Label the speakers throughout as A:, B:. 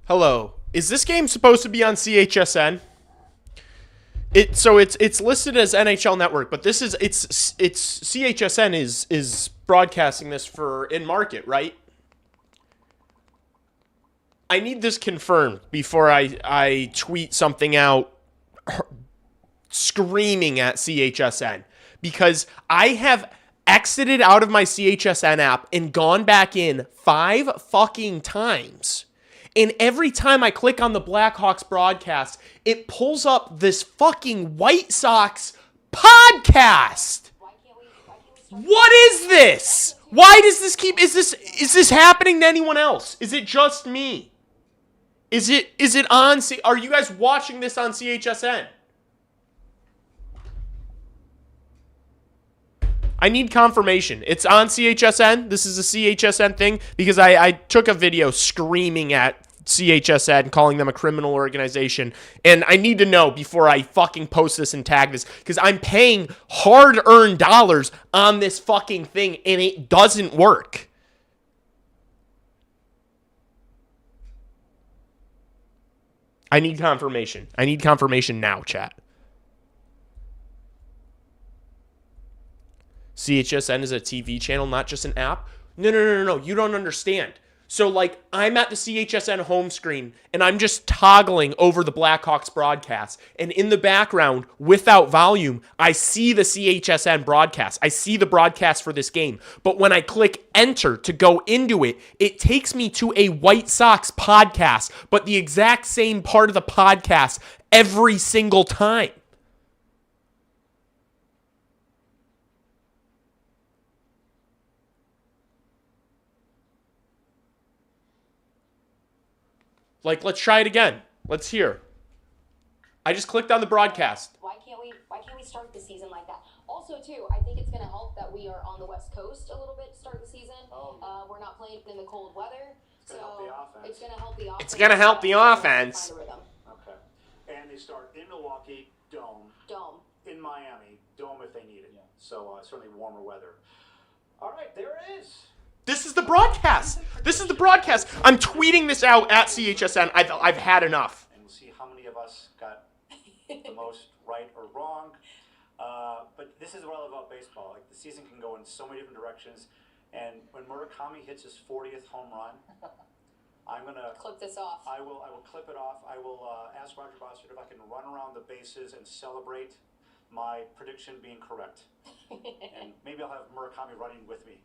A: Hello. Is this game supposed to be on CHSN? It's listed as NHL Network, but this is it's CHSN is broadcasting this for in market, right? I need this confirmed before I tweet something out screaming at CHSN, because I have exited out of my CHSN app and gone back in 5 fucking times. And every time I click on the Blackhawks broadcast, it pulls up this fucking White Sox podcast. What is this? Why does this keep... Is this happening to anyone else? Is it just me? Is it on... Are you guys watching this on CHSN? I need confirmation. It's on CHSN. This is a CHSN thing because I took a video screaming at CHSN, calling them a criminal organization, and I need to know before I fucking post this and tag this, because I'm paying hard-earned dollars on this fucking thing, and it doesn't work. I need confirmation. I need confirmation now, chat. CHSN is a TV channel, not just an app? No. You don't understand. So, like, I'm at the CHSN home screen, and I'm just toggling over the Blackhawks broadcast. And in the background, without volume, I see the CHSN broadcast. I see the broadcast for this game. But when I click enter to go into it, it takes me to a White Sox podcast, but the exact same part of the podcast every single time. Like, let's try it again. Let's hear. I just clicked on the broadcast.
B: Why can't we start the season like that? Also, too, I think it's going to help that we are on the West Coast a little bit to start the season. We're not playing in the cold weather. So it's going to help the offense.
A: It's going to help the offense.
C: Okay. And they start in Milwaukee, Dome. In Miami, Dome if they need it. Yeah. So certainly warmer weather. All right, there it is.
A: This is the broadcast. This is the broadcast. I'm tweeting this out at CHSN. I've had enough.
C: And we'll see how many of us got the most right or wrong. But this is what I love about baseball. Like, the season can go in so many different directions. And when Murakami hits his 40th home run, I'm gonna
B: clip this off.
C: I will clip it off. I will ask Roger Bossert if I can run around the bases and celebrate my prediction being correct. And maybe I'll have Murakami running with me.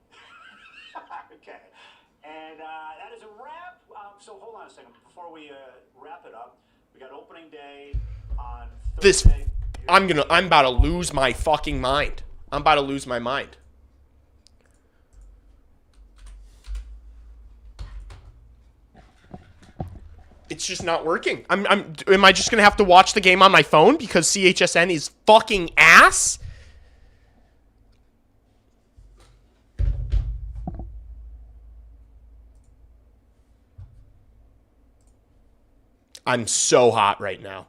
C: Okay, and that is a wrap. So hold on a second before we wrap it up. We got opening day on Thursday.
A: I'm about to lose my fucking mind. I'm about to lose my mind. It's just not working. Am I just gonna have to watch the game on my phone because CHSN is fucking ass? I'm so hot right now.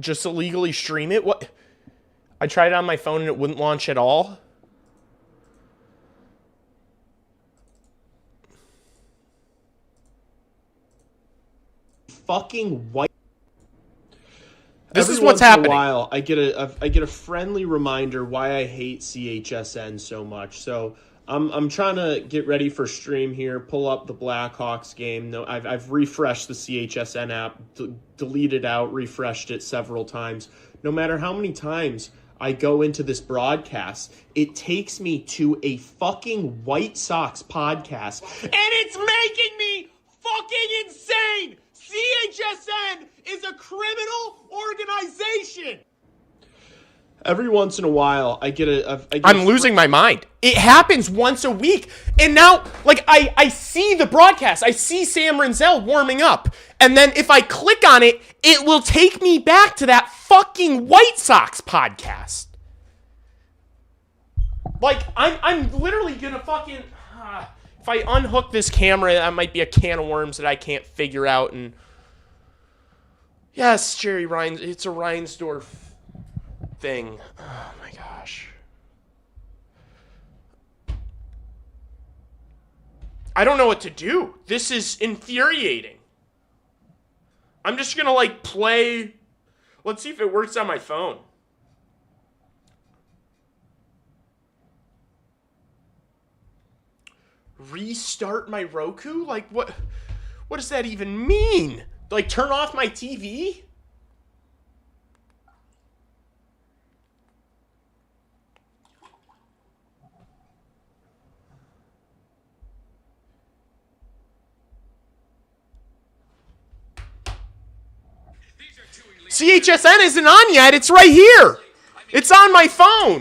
A: Just illegally stream it? What? I tried it on my phone and it wouldn't launch at all. Fucking white. This is what's happening. Every once in a while, I get a friendly reminder why I hate CHSN so much. So I'm trying to get ready for stream here. Pull up the Blackhawks game. No, I've refreshed the CHSN app, deleted out, refreshed it several times. No matter how many times I go into this broadcast, it takes me to a fucking White Sox podcast, and it's making me fucking insane. CHSN is a criminal organization. Every once in a while, I'm losing my mind. It happens once a week. And now, like, I see the broadcast. I see Sam Renzel warming up. And then if I click on it, it will take me back to that fucking White Sox podcast. Like, I'm literally gonna fucking... if I unhook this camera, that might be a can of worms that I can't figure out. And yes, Jerry Reins, it's a Reinsdorf thing. Oh my gosh. I don't know what to do. This is infuriating. I'm just gonna like play. Let's see if it works on my phone. Restart my Roku? Like what does that even mean? Like turn off my TV? CHSN isn't on yet. It's right here. It's on my phone.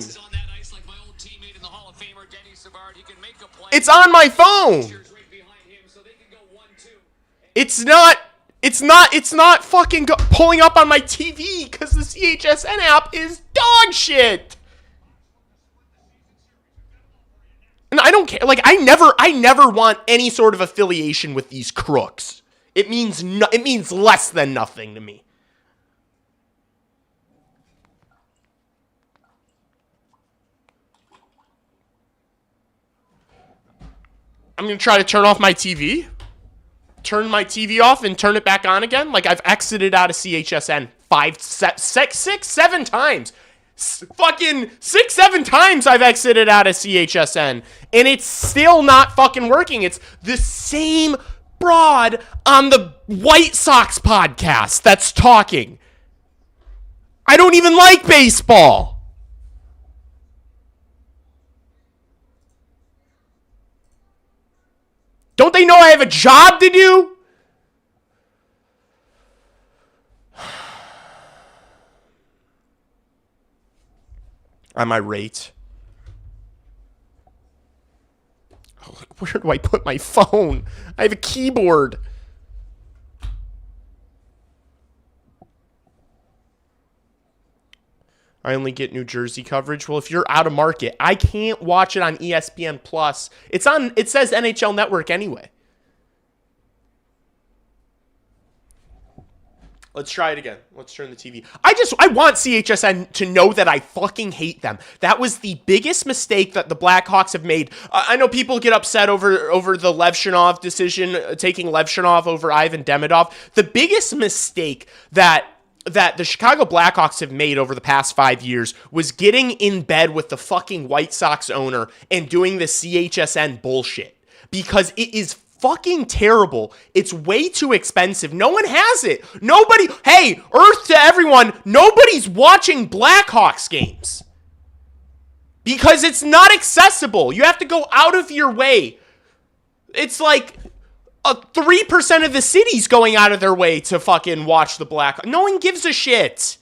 A: It's on my phone. It's not fucking pulling up on my TV because the CHSN app is dog shit. And I don't care. Like I never want any sort of affiliation with these crooks. It means less than nothing to me. I'm going to try to turn off my TV. Turn my TV off and turn it back on again. Like, I've exited out of CHSN 7 times. Fucking 7 times I've exited out of CHSN. And it's still not fucking working. It's the same broad on the White Sox podcast that's talking. I don't even like baseball. Don't they know I have a job to do? I'm irate. Oh, where do I put my phone? I have a keyboard. I only get New Jersey coverage. Well, if you're out of market, I can't watch it on ESPN Plus. It says NHL Network anyway. Let's try it again. Let's turn the TV. I want CHSN to know that I fucking hate them. That was the biggest mistake that the Blackhawks have made. I know people get upset over the Levshunov decision, taking Levshunov over Ivan Demidov. The biggest mistake that the Chicago Blackhawks have made over the past 5 years was getting in bed with the fucking White Sox owner and doing the CHSN bullshit. Because it is fucking terrible. It's way too expensive. No one has it. Nobody, hey, Earth to everyone, nobody's watching Blackhawks games. Because it's not accessible. You have to go out of your way. It's like 3% of the city's going out of their way to fucking watch the Blackhawks. No one gives a shit.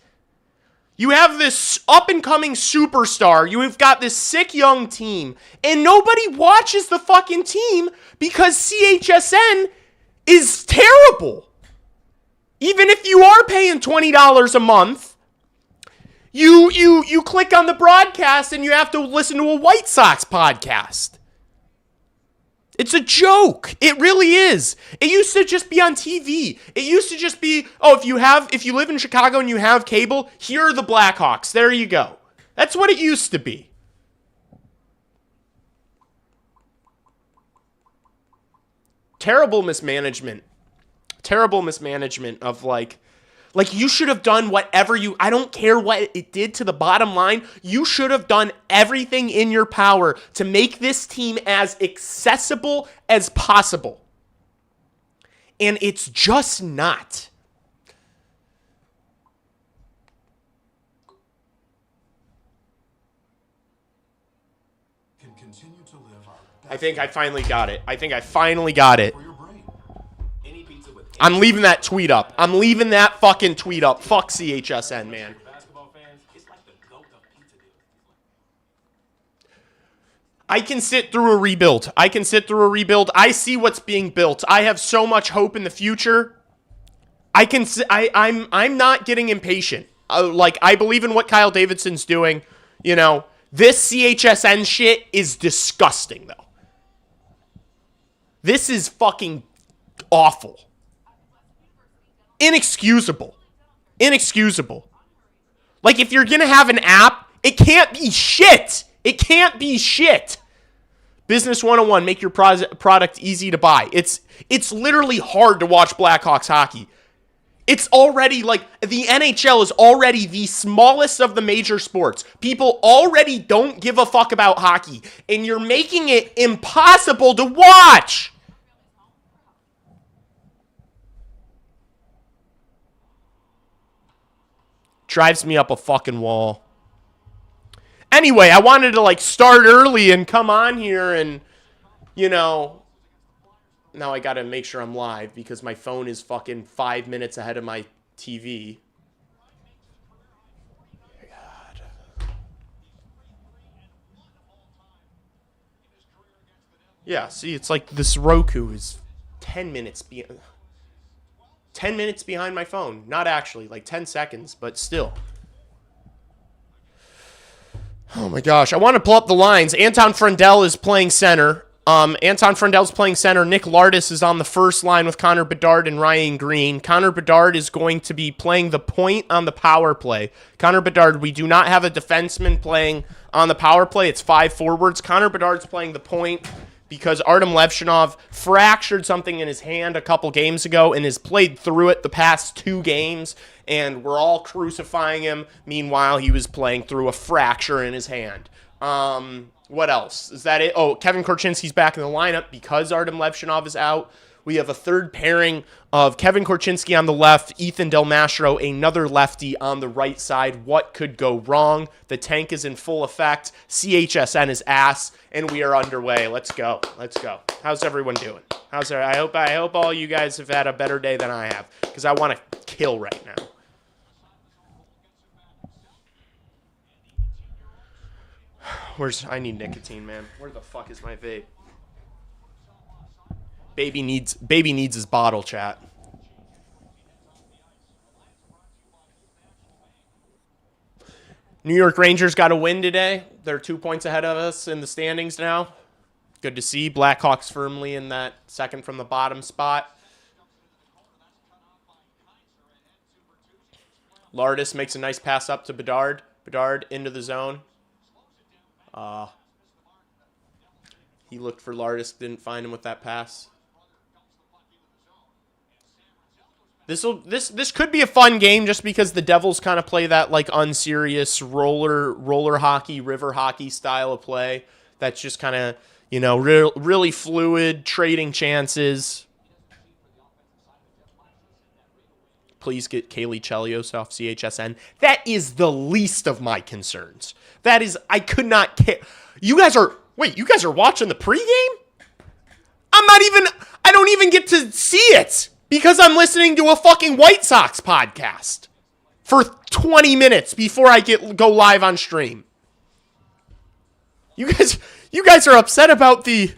A: You have this up-and-coming superstar. You've got this sick young team. And nobody watches the fucking team because CHSN is terrible. Even if you are paying $20 a month, you click on the broadcast and you have to listen to a White Sox podcast. It's a joke. It really is. It used to just be on TV. It used to just be, if you live in Chicago and you have cable, here are the Blackhawks. There you go. That's what it used to be. Terrible mismanagement. Terrible mismanagement of like you should have done whatever I don't care what it did to the bottom line. You should have done everything in your power to make this team as accessible as possible. And it's just not. I think I finally got it. I'm leaving that tweet up. I'm leaving that fucking tweet up. Fuck CHSN, man. I can sit through a rebuild. I see what's being built. I have so much hope in the future. I'm not getting impatient. I believe in what Kyle Davidson's doing. You know, this CHSN shit is disgusting, though. This is fucking awful. Inexcusable. Like, if you're gonna have an app, it can't be shit. Business 101, make your product easy to buy. It's literally hard to watch Blackhawks hockey. It's already, like, the NHL is already the smallest of the major sports. People already don't give a fuck about hockey, and you're making it impossible to watch. Drives me up a fucking wall. Anyway, I wanted to, like, start early and come on here and, you know, now I gotta make sure I'm live because my phone is fucking 5 minutes ahead of my TV. God. Yeah, see, it's like this Roku is 10 minutes behind my phone. Not actually, like 10 seconds, but still. Oh my gosh, I want to pull up the lines. Anton Frendel is playing center. Anton Frendel's playing center. Nick Lardis is on the first line with Connor Bedard and Ryan Green. Connor Bedard is going to be playing the point on the power play. Connor Bedard, we do not have a defenseman playing on the power play. It's 5 forwards. Connor Bedard's playing the point because Artem Levshinov fractured something in his hand a couple games ago and has played through it the past 2 games, and we're all crucifying him. Meanwhile, he was playing through a fracture in his hand. What else? Is that it? Oh, Kevin Korchinski's back in the lineup because Artem Levshinov is out. We have a third pairing of Kevin Korchinski on the left, Ethan Del Mastro, another lefty on the right side. What could go wrong? The tank is in full effect. CHSN is ass, and we are underway. Let's go. How's everyone doing? I hope all you guys have had a better day than I have because I want to kill right now. I need nicotine, man. Where the fuck is my vape? Baby needs his bottle, chat. New York Rangers got a win today. They're 2 points ahead of us in the standings now. Good to see. Blackhawks firmly in that second from the bottom spot. Lardis makes a nice pass up to Bedard. Bedard into the zone. He looked for Lardis, didn't find him with that pass. This could be a fun game just because the Devils kind of play that like unserious roller hockey, river hockey style of play. That's just kind of, you know, really fluid, trading chances. Please get Kaylee Chelios off CHSN. That is the least of my concerns. That is, I could not care. You guys are watching the pregame? I don't even get to see it because I'm listening to a fucking White Sox podcast for 20 minutes before I go live on stream. You guys are upset about the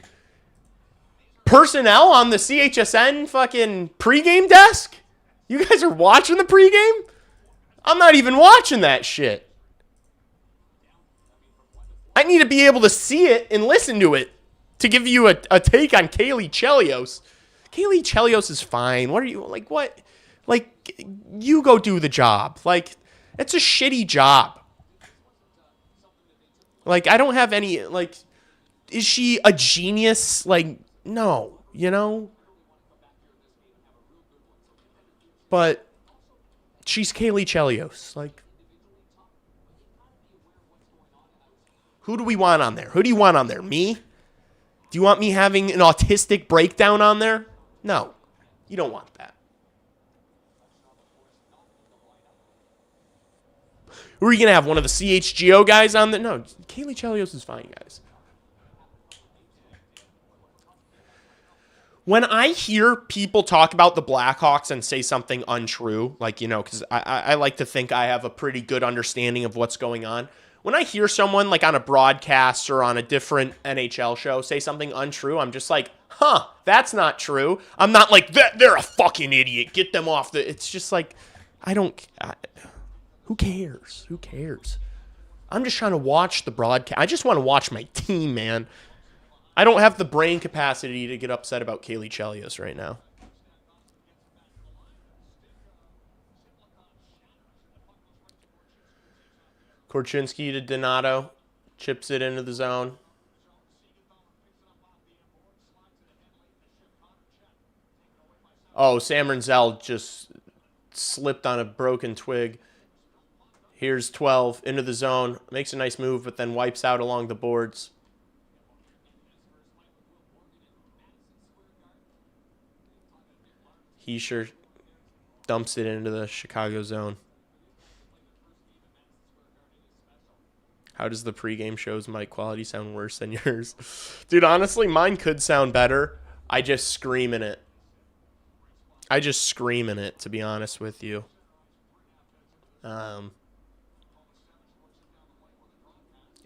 A: personnel on the CHSN fucking pregame desk? You guys are watching the pregame? I'm not even watching that shit. I need to be able to see it and listen to it to give you a take on Kaylee Chelios. Kaylee Chelios is fine. What are you, like, what? Like, you go do the job. Like, it's a shitty job. Like, I don't have any, like, is she a genius? Like, no, you know? But she's Kaylee Chelios. Like, who do we want on there? Who do you want on there? Me? Do you want me having an autistic breakdown on there? No, you don't want that. Who are you going to have? One of the CHGO guys on there? No, Kaylee Chelios is fine, guys. when I hear people talk about the Blackhawks and say something untrue, like, you know, because I like to think I have a pretty good understanding of what's going on. When I hear someone like on a broadcast or on a different NHL show say something untrue, I'm just like, huh, that's not true. I'm not like, they're a fucking idiot. Get them off the... It's just like, who cares? Who cares? I'm just trying to watch the broadcast. I just want to watch my team, man. I don't have the brain capacity to get upset about Kaylee Chelios right now. Korchinski to Donato. Chips it into the zone. Oh, Sam Renzel just slipped on a broken twig. Here's 12 into the zone. Makes a nice move, but then wipes out along the boards. He sure dumps it into the Chicago zone. How does the pregame show's mic quality sound worse than yours? Dude, honestly, mine could sound better. I just scream in it. To be honest with you. And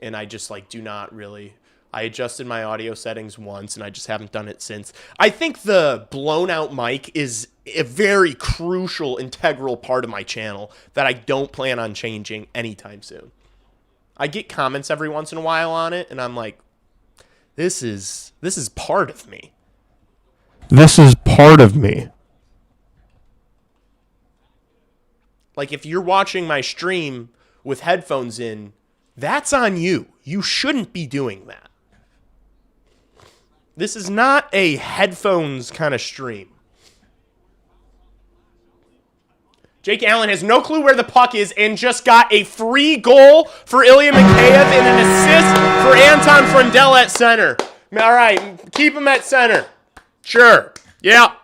A: I just, like, do not really... I adjusted my audio settings once, and I just haven't done it since. I think the blown-out mic is a very crucial, integral part of my channel that I don't plan on changing anytime soon. I get comments every once in a while on it, and I'm like, this is part of me. This is part of me. Like, if you're watching my stream with headphones in, that's on you. You shouldn't be doing that. This is not a headphones kind of stream. Jake Allen has no clue where the puck is and just got a free goal for Ilya Mikheyev and an assist for Anton Frundell at center. All right, keep him at center. Sure. Yeah.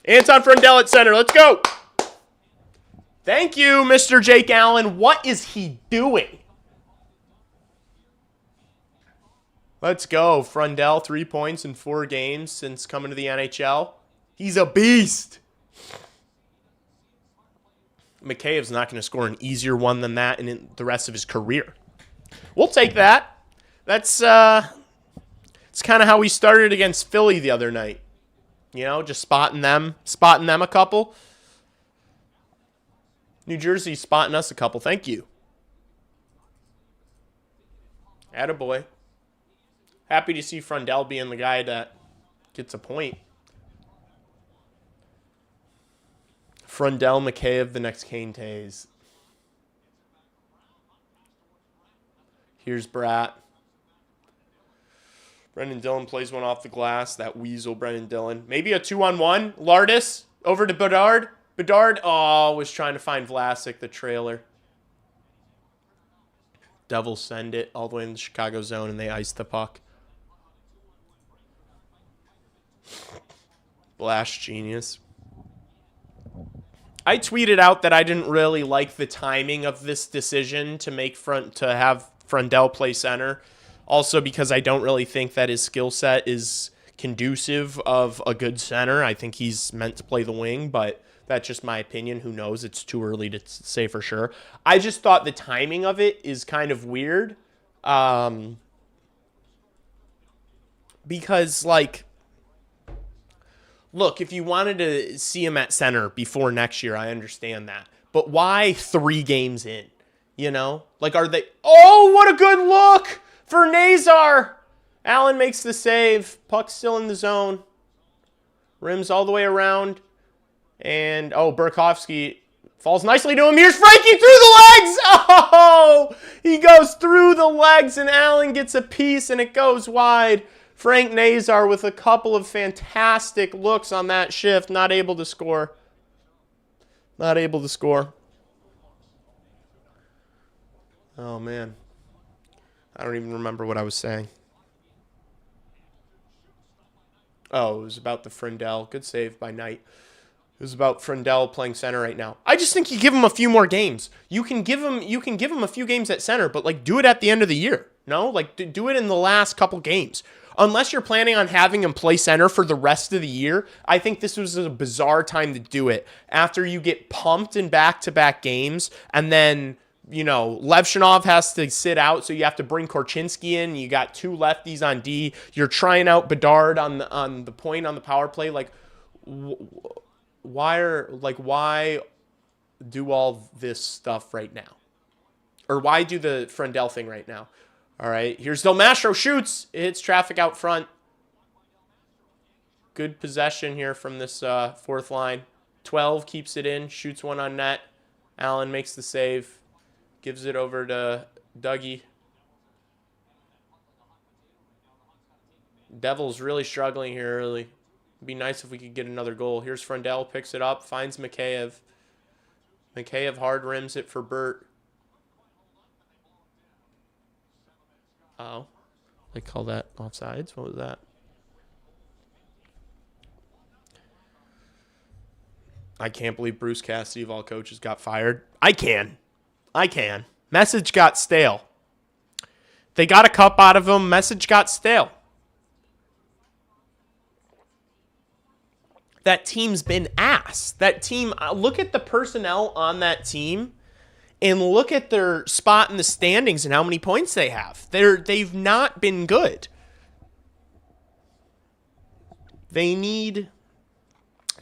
A: Anton Frundell at center. Let's go. Thank you, Mr. Jake Allen. What is he doing? Let's go. Frundell, 3 points in 4 games since coming to the NHL. He's a beast. Mikheyev's not going to score an easier one than that in the rest of his career. We'll take that. That's it's kind of how we started against Philly the other night. You know, just spotting them a couple. New Jersey spotting us a couple. Thank you. Attaboy. Happy to see Frundell being the guy that gets a point. Frundell, Mikheyev, the next Kane Tays. Here's Bratt. Brendan Dillon plays one off the glass. That weasel, Brendan Dillon. Maybe a 2-on-1. Lardis over to Bedard. Bedard, was trying to find Vlasic, the trailer. Devils send it all the way in the Chicago zone, and they ice the puck. Blast genius. I tweeted out that I didn't really like the timing of this decision to have Frundell play center. Also because I don't really think that his skill set is conducive of a good center. I think he's meant to play the wing, but that's just my opinion. Who knows? It's too early to say for sure. I just thought the timing of it is kind of weird. Because, like, look, if you wanted to see him at center before next year, I understand that. But why 3 games in? You know? Like, are they... Oh, what a good look for Nazar! Allen makes the save. Puck's still in the zone. Rims all the way around. And, Burakovsky falls nicely to him. Here's Frankie through the legs! Oh! He goes through the legs, and Allen gets a piece, and it goes wide. Frank Nazar with a couple of fantastic looks on that shift. Not able to score. Not able to score. Oh, man. I don't even remember what I was saying. Oh, it was about the Frundell. Good save by Knight. It was about Frundell playing center right now. I just think you give him a few more games. You can give him a few games at center, but, like, do it at the end of the year. No? Like, do it in the last couple games. unless you're planning on having him play center for the rest of the year, I think this was a bizarre time to do it after you get pumped in back-to-back games, and then, you know, Levshunov has to sit out, so you have to bring Korchinski in. You got 2 lefties on D. You're trying out Bedard on the point on the power play. Like, why do all this stuff right now? Or why do the Frendel thing right now? All right, here's Del Mastro, shoots. It hits traffic out front. Good possession here from this fourth line. 12 keeps it in, shoots one on net. Allen makes the save. Gives it over to Dougie. Devils really struggling here early. It'd be nice if we could get another goal. Here's Frendel, picks it up, finds Mikheyev. Mikheyev hard rims it for Burt. Oh, they call that offsides. What was that? I can't believe Bruce Cassidy, of all coaches, got fired. I can. Message got stale. They got a cup out of him. Message got stale. That team's been ass. That team, look at the personnel on that team and look at their spot in the standings and how many points they have. They've not been good. They needed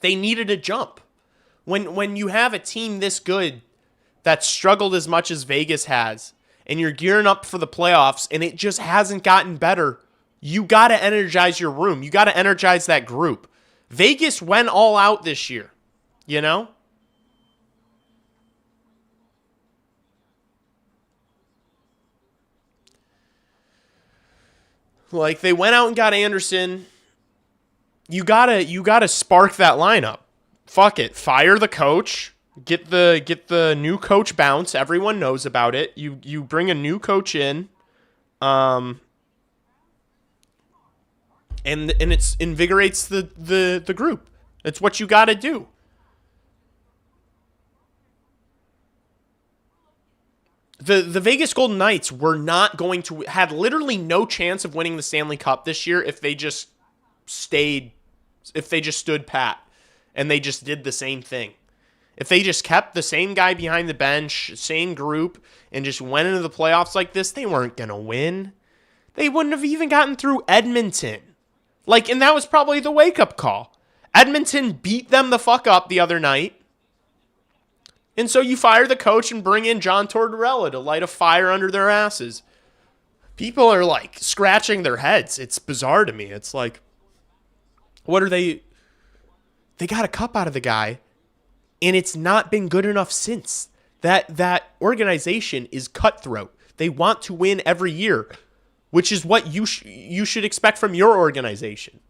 A: a jump. When you have a team this good that struggled as much as Vegas has, and you're gearing up for the playoffs, and it just hasn't gotten better, you got to energize your room. You got to energize that group. Vegas went all out this year, you know? Like, they went out and got Anderson. You gotta spark that lineup. Fuck it. Fire the coach. Get the new coach bounce. Everyone knows about it. You bring a new coach in. And it invigorates the group. It's what you gotta do. The Vegas Golden Knights were not going to, had literally no chance of winning the Stanley Cup this year if they just stood pat and they just did the same thing. If they just kept the same guy behind the bench, same group, and just went into the playoffs like this, they weren't going to win. They wouldn't have even gotten through Edmonton. And that was probably the wake-up call. Edmonton beat them the fuck up the other night. And so you fire the coach and bring in John Tortorella to light a fire under their asses. People are scratching their heads. It's bizarre to me. It's like, what are they? They got a cup out of the guy, and it's not been good enough since. That organization is cutthroat. They want to win every year, which is what you should expect from your organization.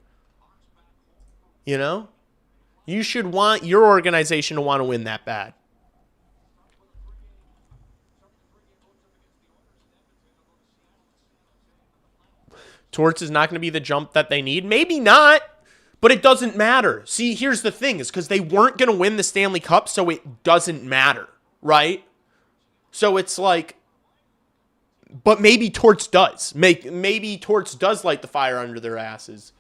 A: You know? You should want your organization to want to win that bad. Torts is not going to be the jump that they need. Maybe not, but it doesn't matter. See, here's the thing, is because they weren't going to win the Stanley Cup, so it doesn't matter, right? So it's like, but maybe Torts does. Maybe Torts does light the fire under their asses.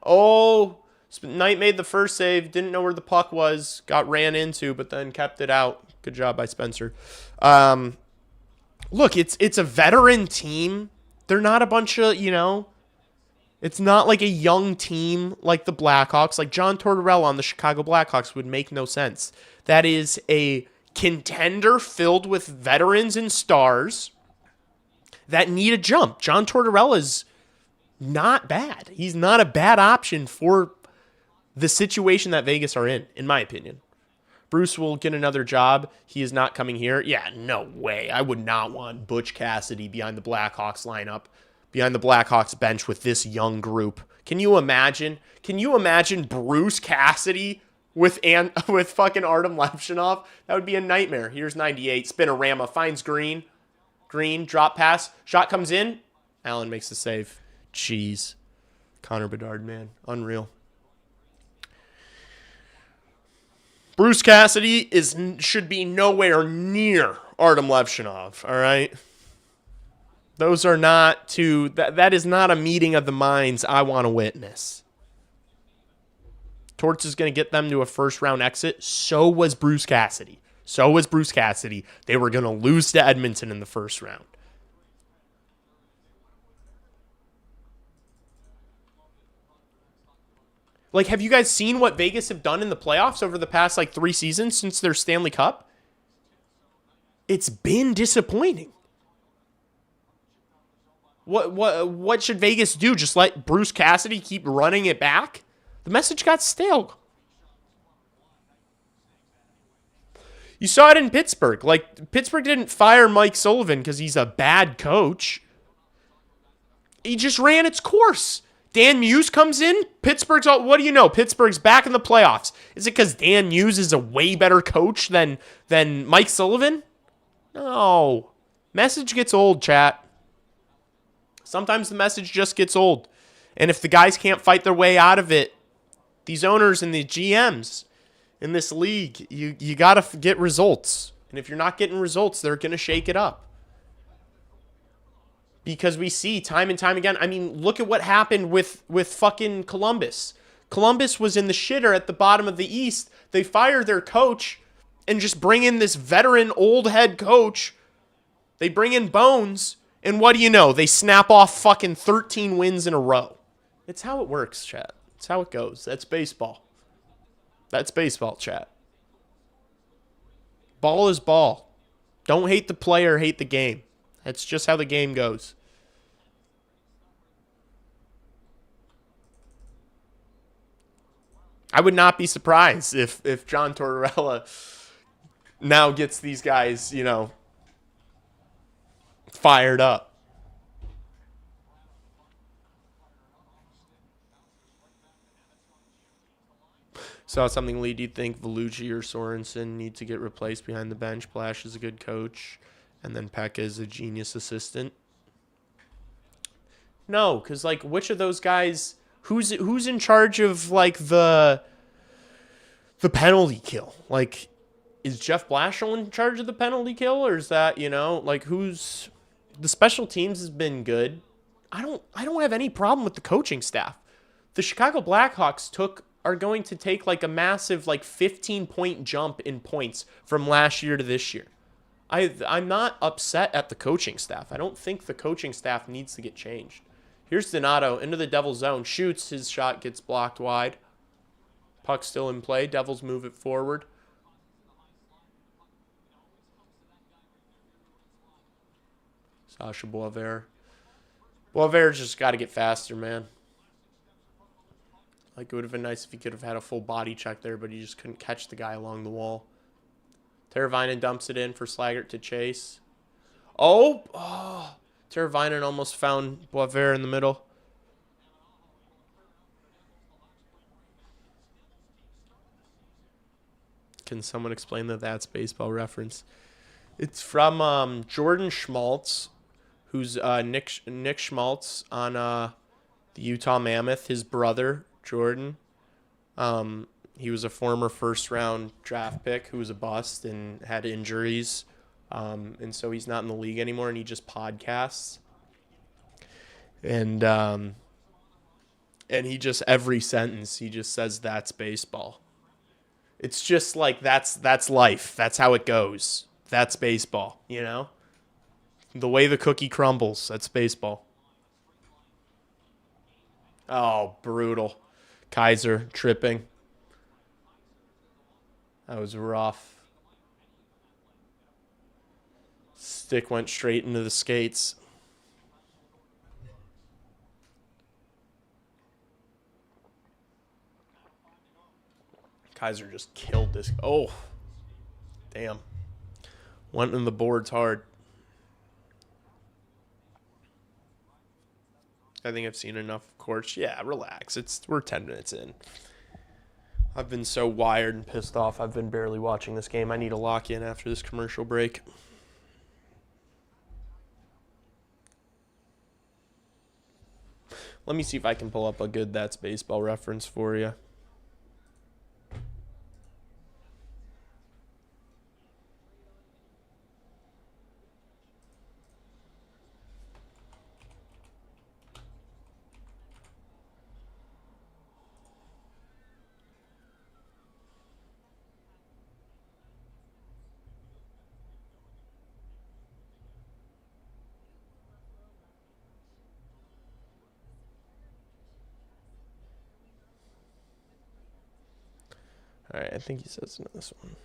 A: Oh, Knight made the first save, didn't know where the puck was, got ran into, but then kept it out. Good job by Spencer. Look, it's a veteran team. They're not a bunch of, it's not like a young team like the Blackhawks. Like John Tortorella on the Chicago Blackhawks would make no sense. That is a contender filled with veterans and stars that need a jump. John Tortorella is not bad. He's not a bad option for the situation that Vegas are in my opinion. Bruce will get another job. He is not coming here. Yeah, no way. I would not want Butch Cassidy behind the Blackhawks lineup, behind the Blackhawks bench with this young group. Can you imagine? Can you imagine Bruce Cassidy with fucking Artem Levshunov? That would be a nightmare. Here's 98. Spinorama finds Green. Green, drop pass. Shot comes in. Allen makes the save. Jeez. Connor Bedard, man. Unreal. Bruce Cassidy should be nowhere near Artem Levshunov, all right? Those are not two. That is not a meeting of the minds I want to witness. Torts is going to get them to a first-round exit. So was Bruce Cassidy. They were going to lose to Edmonton in the first round. Like, have you guys seen what Vegas have done in the playoffs over the past, 3 seasons since their Stanley Cup? It's been disappointing. What should Vegas do? Just let Bruce Cassidy keep running it back? The message got stale. You saw it in Pittsburgh. Pittsburgh didn't fire Mike Sullivan because he's a bad coach. He just ran its course. Dan Muse comes in. Pittsburgh's all, what do you know? Pittsburgh's back in the playoffs. Is it because Dan Muse is a way better coach than Mike Sullivan? No. Message gets old, chat. Sometimes the message just gets old. And if the guys can't fight their way out of it, these owners and the GMs in this league, you got to get results. And if you're not getting results, they're going to shake it up. Because we see time and time again. I mean, look at what happened with fucking Columbus. Columbus was in the shitter at the bottom of the East. They fire their coach and just bring in this veteran old head coach. They bring in Bones. And what do you know? They snap off fucking 13 wins in a row. It's how it works, chat. It's how it goes. That's baseball. That's baseball, chat. Ball is ball. Don't hate the player, hate the game. That's just how the game goes. I would not be surprised if John Tortorella now gets these guys, fired up. Saw something, Lee. Do you think Vellucci or Sorensen need to get replaced behind the bench? Plash is a good coach, and then Pekka is a genius assistant. No, because which of those guys? Who's in charge of the penalty kill? Is Jeff Blashill in charge of the penalty kill, or is that who's the special teams has been good? I don't have any problem with the coaching staff. The Chicago Blackhawks are going to take a massive 15-point jump in points from last year to this year. I'm not upset at the coaching staff. I don't think the coaching staff needs to get changed. Here's Donato into the Devils zone. Shoots. His shot gets blocked wide. Puck still in play. Devils move it forward. Sasha Boisvert. Boisvert's just got to get faster, man. It would have been nice if he could have had a full body check there, but he just couldn't catch the guy along the wall. Teravainen dumps it in for Slaggert to chase. Oh! Teravainen almost found Boisvert in the middle. Can someone explain that's baseball reference? It's from Jordan Schmaltz, who's Nick Schmaltz on the Utah Mammoth, his brother, Jordan. He was a former first-round draft pick who was a bust and had injuries. And so he's not in the league anymore, and he just podcasts. And he just, every sentence, he just says, that's baseball. It's just that's life. That's how it goes. That's baseball, The way the cookie crumbles, that's baseball. Oh, brutal. Kaiser tripping. That was rough. Stick went straight into the skates. Kaiser just killed this. Oh, damn. Went in the boards hard. I think I've seen enough, of course. Yeah, relax. We're 10 minutes in. I've been so wired and pissed off. I've been barely watching this game. I need to lock in after this commercial break. Let me see if I can pull up a good That's Baseball reference for you. All right, I think he says in this one.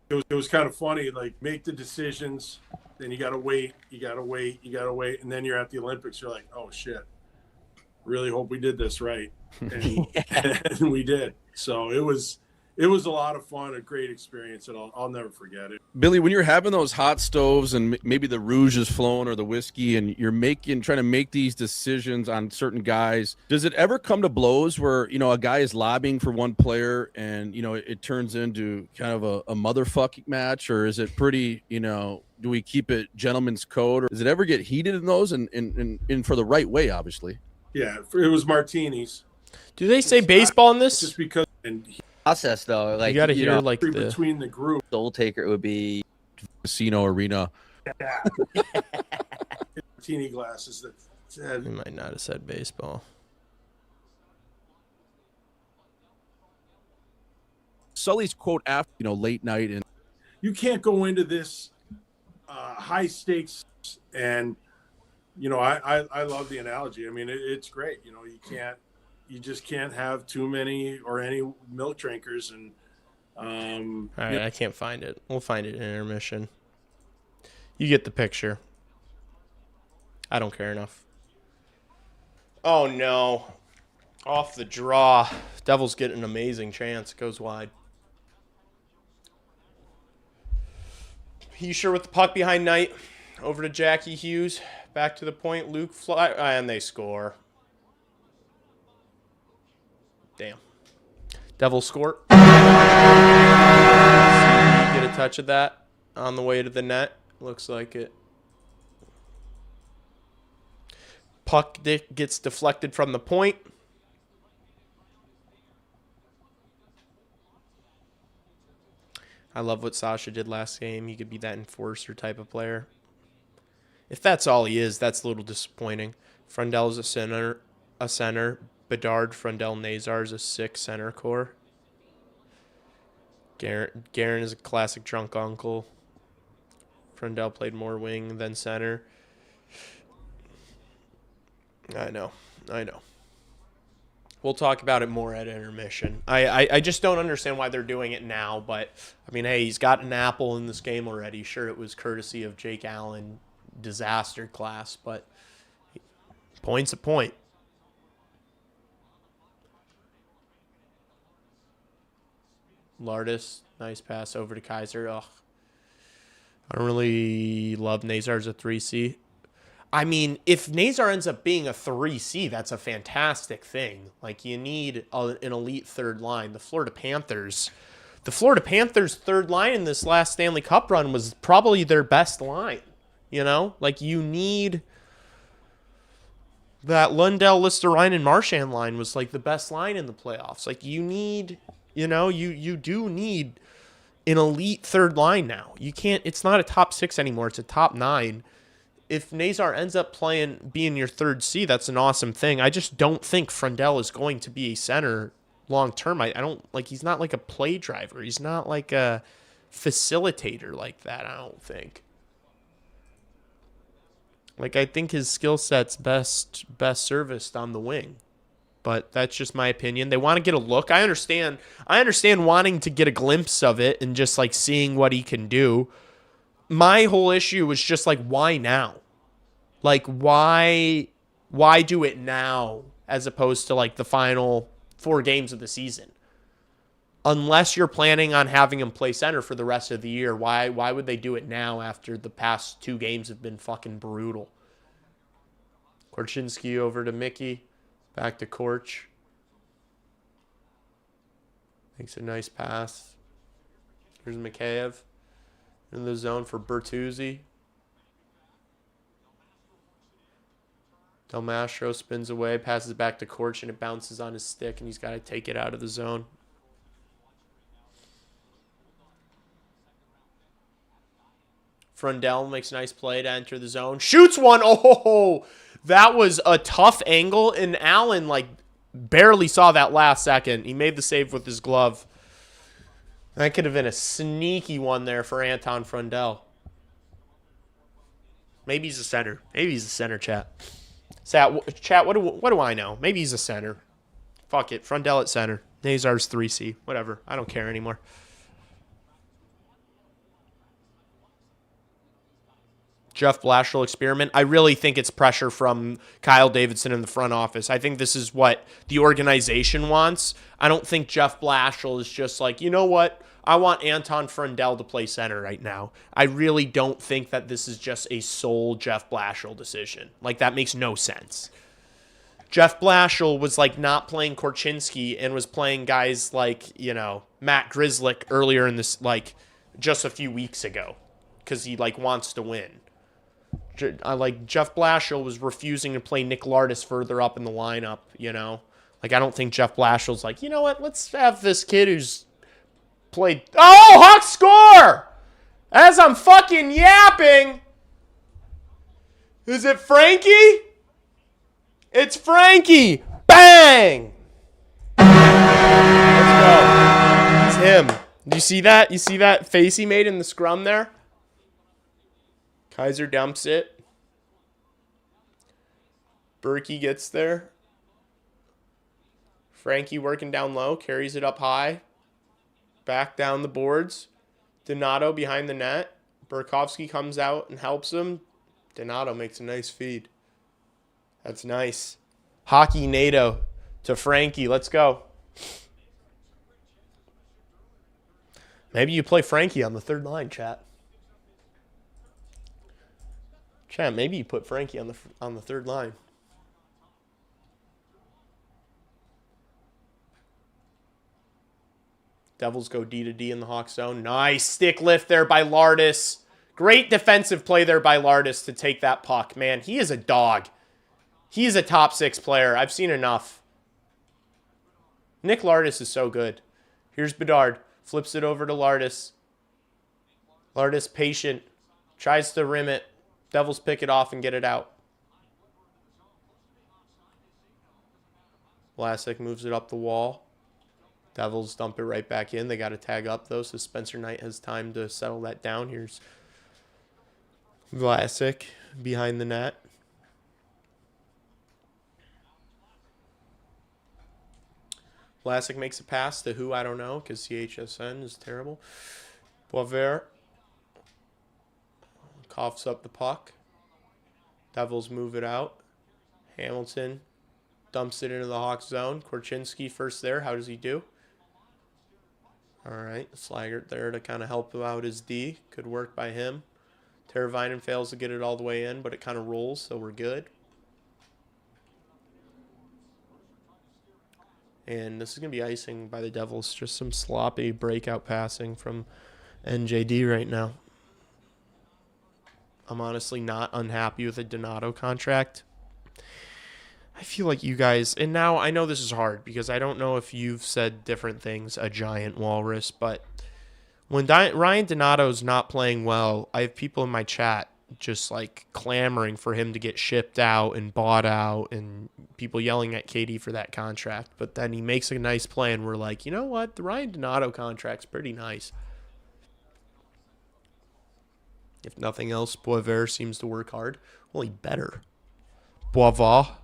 D: It was kind of funny, like make the decisions, then you got to wait, and then you're at the Olympics. You're like, oh shit, really hope we did this right, and, and we did. So it was a lot of fun, a great experience, and I'll never forget it.
E: Billy, when you're having those hot stoves and maybe the rouge is flowing or the whiskey, and you're trying to make these decisions on certain guys, does it ever come to blows where, a guy is lobbying for one player and, it turns into kind of a motherfucking match? Or is it pretty, do we keep it gentleman's code? Or does it ever get heated in those and for the right way, obviously?
D: Yeah, it was martinis.
A: Do they say baseball in this?
D: Just because
F: process though, like
A: you got to hear like
D: between the group.
F: Soul Taker, it would be
E: Casino arena.
D: Martini glasses that
A: He might not have said baseball.
E: Sully's quote after, late night, and
D: you can't go into this high stakes, and I love the analogy. I mean, it's great. You just can't have too many or any milk drinkers. And
A: all right, I can't find it. We'll find it in intermission. You get the picture. I don't care enough. Oh no, off the draw. Devils get an amazing chance. Goes wide. Heischer with the puck behind Knight. Over to Jackie Hughes. Back to the point. Luke fly, and they score. Damn. Devils score. Get a touch of that on the way to the net. Looks like it. Puck gets deflected from the point. I love what Sasha did last game. He could be that enforcer type of player. If that's all he is, that's a little disappointing. Frundell's a center. Bedard, Frundell, Nazar is a 6 center core. Guerin is a classic drunk uncle. Frundell played more wing than center. I know. We'll talk about it more at intermission. I just don't understand why they're doing it now, but, I mean, hey, he's got an apple in this game already. Sure, it was courtesy of Jake Allen, disaster class, but point's a point. Lardis, nice pass over to Kaiser. Ugh. I don't really love Nazar as a 3C. I mean, if Nazar ends up being a 3C, that's a fantastic thing. Like, you need an elite third line. The Florida Panthers' third line in this last Stanley Cup run was probably their best line. Like, you need that Lundell, Listerine, Marchand line was like the best line in the playoffs. Like, you need, you do need an elite third line now. You can't, it's not a top 6 anymore. It's a top 9. If Nazar ends up being your third C, that's an awesome thing. I just don't think Frundell is going to be a center long term. I don't like, he's not like a play driver. He's not like a facilitator like that, I don't think. Like, I think his skill set's best serviced on the wing. But that's just my opinion. They want to get a look. I understand wanting to get a glimpse of it and just like seeing what he can do. My whole issue was just like, why now? Like, why do it now as opposed to like the final 4 games of the season? Unless you're planning on having him play center for the rest of the year, why would they do it now after the past 2 games have been fucking brutal? Korchinski over to Mickey. Back to Korch. Makes a nice pass. Here's Mikheyev. In the zone for Bertuzzi. Del Mastro spins away, passes back to Korch, and it bounces on his stick, and he's got to take it out of the zone. Frundell makes a nice play to enter the zone. Shoots one. Oh, that was a tough angle, and Allen, like, barely saw that last second. He made the save with his glove. That could have been a sneaky one there for Anton Frundell. Maybe he's a center. Maybe he's a center, chat. Chat, what do I know? Maybe he's a center. Fuck it. Frundell at center. Nazar's 3C. Whatever. I don't care anymore. Jeff Blashill experiment. I really think it's pressure from Kyle Davidson in the front office. I think this is what the organization wants. I don't think Jeff Blashill is just like, you know what? I want Anton Frundell to play center right now. I really don't think that this is just a sole Jeff Blashill decision. Like, that makes no sense. Jeff Blashill was like not playing Korchinski and was playing guys like, you know, Matt Grzelcyk earlier in this, like, just a few weeks ago because he like wants to win. Like, Jeff Blashill was refusing to play Nick Lardis further up in the lineup, you know? Like, I don't think Jeff Blashill's like, you know what, let's have this kid who's played... Oh, Hawks score! As I'm fucking yapping! Is it Frankie? It's Frankie! Bang! Let's go. It's him. Do you see that? You see that face he made in the scrum there? Kaiser dumps it. Berkey gets there. Frankie working down low, carries it up high. Back down the boards. Donato behind the net. Burakovsky comes out and helps him. Donato makes a nice feed. That's nice. Hockey NATO to Frankie. Let's go. Maybe you play Frankie on the third line, chat. Chat, maybe you put Frankie on the third line. Devils go D to D in the Hawks zone. Nice stick lift there by Lardis. Great defensive play there by Lardis to take that puck. Man, he is a dog. He's a top 6 player. I've seen enough. Nick Lardis is so good. Here's Bedard. Flips it over to Lardis. Lardis patient. Tries to rim it. Devils pick it off and get it out. Vlasic moves it up the wall. Devils dump it right back in. They got to tag up, though, so Spencer Knight has time to settle that down. Here's Vlasic behind the net. Vlasic makes a pass to who? I don't know, because CHSN is terrible. Boisvert coughs up the puck. Devils move it out. Hamilton dumps it into the Hawks zone. Korchinski first there. How does he do? All right. Slaggert there to kind of help him out his D. Good work by him. Teravainen fails to get it all the way in, but it kind of rolls, so we're good. And this is going to be icing by the Devils. Just some sloppy breakout passing from NJD right now. I'm honestly not unhappy with the Donato contract. I feel like you guys, and now I know this is hard because I don't know if you've said different things, a giant walrus, but when Ryan Donato's not playing well, I have people in my chat just like clamoring for him to get shipped out and bought out and people yelling at KD for that contract. But then he makes a nice play and we're like, you know what? The Ryan Donato contract's pretty nice. If nothing else, Boisvert seems to work hard. Well, he better. Boisvert.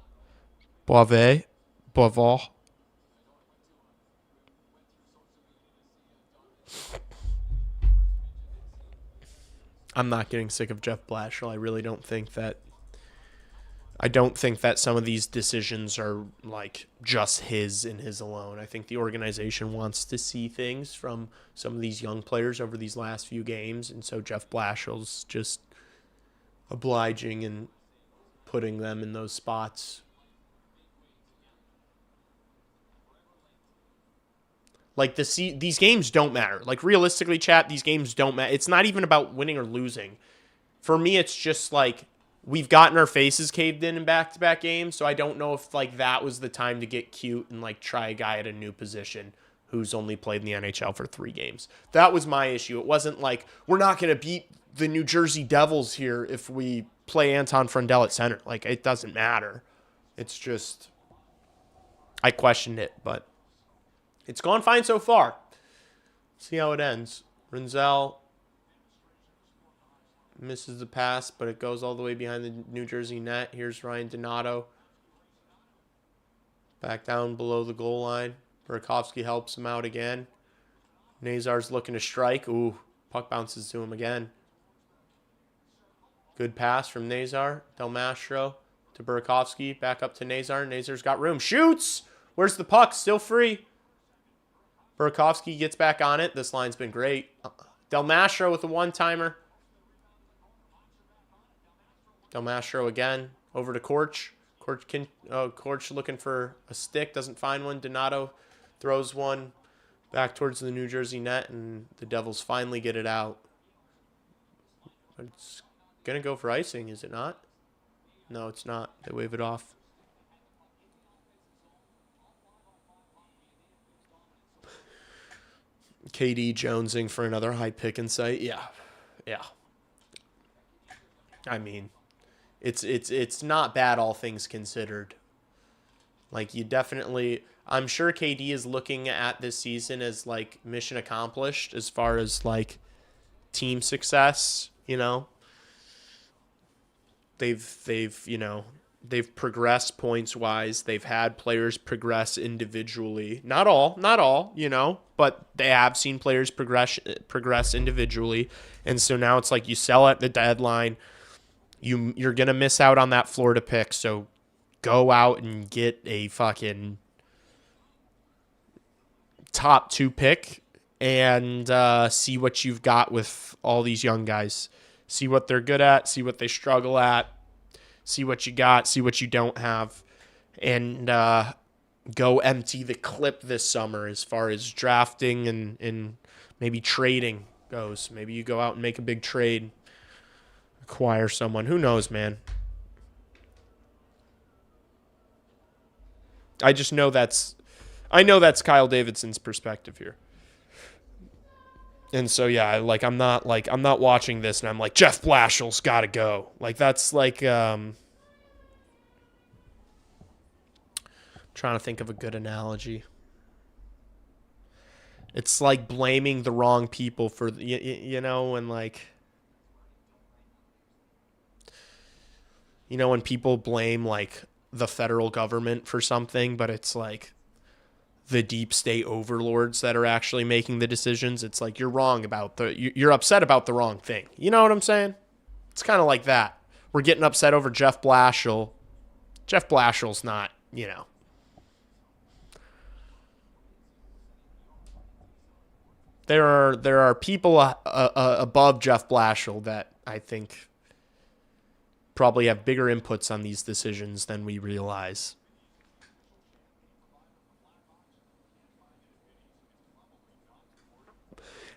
A: I'm not getting sick of Jeff Blashill. I really don't think that. I don't think that some of these decisions are like just his and his alone. I think the organization wants to see things from some of these young players over these last few games, and so Jeff Blashill's just obliging and putting them in those spots. Like these games don't matter. Like realistically, chat, these games don't matter. It's not even about winning or losing. For me, it's just like we've gotten our faces caved in back-to-back games, so I don't know if like that was the time to get cute and like try a guy at a new position who's only played in the NHL for 3 games. That was my issue. It wasn't like we're not going to beat the New Jersey Devils here if we play Anton Frundell at center. Like it doesn't matter. It's just I questioned it, but it's gone fine so far. See how it ends. Rinzel misses the pass, but it goes all the way behind the New Jersey net. Here's Ryan Donato. Back down below the goal line. Burakovsky helps him out again. Nazar's looking to strike. Ooh, puck bounces to him again. Good pass from Nazar. Del Mastro to Burakovsky. Back up to Nazar. Nazar's got room. Shoots! Where's the puck? Still free. Burakovsky gets back on it. This line's been great. Del Mastro with a one-timer. Del Mastro again. Over to Korch. Korch looking for a stick. Doesn't find one. Donato throws one back towards the New Jersey net, and the Devils finally get it out. It's going to go for icing, is it not? No, it's not. They wave it off. KD jonesing for another high pick and sight. Yeah. I mean, it's not bad, all things considered. Like, you definitely, I'm sure KD is looking at this season as like mission accomplished as far as like team success. You know, they've progressed points wise. They've had players progress individually. Not all, you know, but they have seen players progress individually. And so now it's like you sell at the deadline. You're going to miss out on that Florida pick. So go out and get a fucking top 2 pick and see what you've got with all these young guys. See what they're good at, see what they struggle at, see what you got, see what you don't have, and go empty the clip this summer as far as drafting and maybe trading goes. Maybe you go out and make a big trade, acquire someone. Who knows, man? I know that's Kyle Davidson's perspective here. And so, yeah, I'm not watching this and I'm like, Jeff Blashill's got to go. Like, that's like, trying to think of a good analogy. It's like blaming the wrong people for, you know, and like, you know, when people blame like the federal government for something, but it's like the deep state overlords that are actually making the decisions. It's like, you're wrong about you're upset about the wrong thing. You know what I'm saying? It's kind of like that. We're getting upset over Jeff Blashill. Jeff Blashill's not, you know. There are people above Jeff Blashill that I think probably have bigger inputs on these decisions than we realize.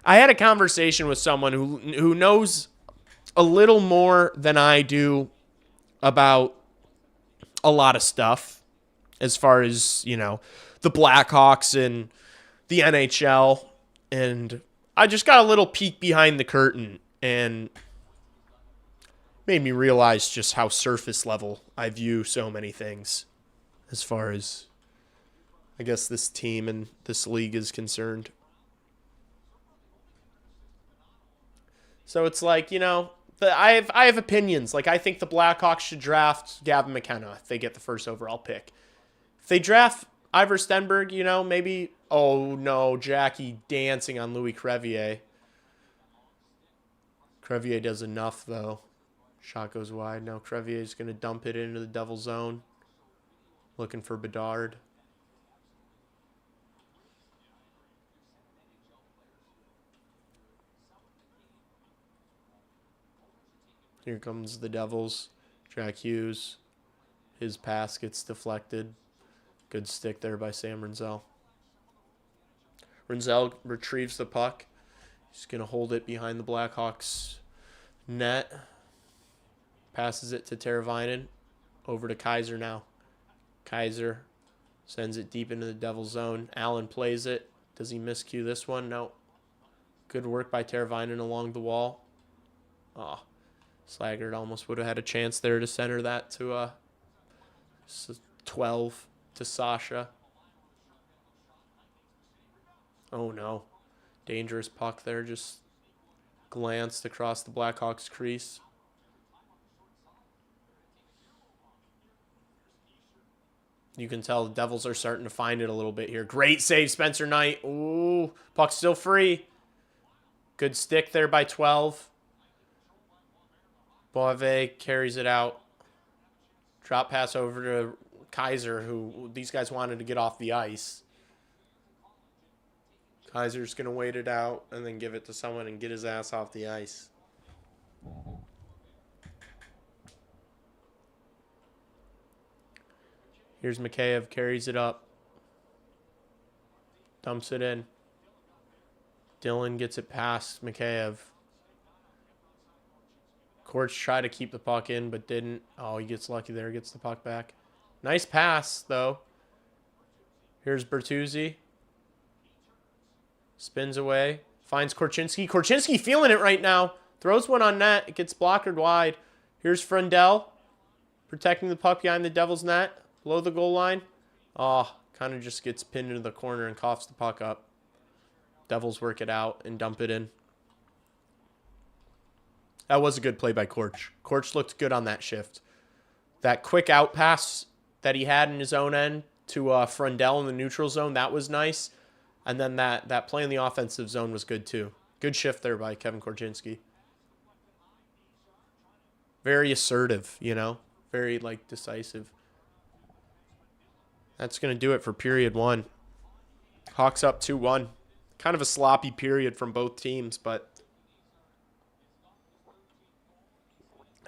A: I had a conversation with someone who knows a little more than I do about a lot of stuff as far as, you know, the Blackhawks and the NHL. And I just got a little peek behind the curtain and made me realize just how surface level I view so many things as far as, I guess, this team and this league is concerned. So it's like, you know, I have opinions. Like, I think the Blackhawks should draft Gavin McKenna if they get the first overall pick. If they draft Ivor Stenberg, you know, maybe, oh no, Jackie dancing on Louis Crevier. Crevier does enough, though. Shot goes wide. Now Crevier's going to dump it into the Devil zone. Looking for Bedard. Here comes the Devils. Jack Hughes. His pass gets deflected. Good stick there by Sam Rinzel. Rinzel retrieves the puck. He's going to hold it behind the Blackhawks net. Passes it to Teravainen. Over to Kaiser now. Kaiser sends it deep into the Devil zone. Allen plays it. Does he miscue this one? No. Good work by Teravainen along the wall. Oh, Slaggert almost would have had a chance there to center that to 12 to Sasha. Oh no. Dangerous puck there. Just glanced across the Blackhawks crease. You can tell the Devils are starting to find it a little bit here. Great save, Spencer Knight. Ooh, puck's still free. Good stick there by 12. Boivin carries it out. Drop pass over to Kaiser, who these guys wanted to get off the ice. Kaiser's going to wait it out and then give it to someone and get his ass off the ice. Here's Mikheyev, carries it up. Dumps it in. Dylan gets it past Mikheyev. Korch tried to keep the puck in, but didn't. Oh, he gets lucky there. Gets the puck back. Nice pass, though. Here's Bertuzzi. Spins away. Finds Korchinski. Korchinski feeling it right now. Throws one on net. It gets blockered wide. Here's Frendell. Protecting the puck behind the Devils' net. Below the goal line. Oh, kind of just gets pinned into the corner and coughs the puck up. Devils work it out and dump it in. That was a good play by Korch. Korch looked good on that shift. That quick out pass that he had in his own end to Frendell in the neutral zone, that was nice. And then that play in the offensive zone was good too. Good shift there by Kevin Korchinski. Very assertive, you know. Very, decisive. That's going to do it for period 1. Hawks up 2-1. Kind of a sloppy period from both teams, but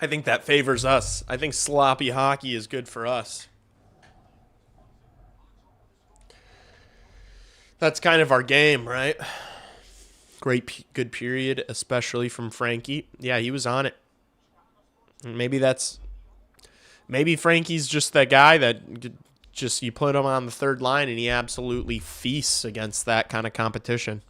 A: I think that favors us. I think sloppy hockey is good for us. That's kind of our game, right? Good period, especially from Frankie. Yeah, he was on it. Maybe Frankie's just that guy that just you put him on the third line and he absolutely feasts against that kind of competition.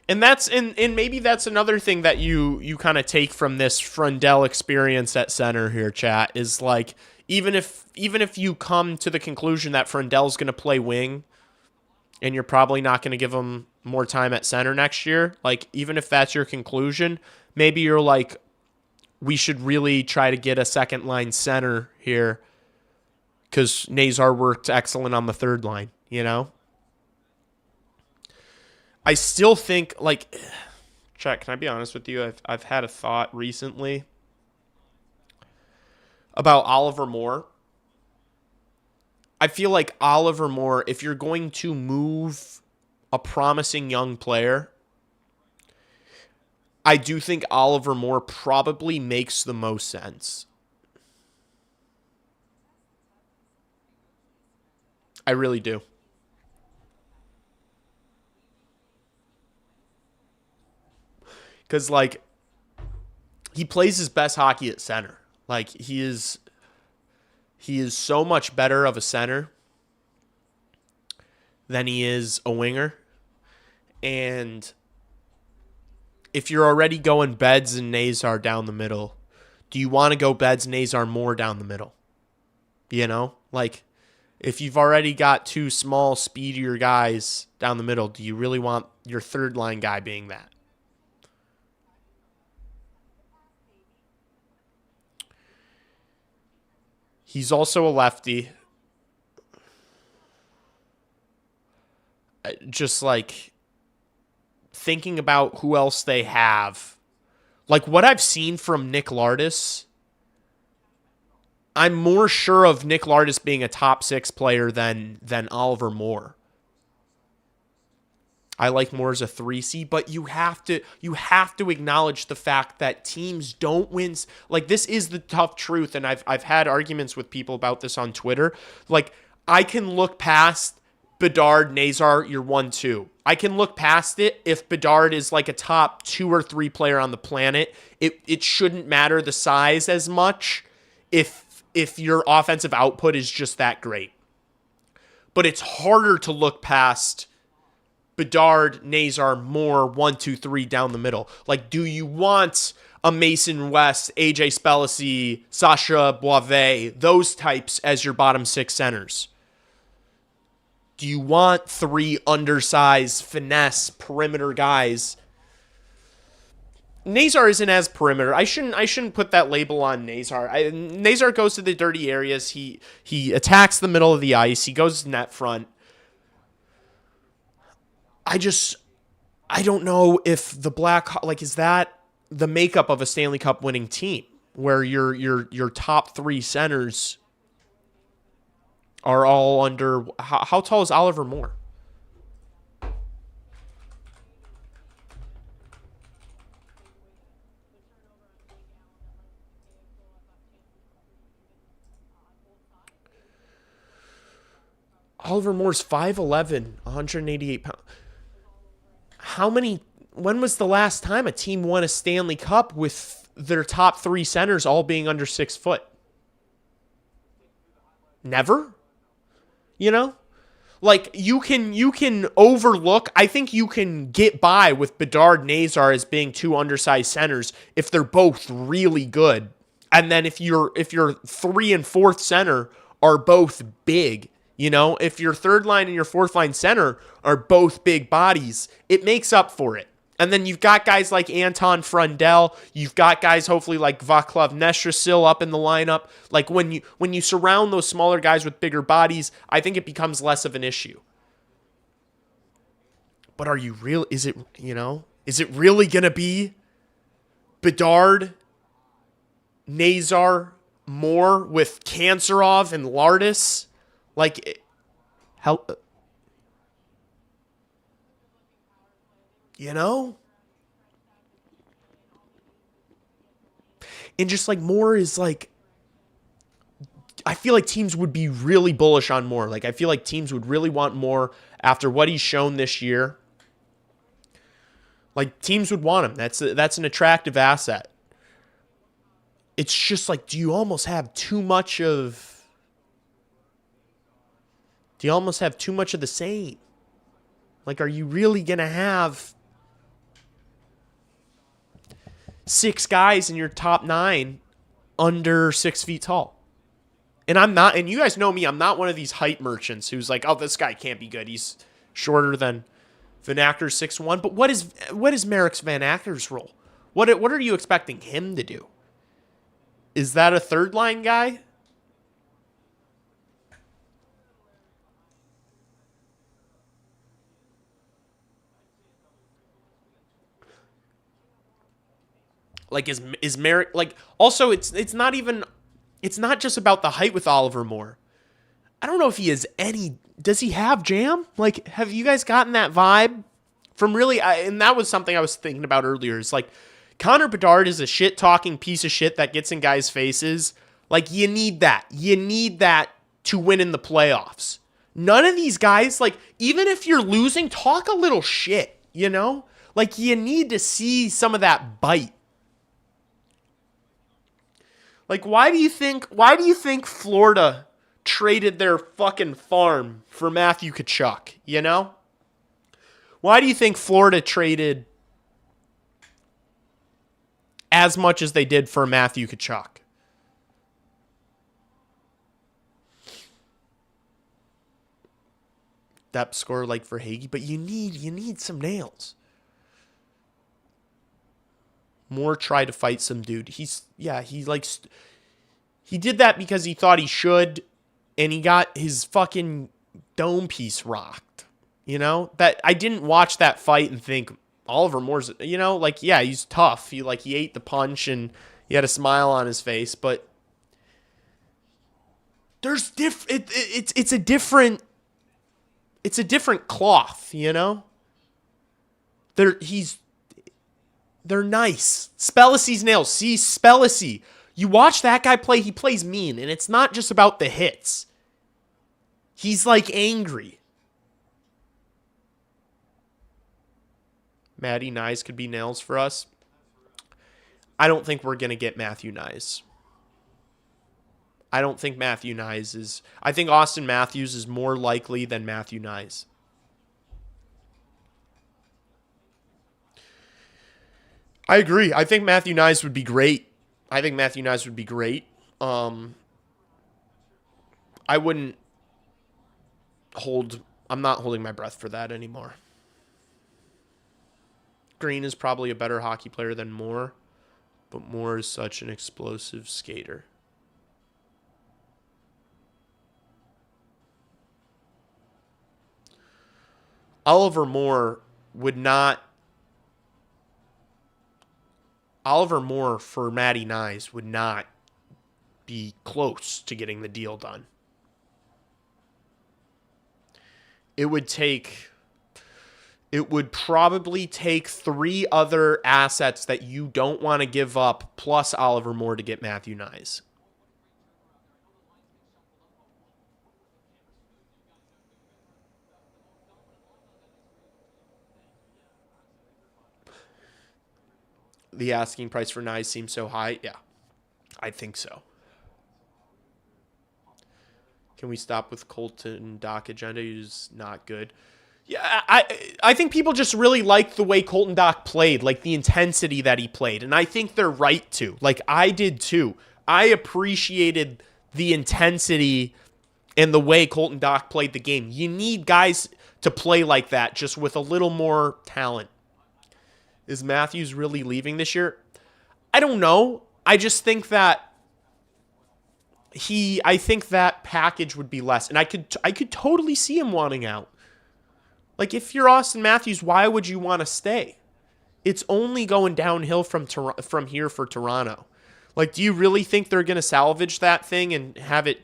A: And maybe that's another thing that you kind of take from this Frendell experience at center here, chat, is even if you come to the conclusion that Frendell's going to play wing and you're probably not going to give him more time at center next year, even if that's your conclusion, maybe you're we should really try to get a second line center here because Nazar worked excellent on the third line, you know? I still think, Chet, can I be honest with you? I've had a thought recently about Oliver Moore. I feel like Oliver Moore, if you're going to move a promising young player, I do think Oliver Moore probably makes the most sense. I really do. Because, he plays his best hockey at center. He is so much better of a center than he is a winger. And if you're already going Beds and Nazar down the middle, do you want to go Beds and Nazar more down the middle? You know? If you've already got two small, speedier guys down the middle, do you really want your third line guy being that? He's also a lefty. Just thinking about who else they have. What I've seen from Nick Lardis, I'm more sure of Nick Lardis being a top 6 player than Oliver Moore. I like Moore as a 3C, but you have to acknowledge the fact that teams don't win. This is the tough truth, and I've had arguments with people about this on Twitter. I can look past Bedard, Nazar, you're 1-2. I can look past it if Bedard is a top 2 or 3 player on the planet. It shouldn't matter the size as much if your offensive output is just that great. But it's harder to look past Bedard, Nazar, Moore, 1, 2, 3 down the middle. Do you want a Mason West, AJ Spellacy, Sasha Boivin, those types as your bottom 6 centers? Do you want 3 undersized, finesse, perimeter guys Nazar isn't as perimeter. I shouldn't put that label on Nazar. Nazar goes to the dirty areas. He attacks the middle of the ice. He goes net front. I don't know if the is that the makeup of a Stanley Cup winning team where your top 3 centers are all under how tall is Oliver Moore? Oliver Moore's 5'11", 188 pounds. When was the last time a team won a Stanley Cup with their top 3 centers all being under 6 foot? Never? You know? Like, you can overlook, I think you can get by with Bedard, Nazar as being 2 undersized centers if they're both really good. And then if your 3 and 4th center are both big, you know, if your 3rd line and your 4th line center are both big bodies, it makes up for it. And then you've got guys like Anton Frundell. You've got guys hopefully like Vaclav Nestrasil up in the lineup. Like when you surround those smaller guys with bigger bodies, I think it becomes less of an issue. But are you real? Is it really going to be Bedard, Nazar, Moore with Kanserov and Lardis? Like, how, you know? And just like Moore is like, I feel like teams would be really bullish on Moore. Like, I feel like teams would really want Moore after what he's shown this year. Like, teams would want him. That's an attractive asset. It's just like, do you almost have too much of the same? Like, are you really going to have 6 guys in your top 9 under 6 feet tall? And I'm not, and you guys know me, I'm not one of these height merchants who's like, oh, this guy can't be good. He's shorter than Van Acter's 6'1". But what is Merrick's Van Acter's role? What are you expecting him to do? Is that a 3rd line guy? Like, is Merrick, like, also it's not just about the height with Oliver Moore. I don't know if he has does he have jam? Like, have you guys gotten that vibe from really, and that was something I was thinking about earlier. It's like, Connor Bedard is a shit-talking piece of shit that gets in guys' faces. Like, you need that. You need that to win in the playoffs. None of these guys, like, even if you're losing, talk a little shit, you know? Like, you need to see some of that bite. Like, why do you think Florida traded their fucking farm for Matthew Tkachuk, you know? Why do you think Florida traded as much as they did for Matthew Tkachuk? Depth score like for Hagee, but you need some nails. Moore tried to fight some dude. He did that because he thought he should, and he got his fucking dome piece rocked. You know? That I didn't watch that fight and think Oliver Moore's, you know, like, yeah, he's tough. He ate the punch and he had a smile on his face, but there's it's a different cloth, you know? They're nice. Spellacy's nails. See, Spellacy. You watch that guy play, he plays mean, and it's not just about the hits. He's, like, angry. Matty Nyes could be nails for us. I don't think we're going to get Matthew Nyes. I don't think Matthew Nyes is... I think Austin Matthews is more likely than Matthew Nyes. I agree. I think Matthew Nyes would be great. I wouldn't hold... I'm not holding my breath for that anymore. Green is probably a better hockey player than Moore, but Moore is such an explosive skater. Oliver Moore for Matty Nyes would not be close to getting the deal done. It would probably take 3 other assets that you don't want to give up plus Oliver Moore to get Matthew Nyes. The asking price for Nyes seems so high. Yeah, I think so. Can we stop with Colton Dock agenda? He's not good. Yeah, I think people just really like the way Colton Dock played, like the intensity that he played. And I think they're right to. Like, I did too. I appreciated the intensity and the way Colton Dock played the game. You need guys to play like that, just with a little more talent. Is Matthews really leaving this year? I don't know. I just think that I think that package would be less. And I could totally see him wanting out. Like, if you're Austin Matthews, why would you want to stay? It's only going downhill from here for Toronto. Like, do you really think they're going to salvage that thing and have it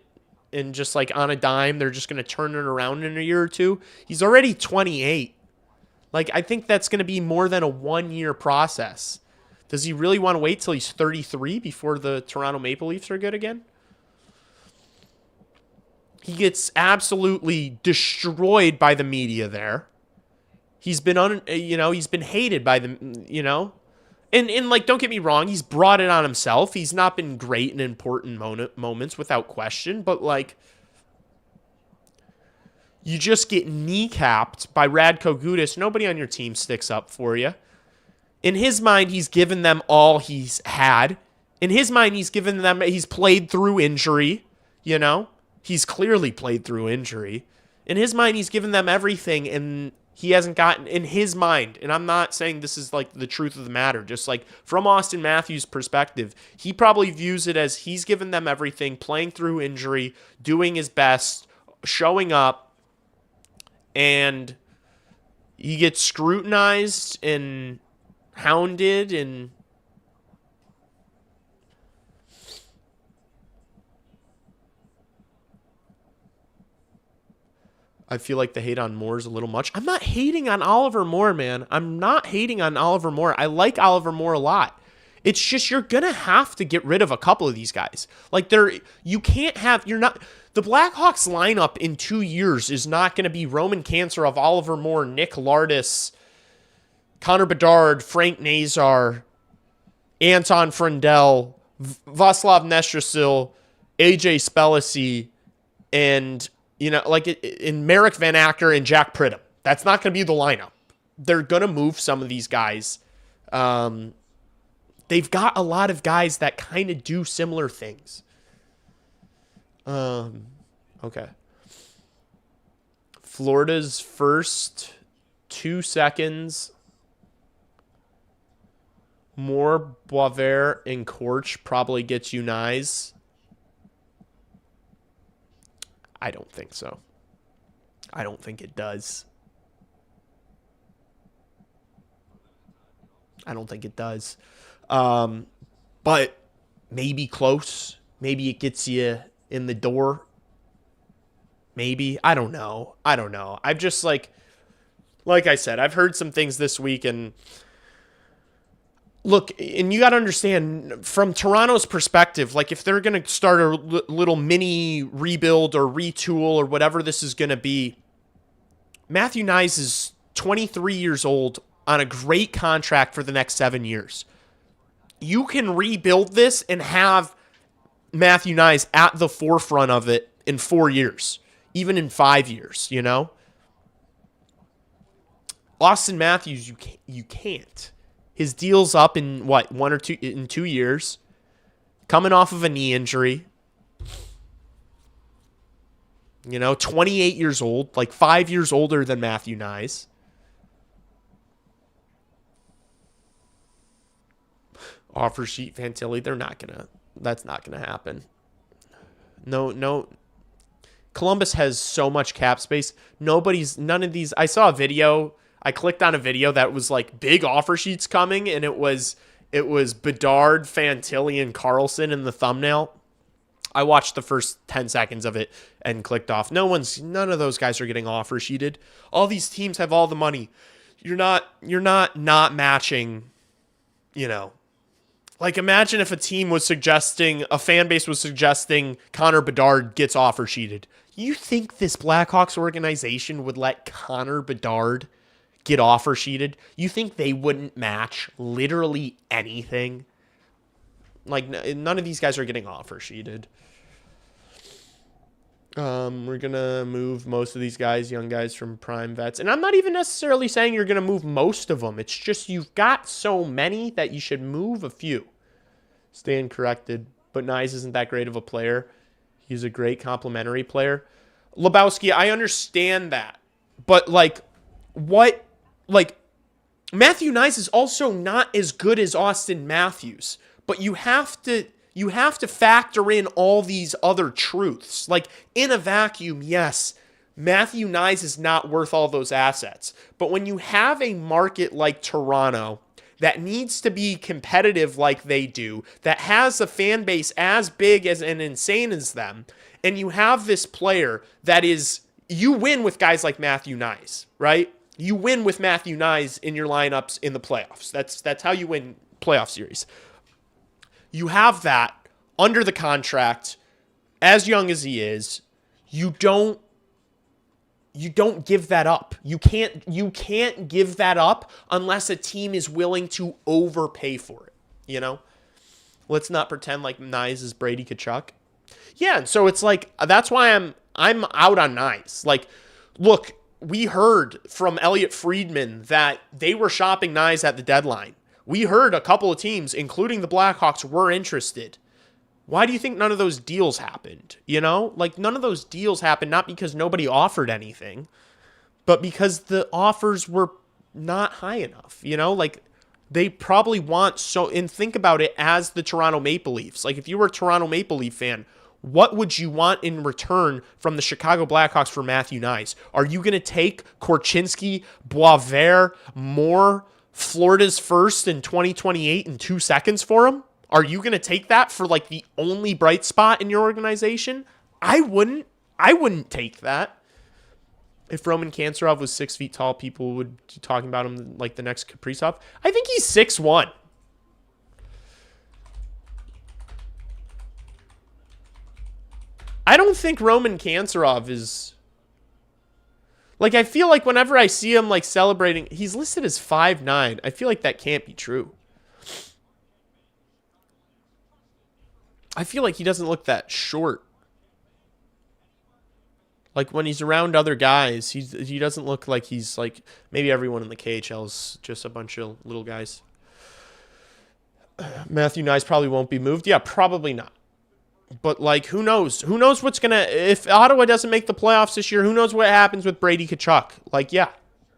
A: and just like on a dime, they're just going to turn it around in a year or two? He's already 28. Like, I think that's going to be more than a 1-year process. Does he really want to wait till he's 33 before the Toronto Maple Leafs are good again? He gets absolutely destroyed by the media there. He's been he's been hated by the, and like, don't get me wrong, he's brought it on himself. He's not been great in important moments without question, but like, you just get kneecapped by Radko Gudas. Nobody on your team sticks up for you. In his mind, he's given them all he's had. In his mind, he's played through injury, He's clearly played through injury. In his mind, he's given them everything, and he hasn't gotten, in his mind, and I'm not saying this is like the truth of the matter, just like from Austin Matthews' perspective, he probably views it as he's given them everything, playing through injury, doing his best, showing up, and he gets scrutinized and hounded and I feel like the hate on Moore is a little much. I'm not hating on Oliver Moore, man. I'm not hating on Oliver Moore. I like Oliver Moore a lot. It's just you're going to have to get rid of a couple of these guys. Like, the Blackhawks lineup in 2 years is not going to be Roman Cancerov, Oliver Moore, Nick Lardis, Connor Bedard, Frank Nazar, Anton Frendel, Vaslav Nestrasil, AJ Spellacy, and in Merrick Van Acker and Jack Pridham. That's not going to be the lineup. They're going to move some of these guys. They've got a lot of guys that kind of do similar things. Okay. Florida's first 2 seconds. More Boisvert and Korch probably gets you Nyes. I don't think so. I don't think it does. I don't think it does. But maybe close. Maybe it gets you in the door. Maybe. I don't know. I've just like I said, I've heard some things this week, and look, and you got to understand from Toronto's perspective, like if they're going to start a little mini rebuild or retool or whatever this is going to be, Matthew Nyes is 23 years old on a great contract for the next 7 years. You can rebuild this and have Matthew Nyes at the forefront of it in 4 years, even in 5 years, Austin Matthews, you can't. His deal's up in 2 years, coming off of a knee injury. 28 years old, like 5 years older than Matthew Nyes. Offer sheet Fantilli, that's not gonna happen. No. Columbus has so much cap space. None of these. I saw a video. I clicked on a video that was like big offer sheets coming, and it was Bedard, Fantilli, and Carlson in the thumbnail. I watched the first 10 seconds of it and clicked off. None of those guys are getting offer sheeted. All these teams have all the money. You're not matching, Like, imagine if a fan base was suggesting Connor Bedard gets offer sheeted. You think this Blackhawks organization would let Connor Bedard get offer sheeted? You think they wouldn't match literally anything? Like, none of these guys are getting offer sheeted. We're going to move most of these guys, young guys from prime vets. And I'm not even necessarily saying you're going to move most of them. It's just you've got so many that you should move a few. Stand corrected. But Nyes isn't that great of a player. He's a great complimentary player. Lebowski, I understand that. But, Matthew Nyes is also not as good as Austin Matthews. But you have to factor in all these other truths. Like, in a vacuum, yes, Matthew Nyes is not worth all those assets. But when you have a market like Toronto that needs to be competitive like they do, that has a fan base as big as and insane as them, and you have this player that is, you win with guys like Matthew Nyes, right? You win with Matthew Nyes in your lineups in the playoffs. That's how you win playoff series. You have that under the contract, as young as he is. You don't give that up. You can't give that up unless a team is willing to overpay for it. Let's not pretend like Nyes is Brady Tkachuk. Yeah, and so it's like, that's why I'm out on Nyes. Like, look, we heard from Elliot Friedman that they were shopping Nyes at the deadline. We heard a couple of teams, including the Blackhawks, were interested. Why do you think none of those deals happened? None of those deals happened not because nobody offered anything, but because the offers were not high enough. They probably want and think about it as the Toronto Maple Leafs. Like, if you were a Toronto Maple Leaf fan, what would you want in return from the Chicago Blackhawks for Matthew Nyes? Are you going to take Korchinski, Boisvert, Moore, Florida's first in 2028 in 2 seconds for him? Are you going to take that for the only bright spot in your organization? I wouldn't take that. If Roman Kanserov was 6 feet tall, people would be talking about him like the next Kaprizov. I think he's 6'1". I don't think Roman Kanserov is... I feel like whenever I see him, celebrating... He's listed as 5'9". I feel like that can't be true. I feel like he doesn't look that short. When he's around other guys, he doesn't look like he's maybe everyone in the KHL is just a bunch of little guys. Matthew Nyes probably won't be moved. Yeah, probably not. But who knows? Who knows what's gonna, if Ottawa doesn't make the playoffs this year, who knows what happens with Brady Tkachuk? Yeah.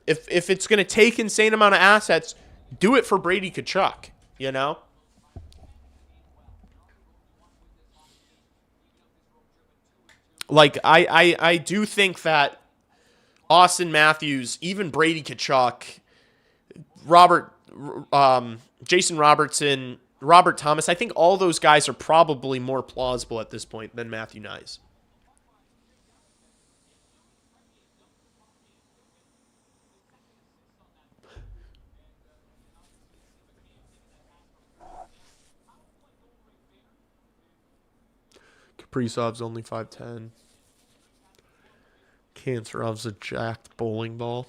A: If it's gonna take insane amount of assets, do it for Brady Tkachuk, I do think that Austin Matthews, even Brady Tkachuk, Jason Robertson, Robert Thomas, I think all those guys are probably more plausible at this point than Matthew Nyes. Kaprizov's only 5'10". Kanserov's a jacked bowling ball.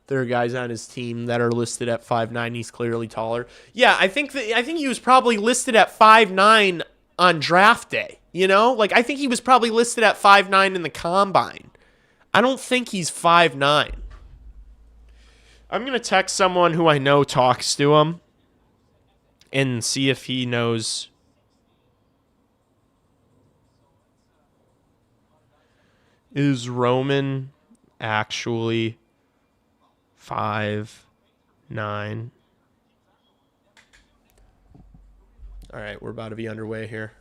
A: There are guys on his team that are listed at 5'9". He's clearly taller. Yeah, I think he was probably listed at 5'9" on draft day. I think he was probably listed at 5'9" in the combine. I don't think he's 5'9". I'm going to text someone who I know talks to him and see if he knows. Is Roman actually 5'9"? All right, we're about to be underway here.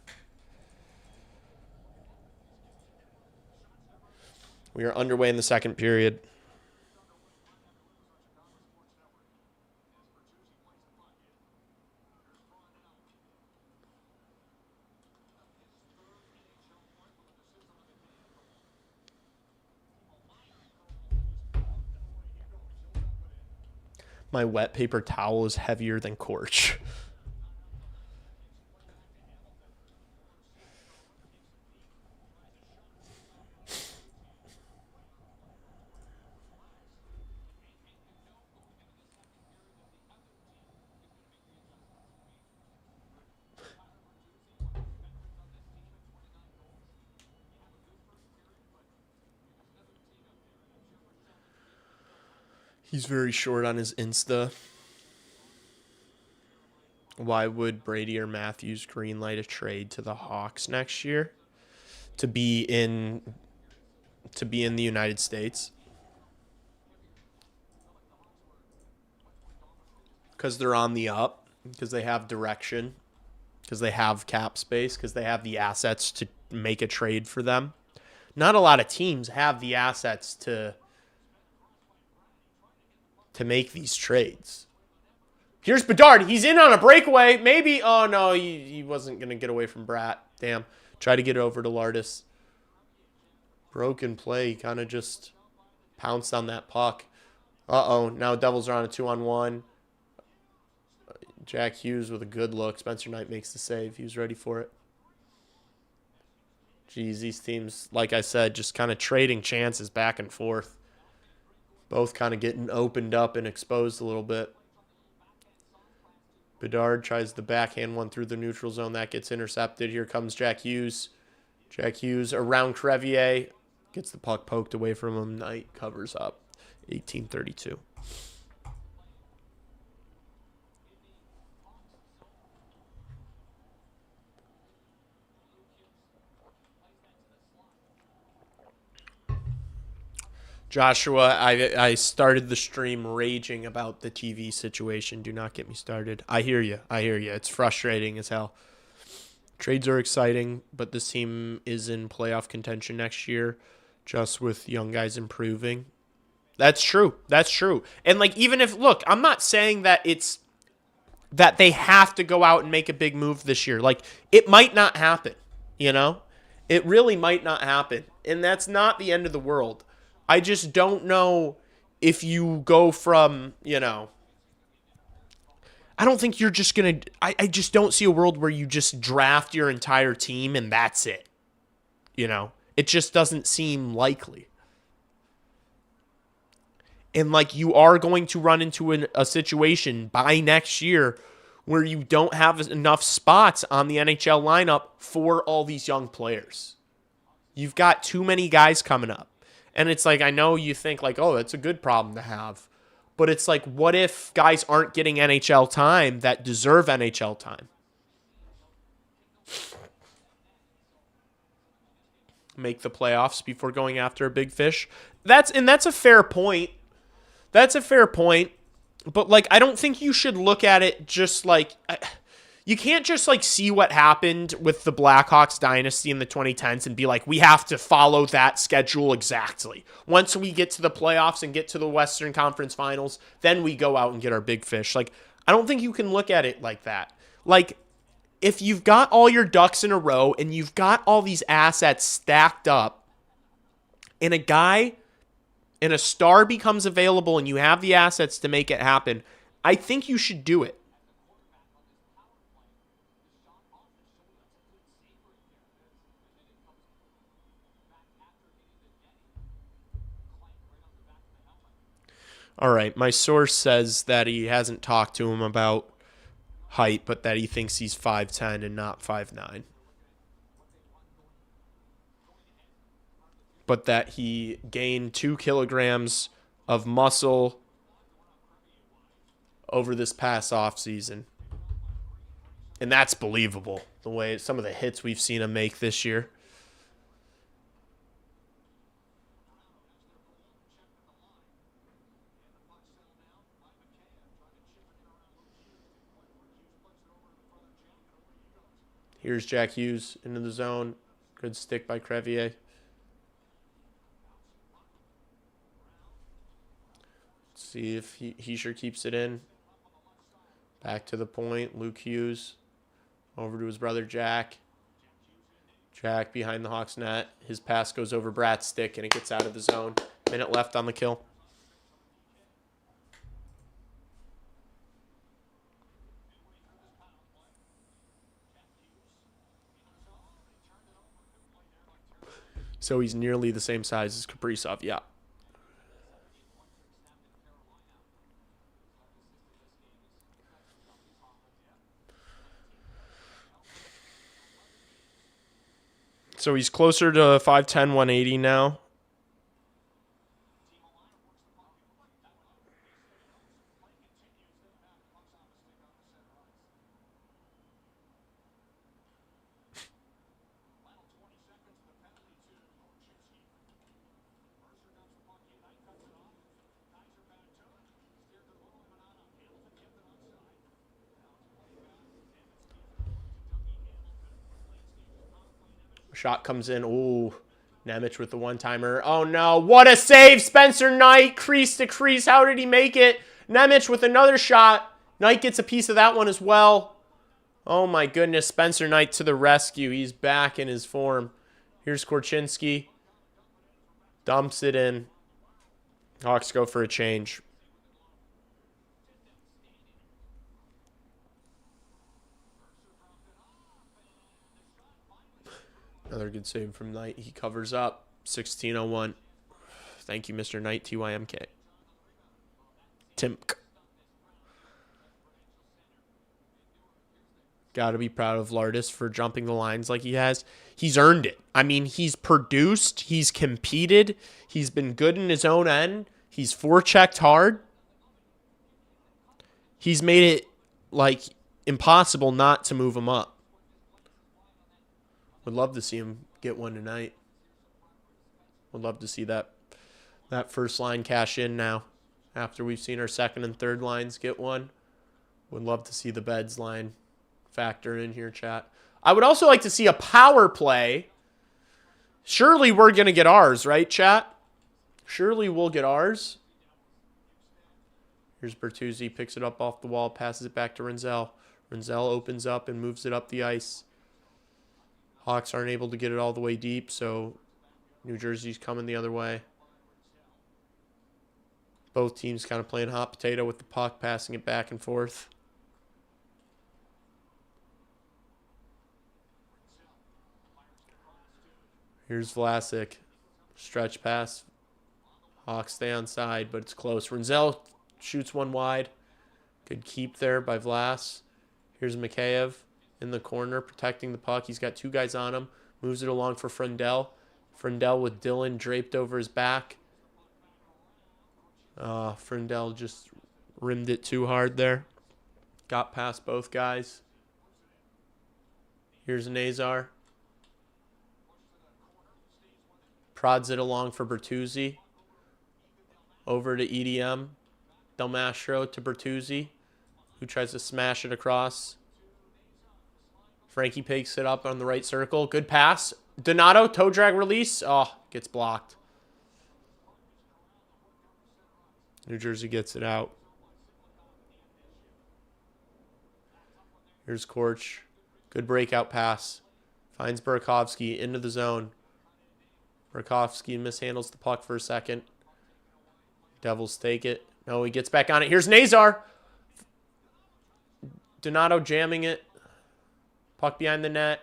A: We are underway in the second period. My wet paper towel is heavier than Corch. He's very short on his Insta. Why would Brady or Matthews greenlight a trade to the Hawks next year to be in the United States? Because they're on the up, because they have direction, because they have cap space, because they have the assets to make a trade for them. Not a lot of teams have the assets to make these trades. Here's Bedard. He's in on a breakaway. Maybe. Oh, no. He wasn't going to get away from Bratt. Damn. Try to get it over to Lardis. Broken play. He kind of just pounced on that puck. Uh-oh. Now Devils are on a 2-on-1. Jack Hughes with a good look. Spencer Knight makes the save. He was ready for it. Geez, these teams, like I said, just kind of trading chances back and forth. Both kind of getting opened up and exposed a little bit. Bedard tries the backhand one through the neutral zone. That gets intercepted. Here comes Jack Hughes. Jack Hughes around Crevier. Gets the puck poked away from him. Knight covers up. 18-32. Joshua, I started the stream raging about the TV situation. Do not get me started. I hear you. It's frustrating as hell. Trades are exciting, but this team is in playoff contention next year just with young guys improving. That's true. And like, even if, look, I'm not saying that it's that they have to go out and make a big move this year. Like, it might not happen, you know? It really might not happen. And that's not the end of the world. I just don't know if you go from, you know, I don't think you're just going to, I just don't see a world where you just draft your entire team and that's it. You know, it just doesn't seem likely. And like, you are going to run into a situation by next year where you don't have enough spots on the NHL lineup for all these young players. You've got too many guys coming up. And it's like, I know you think like, oh, that's a good problem to have. But it's like, what if guys aren't getting NHL time that deserve NHL time? Make the playoffs before going after a big fish. That's a fair point. That's a fair point. But like, I don't think you should look at it just like... You can't just like see what happened with the Blackhawks dynasty in the 2010s and be like, we have to follow that schedule exactly. Once we get to the playoffs and get to the Western Conference Finals, then we go out and get our big fish. Like, I don't think you can look at it like that. Like, if you've got all your ducks in a row and you've got all these assets stacked up and a star becomes available and you have the assets to make it happen, I think you should do it. All right, my source says that he hasn't talked to him about height, but that he thinks he's 5'10" and not 5'9". but that he gained 2 kilograms of muscle over this past offseason. And that's believable, the way some of the hits we've seen him make this year. Here's Jack Hughes into the zone. Good stick by Crevier. See if he sure keeps it in. Back to the point. Luke Hughes over to his brother Jack. Jack behind the Hawks net. His pass goes over Brat's stick and it gets out of the zone. Minute left on the kill. So he's nearly the same size as Kaprizov, yeah. So he's closer to 5'10", 180 now. Shot comes in. Ooh, Nemec with the one-timer. Oh, no. What a save. Spencer Knight, crease to crease. How did he make it? Nemec with another shot. Knight gets a piece of that one as well. Oh, my goodness. Spencer Knight to the rescue. He's back in his form. Here's Korchinski. Dumps it in. Hawks go for a change. Another good save from Knight. He covers up. 16:01. Thank you, Mr. Knight, TYMK. Timk. Got to be proud of Lardis for jumping the lines like he has. He's earned it. I mean, he's produced. He's competed. He's been good in his own end. He's forechecked hard. He's made it, like, impossible not to move him up. Would love to see him get one tonight. Would love to see that first line cash in now. After we've seen our second and third lines get one. Would love to see the Beds line factor in here, chat. I would also like to see a power play. Surely we're going to get ours, right, chat? Surely we'll get ours. Here's Bertuzzi, picks it up off the wall, passes it back to Rinzel. Rinzel opens up and moves it up the ice. Hawks aren't able to get it all the way deep, so New Jersey's coming the other way. Both teams kind of playing hot potato with the puck, passing it back and forth. Here's Vlasic. Stretch pass. Hawks stay on side, but it's close. Rinzel shoots one wide. Good keep there by Vlas. Here's Mikheyev in the corner, protecting the puck. He's got 2 guys on him. Moves it along for Frendell. Frendell with Dylan draped over his back. Frendell just rimmed it too hard there. Got past both guys. Here's Nazar. Prods it along for Bertuzzi. Over to EDM. Del Mastro to Bertuzzi, who tries to smash it across. Frankie picks it up on the right circle. Good pass. Donato, toe drag release. Oh, gets blocked. New Jersey gets it out. Here's Korch. Good breakout pass. Finds Burakovsky into the zone. Burakovsky mishandles the puck for a second. Devils take it. No, he gets back on it. Here's Nazar. Donato jamming it. Puck behind the net.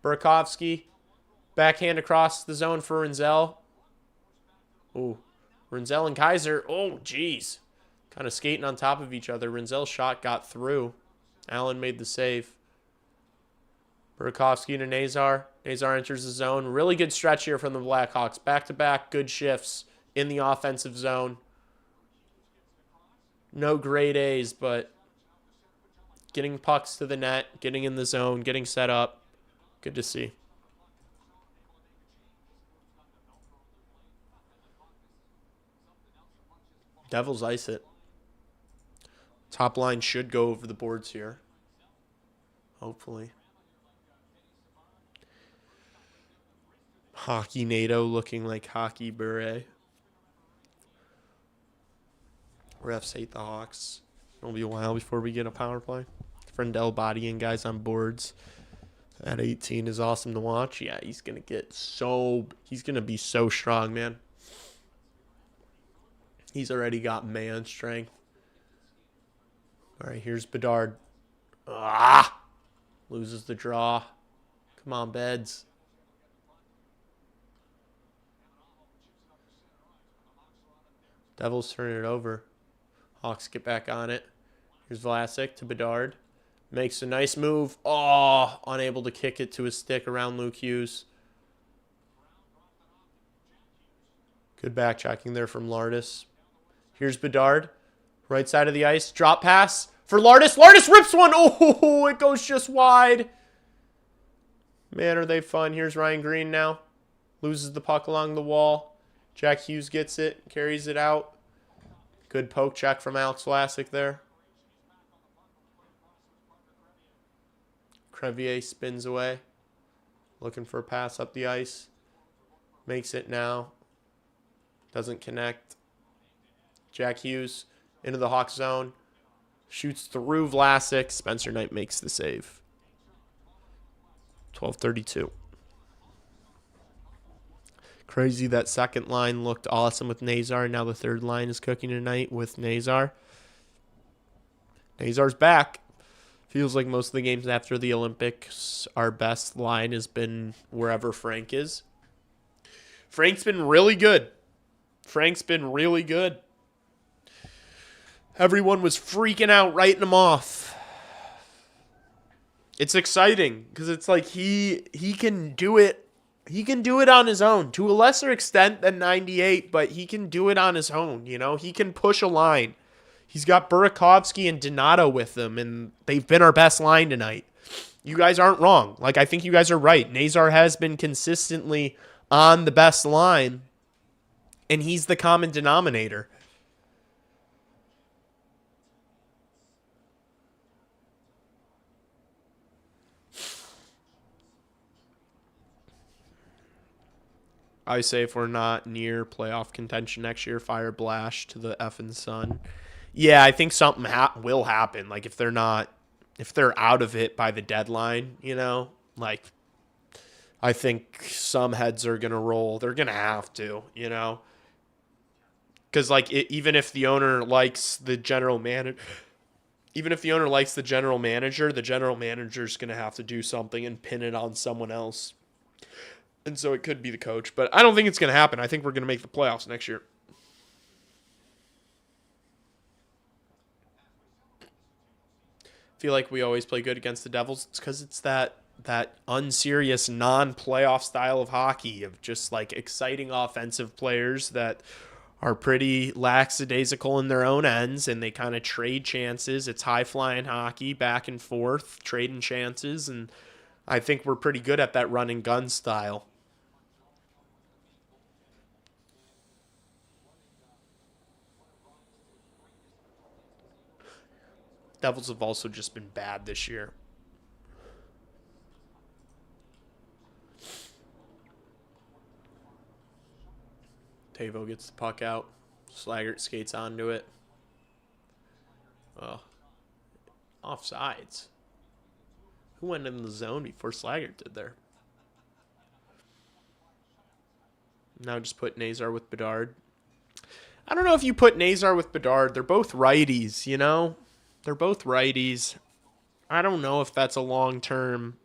A: Burakovsky. Backhand across the zone for Rinzel. Ooh. Rinzel and Kaiser. Oh, geez. Kind of skating on top of each other. Rinzel's shot got through. Allen made the save. Burakovsky to Nazar. Nazar enters the zone. Really good stretch here from the Blackhawks. Back-to-back good shifts in the offensive zone. No grade A's, but getting pucks to the net, getting in the zone, getting set up. Good to see. Devils ice it. Top line should go over the boards here. Hopefully. Hockey NATO looking like hockey beret. Refs hate the Hawks. It'll be a while before we get a power play. Friendell bodying guys on boards at 18 is awesome to watch. Yeah, he's going to be so strong, man. He's already got man strength. All right, here's Bedard. Loses the draw. Come on, Beds. Devils turn it over. Hawks get back on it. Here's Vlasic to Bedard. Makes a nice move. Oh, unable to kick it to his stick around Luke Hughes. Good back checking there from Lardis. Here's Bedard. Right side of the ice. Drop pass for Lardis. Lardis rips one. Oh, it goes just wide. Man, are they fun. Here's Ryan Green now. Loses the puck along the wall. Jack Hughes gets it. Carries it out. Good poke check from Alex Vlasic there. Crevier spins away. Looking for a pass up the ice. Makes it now. Doesn't connect. Jack Hughes into the Hawk zone. Shoots through Vlasic. Spencer Knight makes the save. 12:32. Crazy that second line looked awesome with Nazar. Now the third line is cooking tonight with Nazar. Nazar's back. Feels like most of the games after the Olympics, our best line has been wherever Frank is. Frank's been really good. Everyone was freaking out, writing him off. It's exciting because it's like he can do it. He can do it on his own to a lesser extent than 98, but he can do it on his own. You know, he can push a line. He's got Burakovsky and Donato with him, and they've been our best line tonight. You guys aren't wrong. Like, I think you guys are right. Nazar has been consistently on the best line, and he's the common denominator. I say if we're not near playoff contention next year, fire Blash to the effing sun. Yeah, I think something will happen. Like if they're out of it by the deadline, you know, like I think some heads are going to roll. They're going to have to, you know, because like even if the owner likes the general manager, the general manager's going to have to do something and pin it on someone else. And so it could be the coach, but I don't think it's going to happen. I think we're going to make the playoffs next year. Feel like we always play good against the Devils. It's because it's that unserious non-playoff style of hockey of just like exciting offensive players that are pretty lackadaisical in their own ends, and they kind of trade chances. It's high-flying hockey, back and forth, trading chances, and I think we're pretty good at that run-and-gun style. Devils have also just been bad this year. Tavo gets the puck out. Slaggert skates onto it. Oh. Offsides. Who went in the zone before Slaggert did there? Now just put Nazar with Bedard. I don't know if you put Nazar with Bedard. They're both righties, you know? They're both righties. I don't know if that's a long-term.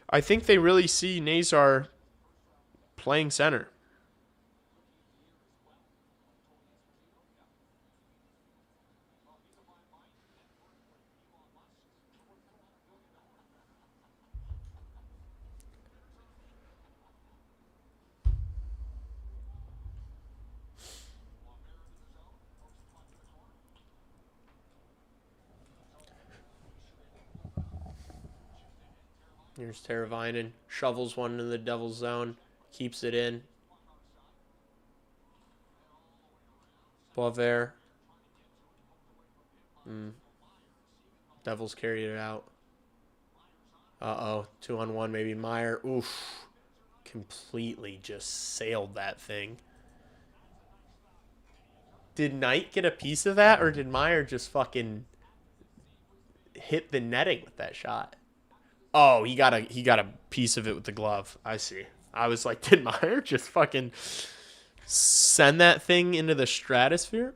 A: I think they really see Nazar playing center. Here's Teravainen. Shovels one into the Devil's zone. Keeps it in. Boisvert. Devils carried it out. Uh-oh. 2-on-1, maybe Meyer. Oof. Completely just sailed that thing. Did Knight get a piece of that, or did Meyer just fucking hit the netting with that shot? Oh, he got a piece of it with the glove. I see. I was like, did Meyer just fucking send that thing into the stratosphere?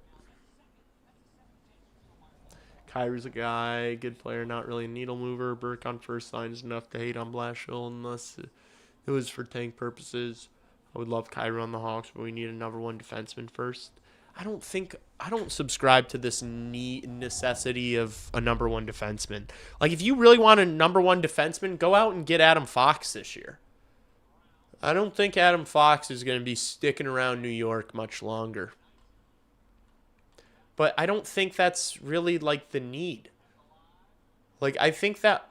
A: Kyrie's a guy, good player, not really a needle mover. Burke on first line is enough to hate on Blashill unless it was for tank purposes. I would love Kyrie on the Hawks, but we need a number one defenseman first. I don't subscribe to this necessity of a number one defenseman. Like, if you really want a number one defenseman, go out and get Adam Fox this year. I don't think Adam Fox is going to be sticking around New York much longer. But I don't think that's really, like, the need. Like, I think that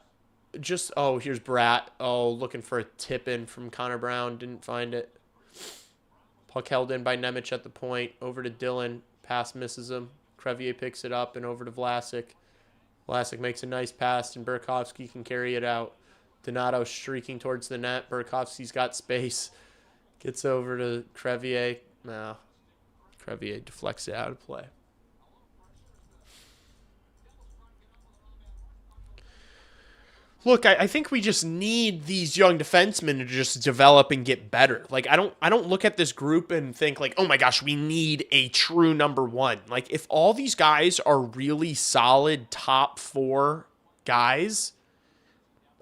A: just... Oh, here's Bratt. Oh, looking for a tip-in from Connor Brown. Didn't find it. Puck held in by Nemec at the point. Over to Dillon. Pass misses him. Crevier picks it up and over to Vlasic. Vlasic makes a nice pass and Burakovsky can carry it out. Donato streaking towards the net. Burakovsky's got space. Gets over to Crevier. No. Crevier deflects it out of play. Look, I think we just need these young defensemen to just develop and get better. Like, I don't look at this group and think like, oh my gosh, we need a true number one. Like, if all these guys are really solid top 4 guys,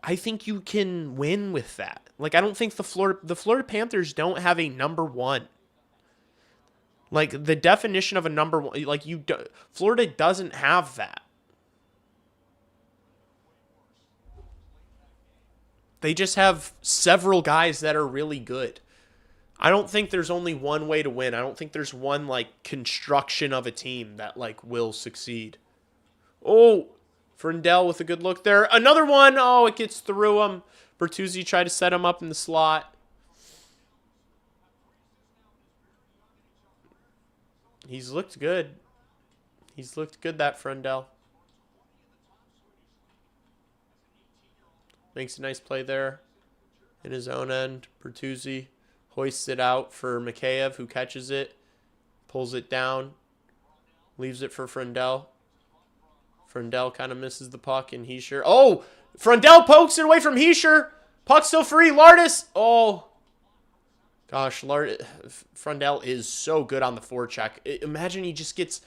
A: I think you can win with that. Like, I don't think the Florida Panthers don't have a number one. Like, the definition of a number one, like, Florida doesn't have that. They just have several guys that are really good. I don't think there's only one way to win. I don't think there's one, like, construction of a team that, like, will succeed. Oh, Frindell with a good look there. Another one. Oh, it gets through him. Bertuzzi tried to set him up in the slot. He's looked good. He's looked good, that Frindell. Makes a nice play there in his own end. Bertuzzi hoists it out for Mikheyev, who catches it, pulls it down, leaves it for Frindell. Frindell kind of misses the puck, and Heischer. Oh! Frindell pokes it away from Heischer. Puck still free. Lardis. Oh. Gosh, Frindell is so good on the forecheck. Imagine he just gets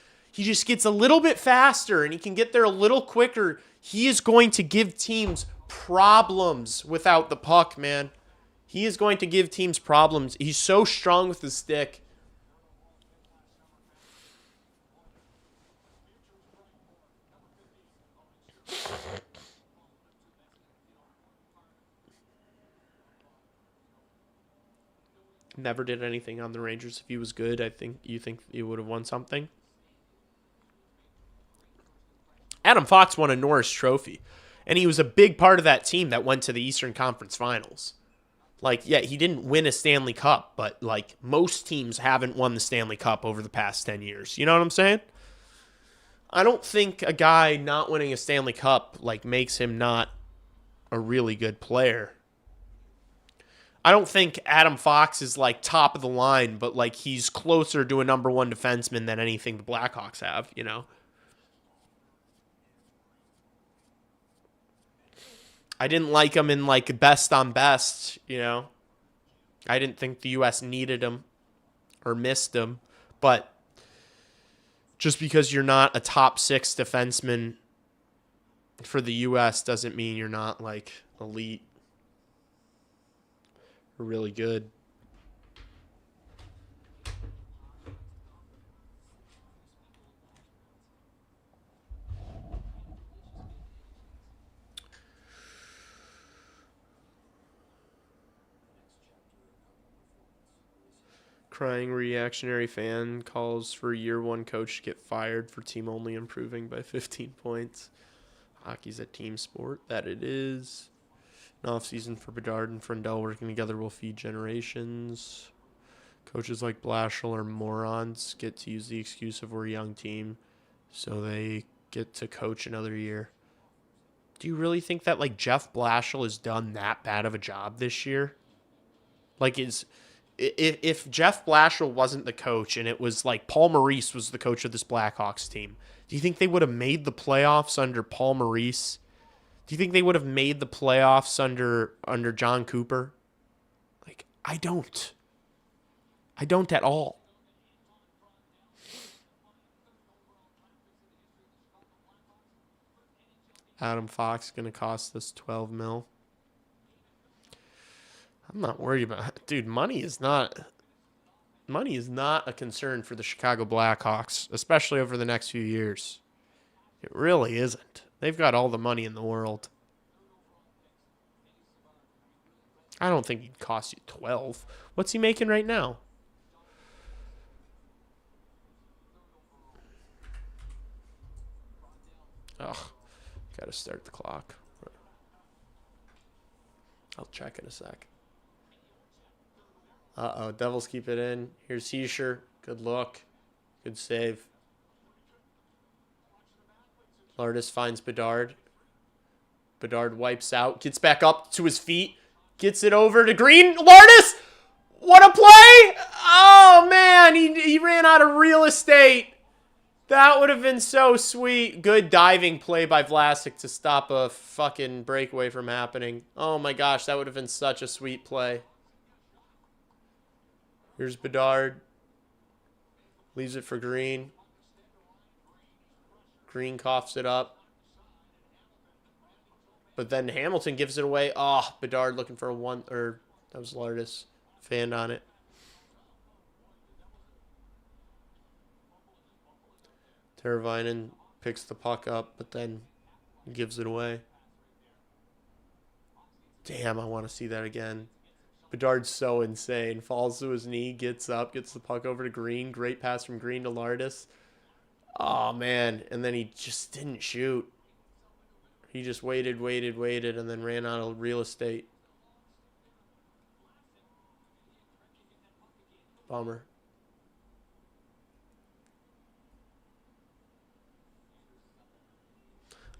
A: a little bit faster, and he can get there a little quicker. He is going to give teams problems without the puck, man. He is going to give teams problems. He's so strong with the stick. Never did anything on the Rangers. If he was good, I think he would have won something. Adam Fox won a Norris Trophy. And he was a big part of that team that went to the Eastern Conference Finals. Like, yeah, he didn't win a Stanley Cup, but, like, most teams haven't won the Stanley Cup over the past 10 years. You know what I'm saying? I don't think a guy not winning a Stanley Cup, like, makes him not a really good player. I don't think Adam Fox is, like, top of the line, but, like, he's closer to a number one defenseman than anything the Blackhawks have, you know? I didn't like him in, like, best on best, you know. I didn't think the U.S. needed him or missed him. But just because you're not a top 6 defenseman for the U.S. doesn't mean you're not, like, elite or really good. Crying reactionary fan calls for year 1 coach to get fired for team only improving by 15 points. Hockey's a team sport. That it is. An off-season for Bedard and Frendel working together will feed generations. Coaches like Blashill are morons, get to use the excuse of we're a young team, so they get to coach another year. Do you really think that, like, Jeff Blashill has done that bad of a job this year? Like, if Jeff Blashill wasn't the coach and it was like Paul Maurice was the coach of this Blackhawks team, do you think they would have made the playoffs under Paul Maurice? Do you think they would have made the playoffs under John Cooper? Like, I don't. I don't at all. Adam Fox going to cost us $12 million. I'm not worried about it. Dude, money is not a concern for the Chicago Blackhawks, especially over the next few years. It really isn't. They've got all the money in the world. I don't think he'd cost you 12. What's he making right now? Ugh. Got to start the clock. I'll check in a sec. Uh-oh, Devils keep it in. Here's Heischer. Good look. Good save. Lardis finds Bedard. Bedard wipes out. Gets back up to his feet. Gets it over to Green. Lardis! What a play! Oh, man. He ran out of real estate. That would have been so sweet. Good diving play by Vlasic to stop a fucking breakaway from happening. Oh, my gosh. That would have been such a sweet play. Here's Bedard. Leaves it for Green. Green coughs it up. But then Hamilton gives it away. Oh, Bedard looking for a one. Or that was Lardis. Fanned on it. Teravainen picks the puck up, but then gives it away. Damn, I want to see that again. Bedard's so insane. Falls to his knee, gets up, gets the puck over to Green. Great pass from Green to Lardis. Oh, man. And then he just didn't shoot. He just waited, and then ran out of real estate. Bummer.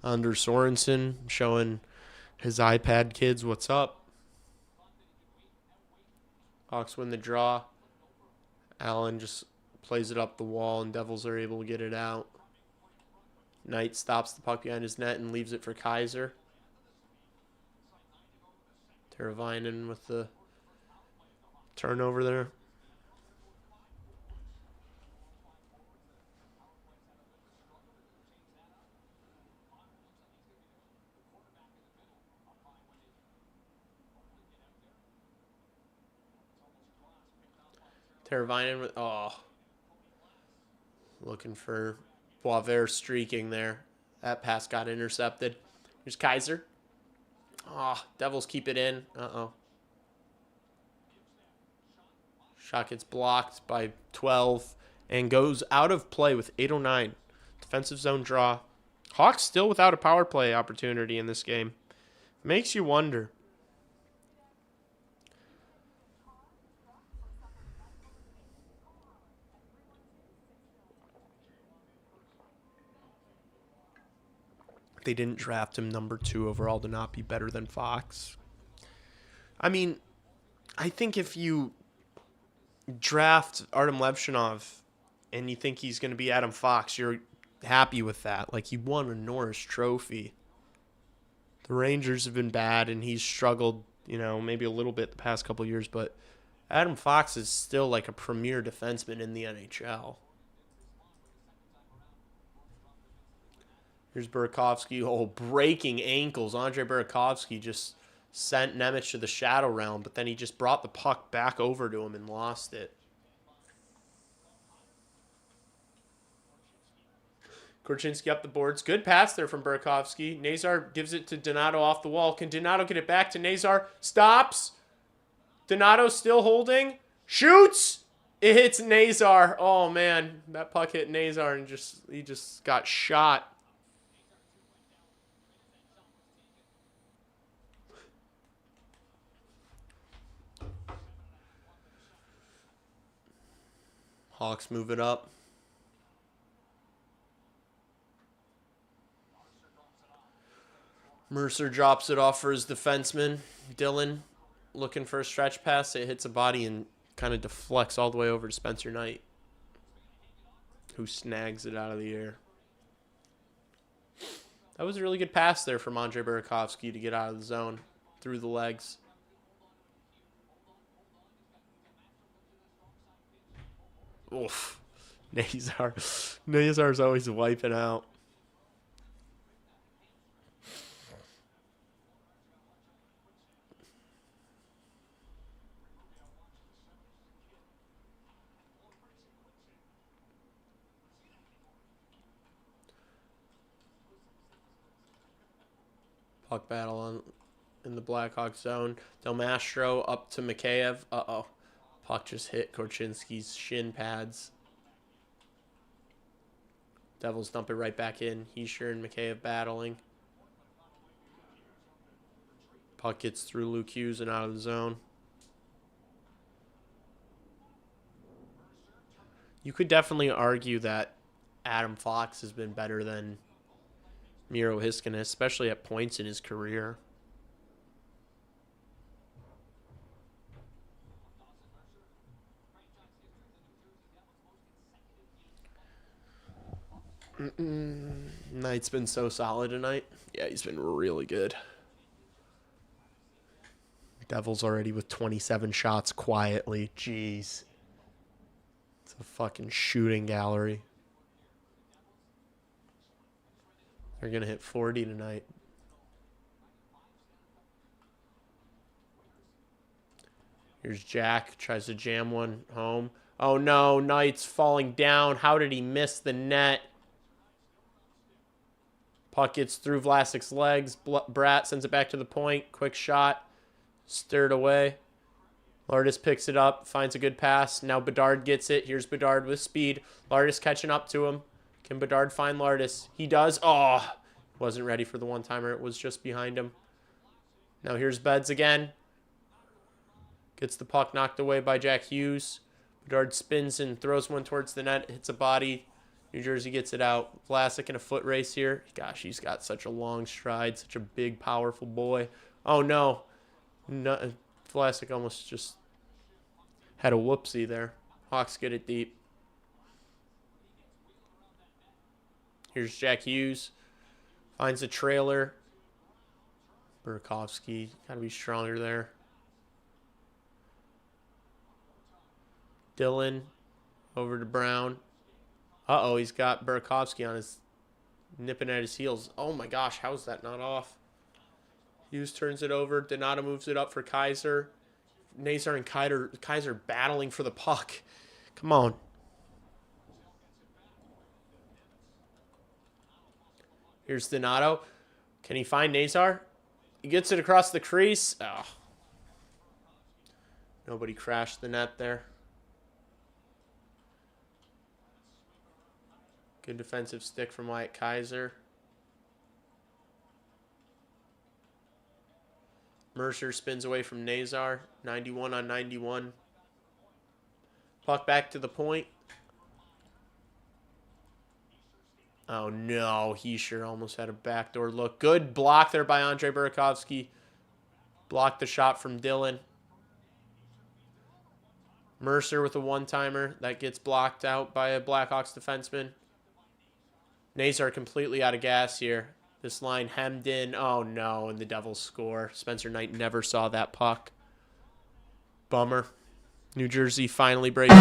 A: Anders Sorensen showing his iPad kids what's up. Hawks win the draw. Allen just plays it up the wall, and Devils are able to get it out. Knight stops the puck behind his net and leaves it for Kaiser. Teravainen with the turnover there. Teravainen with, looking for Boisvert streaking there. That pass got intercepted. Here's Kaiser. Devils keep it in. Shot gets blocked by 12 and goes out of play with 8:09. Defensive zone draw. Hawks still without a power play opportunity in this game. Makes you wonder. They didn't draft him number 2 overall to not be better than Fox. I mean, I think if you draft Artem Levshinov and you think he's going to be Adam Fox, you're happy with that. Like, he won a Norris Trophy. The Rangers have been bad, and he's struggled, maybe a little bit the past couple of years, but Adam Fox is still like a premier defenseman in the NHL. Here's Burakovsky. Oh, breaking ankles. Andre Burakovsky just sent Nemec to the Shadow Realm, but then he just brought the puck back over to him and lost it. Korchinski up the boards. Good pass there from Burakovsky. Nazar gives it to Donato off the wall. Can Donato get it back to Nazar? Stops. Donato still holding. Shoots. It hits Nazar. Oh, man. That puck hit Nazar and he just got shot. Hawks move it up. Mercer drops it off for his defenseman. Dylan looking for a stretch pass. It hits a body and kind of deflects all the way over to Spencer Knight, who snags it out of the air. That was a really good pass there from Andre Burakovsky to get out of the zone through the legs. Oof. Nazar's always wiping out. Puck battle in the Blackhawks zone. Del Mastro up to Mikheyev. Uh-oh. Puck just hit Korchinski's shin pads. Devils dump it right back in. Heischer and Mikheyev battling. Puck gets through Luke Hughes and out of the zone. You could definitely argue that Adam Fox has been better than Miro Heiskanen, especially at points in his career. Knight's been so solid tonight. Yeah, he's been really good. Devils already with 27 shots quietly. Jeez. It's a fucking shooting gallery. They're going to hit 40 tonight. Here's Jack. Tries to jam one home. Oh no, Knight's falling down. How did he miss the net? Puck gets through Vlasic's legs. Bratt sends it back to the point. Quick shot. Stirred away. Lardis picks it up. Finds a good pass. Now Bedard gets it. Here's Bedard with speed. Lardis catching up to him. Can Bedard find Lardis? He does. Oh, wasn't ready for the one-timer. It was just behind him. Now here's Beds again. Gets the puck knocked away by Jack Hughes. Bedard spins and throws one towards the net. Hits a body. New Jersey gets it out. Vlasic in a foot race here. Gosh, he's got such a long stride. Such a big, powerful boy. Oh, no. No, Vlasic almost just had a whoopsie there. Hawks get it deep. Here's Jack Hughes. Finds a trailer. Burakovsky. Got to be stronger there. Dylan over to Brown. Uh-oh, he's got Burakovsky on his, nipping at his heels. Oh my gosh, how is that not off? Hughes turns it over. Donato moves it up for Kaiser. Nazar and Kaiser battling for the puck. Come on. Here's Donato. Can he find Nazar? He gets it across the crease. Oh. Nobody crashed the net there. Good defensive stick from Wyatt Kaiser. Mercer spins away from Nazar. 91 on 91. Puck back to the point. Oh no, Heischer almost had a backdoor look. Good block there by Andre Burakovsky. Blocked the shot from Dylan. Mercer with a one-timer. That gets blocked out by a Blackhawks defenseman. Nazar completely out of gas here. This line hemmed in. Oh, no, and the Devils score. Spencer Knight never saw that puck. Bummer. New Jersey finally breaks.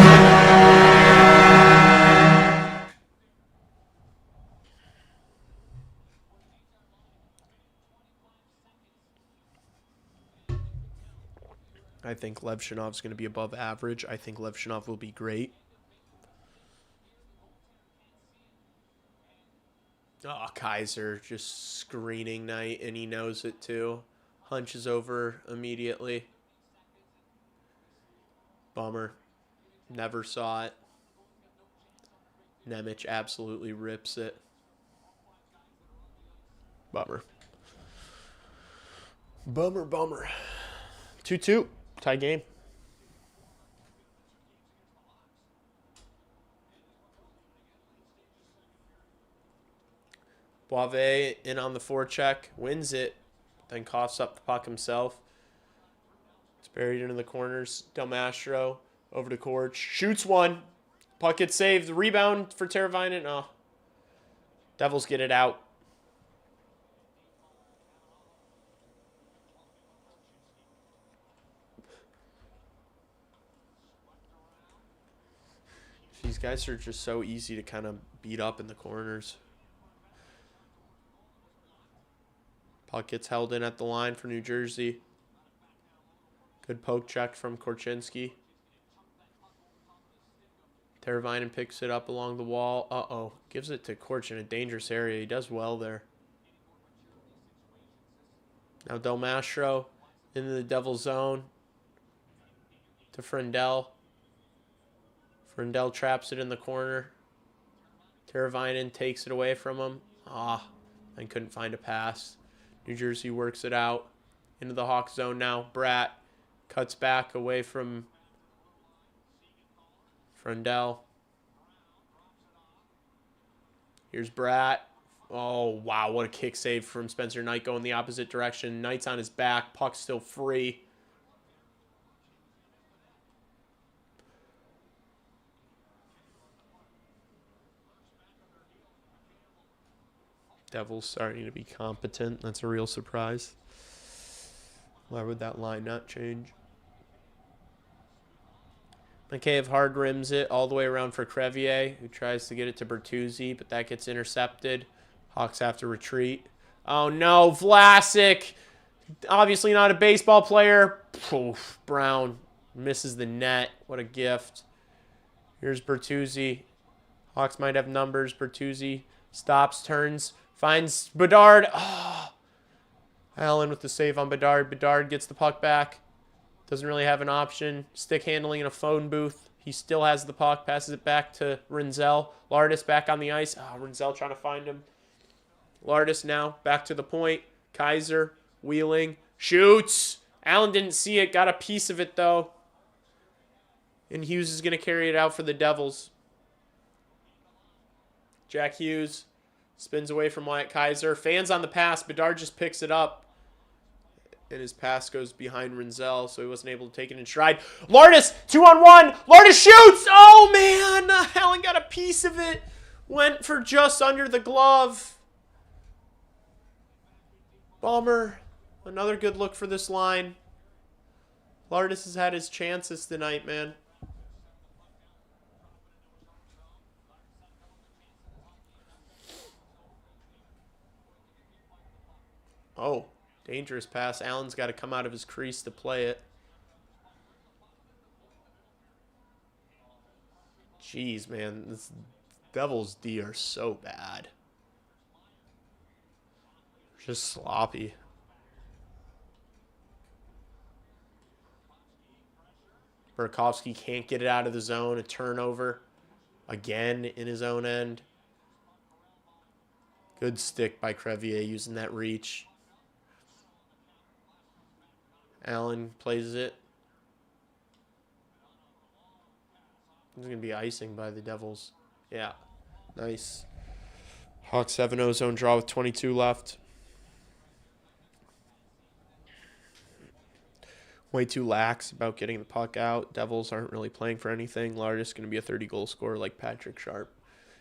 A: I think Levshinov's going to be above average. I think Levshinov will be great. Oh, Kaiser just screening Knight, and he knows it too. Hunches over immediately. Bummer. Never saw it. Nemec absolutely rips it. Bummer. Bummer, bummer. 2-2. Tie game. Boivin in on the forecheck, wins it, then coughs up the puck himself. It's buried into the corners. Del Mastro over to Corch. Shoots one. Puck gets saved. Rebound for Teravainen. Oh. Devils get it out. These guys are just so easy to kind of beat up in the corners. Puck gets held in at the line for New Jersey. Good poke check from Korchinski. Teravainen picks it up along the wall. Uh-oh. Gives it to Korch in a dangerous area. He does well there. Now Del Mastro into the Devil zone. To Frendell. Frendell traps it in the corner. Teravainen takes it away from him. And couldn't find a pass. New Jersey works it out. Into the Hawk zone now. Bratt cuts back away from Frendell. Here's Bratt. Oh, wow. What a kick save from Spencer Knight going the opposite direction. Knight's on his back. Puck's still free. Devils starting to be competent. That's a real surprise. Why would that line not change? McCabe hard rims it all the way around for Crevier, who tries to get it to Bertuzzi, but that gets intercepted. Hawks have to retreat. Oh no, Vlasic! Obviously not a baseball player. Poof, Brown misses the net. What a gift. Here's Bertuzzi. Hawks might have numbers. Bertuzzi stops, turns, finds Bedard. Oh. Allen with the save on Bedard. Bedard gets the puck back. Doesn't really have an option. Stick handling in a phone booth. He still has the puck. Passes it back to Rinzel. Lardis back on the ice. Rinzel trying to find him. Lardis now back to the point. Kaiser wheeling. Shoots. Allen didn't see it. Got a piece of it though. And Hughes is going to carry it out for the Devils. Jack Hughes spins away from Wyatt Kaiser. Fans on the pass. Bedard just picks it up. And his pass goes behind Rinzel, so he wasn't able to take it in stride. Lardis, 2-on-1. Lardis shoots. Oh, man. Allen got a piece of it. Went for just under the glove. Bummer. Another good look for this line. Lardis has had his chances tonight, man. Oh. Dangerous pass. Allen's got to come out of his crease to play it. Jeez, man. This Devils D are so bad. Just sloppy. Burakovsky can't get it out of the zone. A turnover. Again in his own end. Good stick by Crevier using that reach. Allen plays it. There's going to be icing by the Devils. Yeah. Nice. Hawks 7-0 zone draw with 22 left. Way too lax about getting the puck out. Devils aren't really playing for anything. Lardis going to be a 30-goal scorer like Patrick Sharp.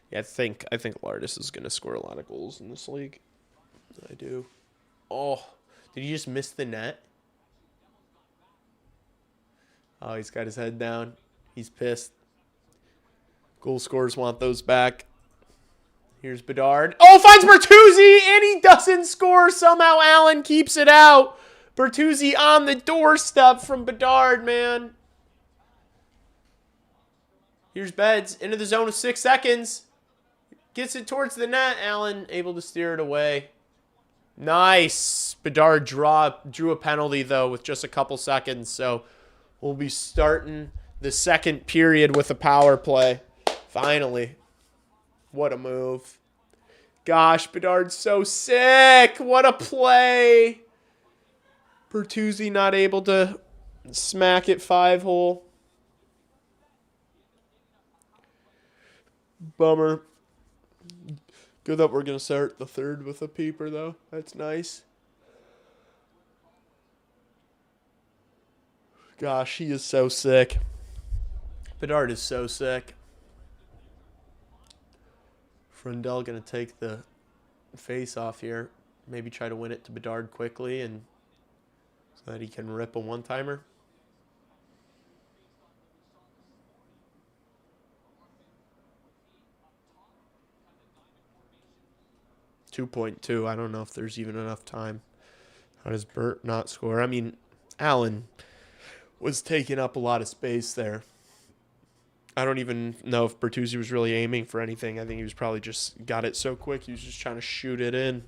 A: Yeah, I think Lardis is going to score a lot of goals in this league. I do. Oh, did he just miss the net? Oh, he's got his head down. He's pissed. Goal scorers want those back. Here's Bedard. Oh, finds Bertuzzi, and he doesn't score. Somehow Allen keeps it out. Bertuzzi on the doorstep from Bedard, man. Here's Beds into the zone of 6 seconds. Gets it towards the net. Allen able to steer it away. Nice. Bedard drew a penalty, though, with just a couple seconds, so we'll be starting the second period with a power play. Finally. What a move. Gosh, Bedard's so sick. What a play. Bertuzzi not able to smack it 5-hole. Bummer. Good that we're going to start the third with a peeper, though. That's nice. Gosh, he is so sick. Bedard is so sick. Frundell going to take the face off here. Maybe try to win it to Bedard quickly and so that he can rip a one-timer. 2.2. I don't know if there's even enough time. How does Burt not score? I mean, Allen was taking up a lot of space there. I don't even know if Bertuzzi was really aiming for anything. I think he was probably just got it so quick. He was just trying to shoot it in.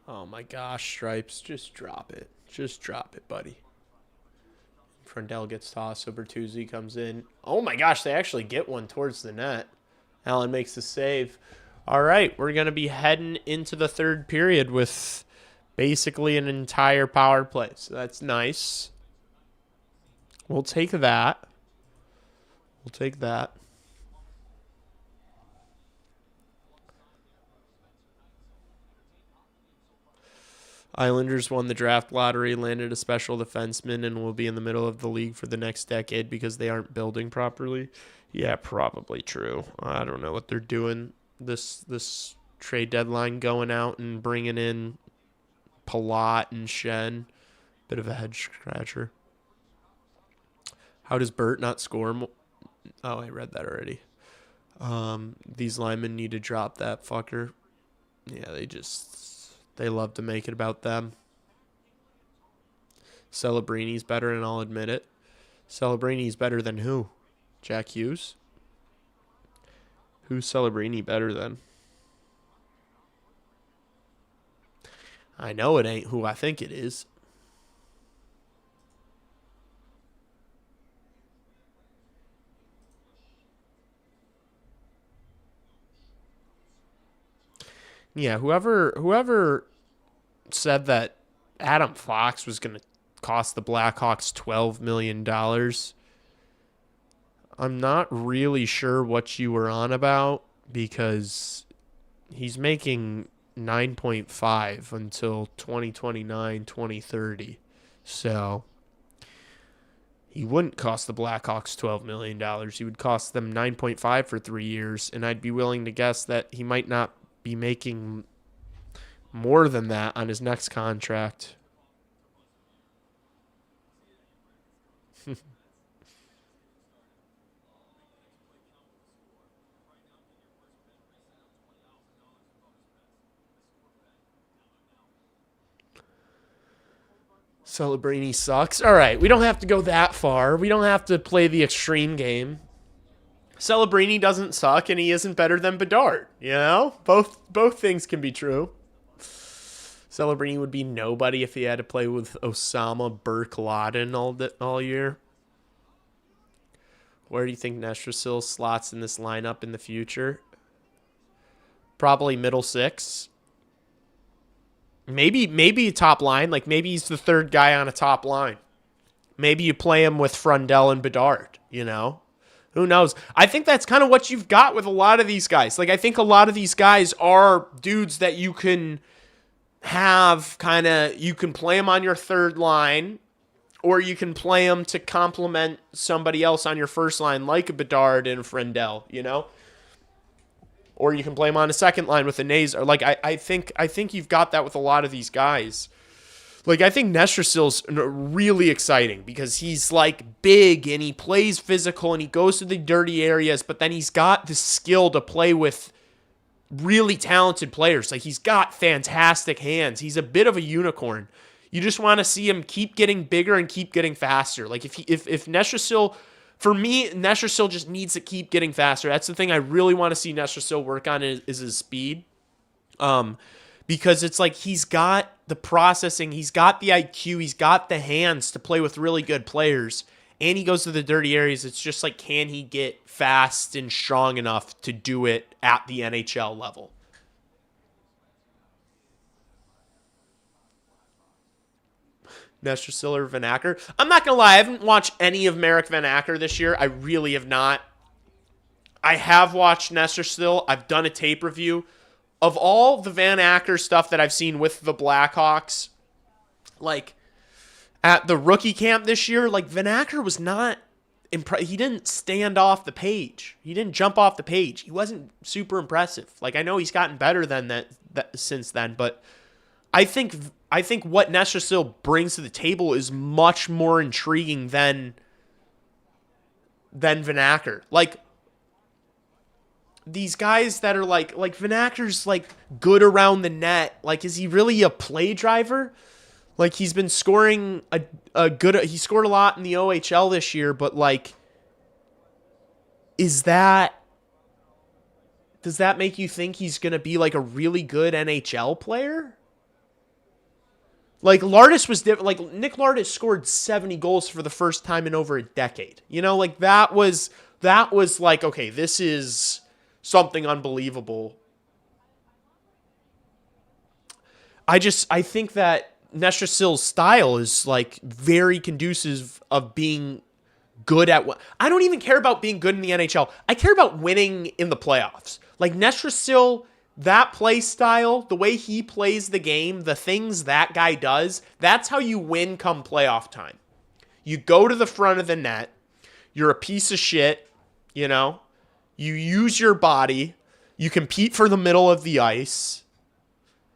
A: Oh my gosh, Stripes. Just drop it. Just drop it, buddy. Frundell gets tossed, so Bertuzzi comes in. Oh my gosh, they actually get one towards the net. Allen makes the save. All right, we're going to be heading into the third period with basically an entire power play. So that's nice. We'll take that. We'll take that. Islanders won the draft lottery, landed a special defenseman, and will be in the middle of the league for the next decade because they aren't building properly. Yeah, probably true. I don't know what they're doing. This trade deadline going out and bringing in Palat and Shen. Bit of a head scratcher. How does Burt not score? Oh, I read that already. These linemen need to drop that fucker. Yeah, they love to make it about them. Celebrini's better, and I'll admit it. Celebrini's better than who? Jack Hughes? Who's Celebrini better than? I know it ain't who I think it is. Yeah, whoever said that Adam Fox was going to cost the Blackhawks $12 million, I'm not really sure what you were on about because he's making 9.5 until 2029, 2030. So he wouldn't cost the Blackhawks $12 million. He would cost them 9.5 for 3 years, and I'd be willing to guess that he might not be making more than that on his next contract. Celebrini sucks. All right, we don't have to go that far. We don't have to play the extreme game. Celebrini doesn't suck, and he isn't better than Bedard. You know, both things can be true. Celebrini would be nobody if he had to play with Osama Burke-Laden all year. Where do you think Nestrasil slots in this lineup in the future? Probably middle six. Maybe top line. Like maybe he's the third guy on a top line. Maybe you play him with Frundell and Bedard, you know? Who knows? I think that's kind of what you've got with a lot of these guys. Like I think a lot of these guys are dudes that you can have you can play them on your third line, or you can play them to complement somebody else on your first line, like a Bedard and Frundell, you know? Or you can play him on a second line with a Nazar. Like I think you've got that with a lot of these guys. Like I think Nestrasil's really exciting because he's like big and he plays physical and he goes to the dirty areas, but then he's got the skill to play with really talented players. Like he's got fantastic hands. He's a bit of a unicorn. You just want to see him keep getting bigger and keep getting faster. Like if Nestrasil, for me, Nestrasil just needs to keep getting faster. That's the thing I really want to see Nestrasil work on is his speed. Because it's like he's got the processing, he's got the IQ, he's got the hands to play with really good players, and he goes to the dirty areas. It's just like, can he get fast and strong enough to do it at the NHL level? Nestersil or Van Acker. I'm not going to lie. I haven't watched any of Marek Van Acker this year. I really have not. I have watched Nestersil. I've done a tape review. Of all the Van Acker stuff that I've seen with the Blackhawks, like, at the rookie camp this year, like, Van Acker was not he didn't stand off the page. He didn't jump off the page. He wasn't super impressive. Like, I know he's gotten better than that since then, but I think what Nestersil brings to the table is much more intriguing than Van Acker. Like, these guys that are like Van Acker's like good around the net. Like, is he really a play driver? Like, he's been scoring he scored a lot in the OHL this year, but like, does that make you think he's going to be like a really good NHL player? Like, Lardis was different. Like, Nick Lardis scored 70 goals for the first time in over a decade. You know, like, that was like, okay, this is something unbelievable. I think that Nestersil's style is like very conducive of being good at what I don't even care about being good in the NHL. I care about winning in the playoffs. Like, Nestersil, that play style, the way he plays the game, the things that guy does, that's how you win come playoff time. You go to the front of the net. You're a piece of shit, you know? You use your body. You compete for the middle of the ice.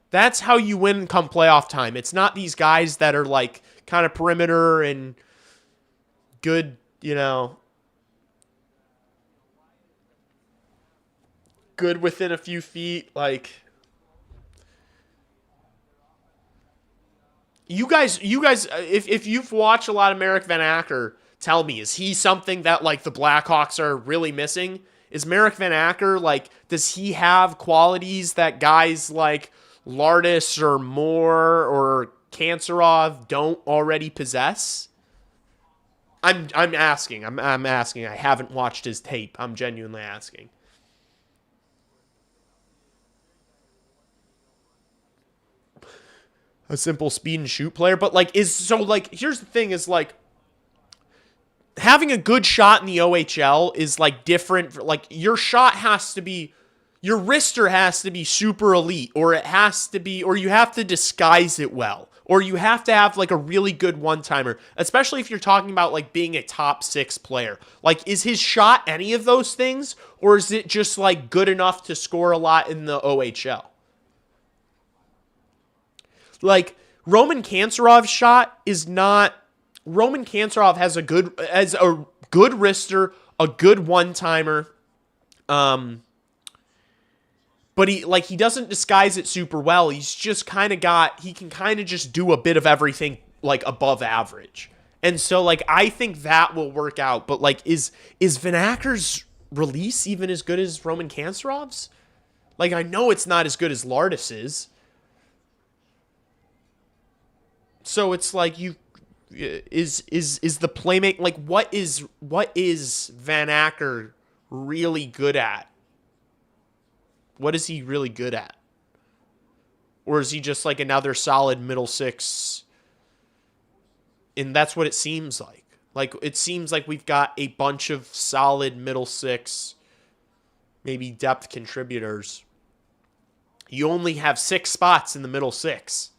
A: That's how you win come playoff time. It's not these guys that are like kind of perimeter and good, you know, good within a few feet. Like, you guys, if you've watched a lot of Marek Van Acker, tell me, is he something that like the Blackhawks are really missing? Is Marek Van Acker, like, does he have qualities that guys like Lardis or Moore or Kanserov don't already possess? I'm asking. I'm asking. I haven't watched his tape. I'm genuinely asking. A simple speed and shoot player, but like, here's the thing is like, having a good shot in the OHL is like different. Like, your shot has to be, your wrister has to be super elite, or it has to be, or you have to disguise it well, or you have to have like a really good one-timer, especially if you're talking about like being a top 6 player. Like, is his shot any of those things, or is it just like good enough to score a lot in the OHL? Like, Roman Kanserov's shot is not. Roman Kanserov has a good wrister, a good one-timer, but he doesn't disguise it super well. He's just he can kind of just do a bit of everything like above average. And so like, I think that will work out. But like, is Van Acker's release even as good as Roman Kanserov's? Like, I know it's not as good as Lardis's. So it's like, is the playmate, like, what is Van Acker really good at? What is he really good at? Or is he just like another solid middle 6? And that's what it seems like. Like, it seems like we've got a bunch of solid middle 6, maybe depth contributors. You only have 6 spots in the middle 6.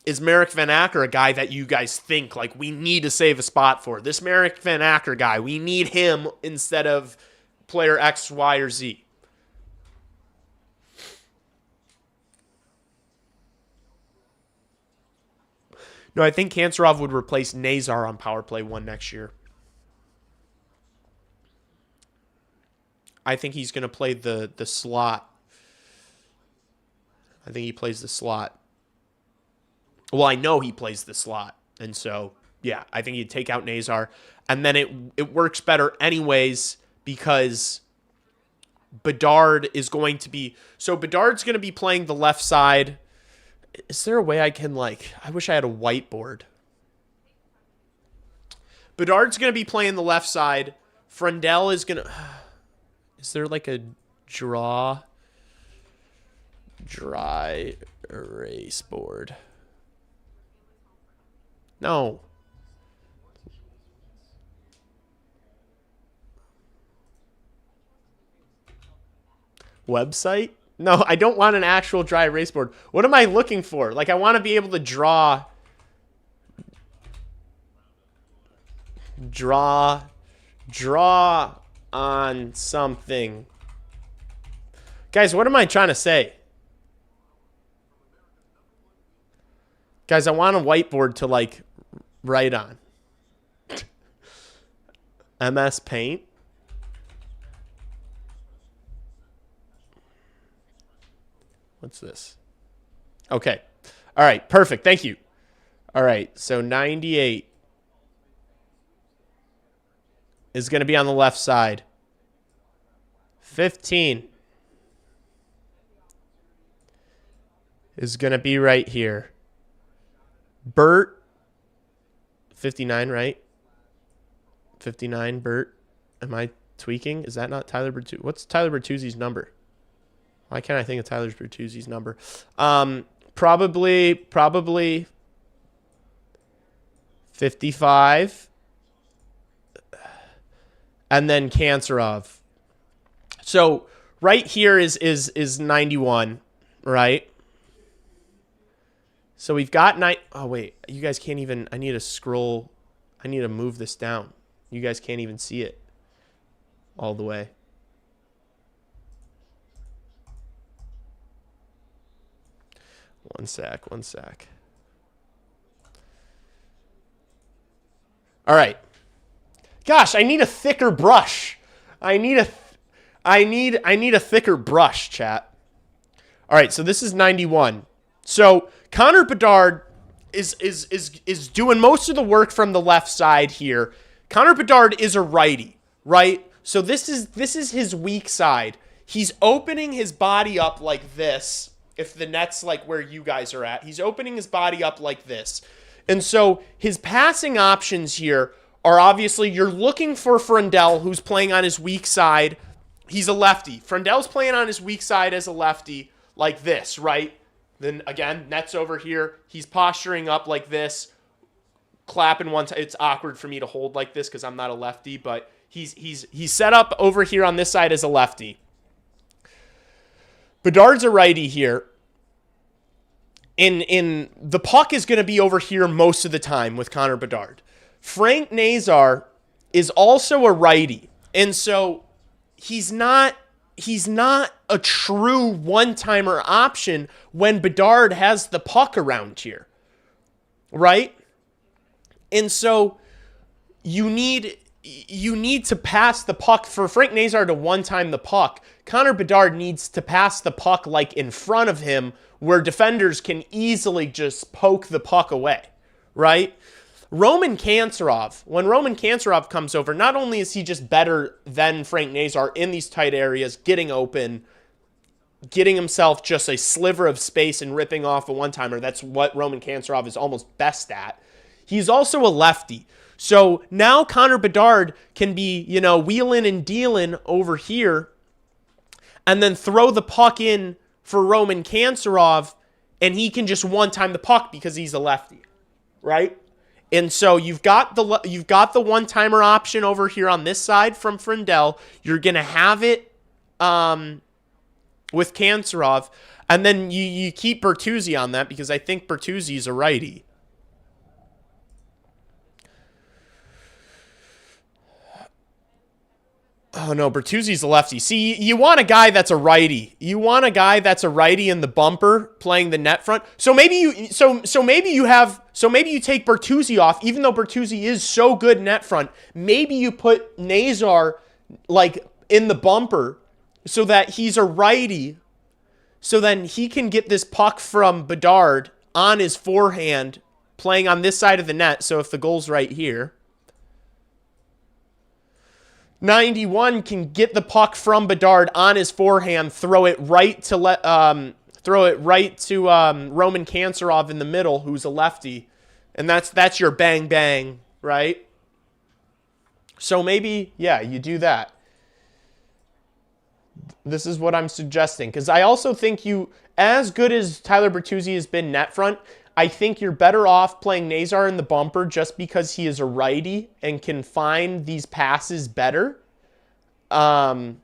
A: Is Marek Van Acker a guy that you guys think, like, we need to save a spot for? This Marek Van Acker guy, we need him instead of player X, Y, or Z. No, I think Kanserov would replace Nazar on Power Play 1 next year. I think he's going to play the slot. I think he plays the slot. Well, I know he plays the slot. And so, yeah, I think he'd take out Nazar. And then it works better anyways because Bedard is going to be... So Bedard's going to be playing the left side. Is there a way I can, like... I wish I had a whiteboard. Bedard's going to be playing the left side. Frendel is going to... Is there like a draw Dry erase board. No. Website? No, I don't want an actual dry erase board. What am I looking for? Like, I want to be able to draw on something. Guys, what am I trying to say? Guys, I want a whiteboard to, like, write on. MS Paint? What's this? Okay. All right, perfect. Thank you. All right, so 98 is going to be on the left side. 15 is going to be right here. Bert, 59, right? 59, Bert. Am I tweaking? Is that not Tyler Bertuzzi? What's Tyler Bertuzzi's number? Why can't I think of Tyler Bertuzzi's number? Probably 55. And then Kanserov. So right here is 91, right? So we've got oh wait, you guys can't even. I need to scroll. I need to move this down. You guys can't even see it all the way. One sec. All right. Gosh, I need a thicker brush. I need a thicker brush, chat. All right, so this is 91. So Connor Bedard is doing most of the work from the left side here. Connor Bedard is a righty, right? So this is his weak side. He's opening his body up like this. If the net's like where you guys are at, he's opening his body up like this. And so his passing options here are obviously you're looking for Frendell, who's playing on his weak side. He's a lefty. Frendell's playing on his weak side as a lefty like this, right? Then again, net's over here. He's posturing up like this, clapping one time. It's awkward for me to hold like this because I'm not a lefty, but he's set up over here on this side as a lefty. Bedard's a righty here. In the puck is going to be over here most of the time with Connor Bedard. Frank Nazar is also a righty, and so he's not a true one-timer option when Bedard has the puck around here, right? And so you need to pass the puck. For Frank Nazar to one-time the puck, Connor Bedard needs to pass the puck like in front of him where defenders can easily just poke the puck away, right? Roman Kanserov, when Roman Kanserov comes over, not only is he just better than Frank Nazar in these tight areas, getting open, getting himself just a sliver of space and ripping off a one-timer. That's what Roman Kanserov is almost best at. He's also a lefty. So now Connor Bedard can be, wheeling and dealing over here and then throw the puck in for Roman Kanserov, and he can just one-time the puck because he's a lefty, right? And so you've got the one-timer option over here on this side from Frendell. You're going to have it with Kanserov, and then you keep Bertuzzi on that because I think Bertuzzi is a righty. Oh, no, Bertuzzi's a lefty. See, you want a guy that's a righty. You want a guy that's a righty in the bumper playing the net front. So maybe you take Bertuzzi off, even though Bertuzzi is so good net front. Maybe you put Nazar like in the bumper so that he's a righty. So then he can get this puck from Bedard on his forehand playing on this side of the net. So if the goal's right here, 91 can get the puck from Bedard on his forehand, throw it right to Roman Kanserov in the middle, who's a lefty, and that's your bang bang, right? So maybe, yeah, you do that. This is what I'm suggesting. Because I also think you, as good as Tyler Bertuzzi has been net front, I think you're better off playing Nazar in the bumper just because he is a righty and can find these passes better. Oh,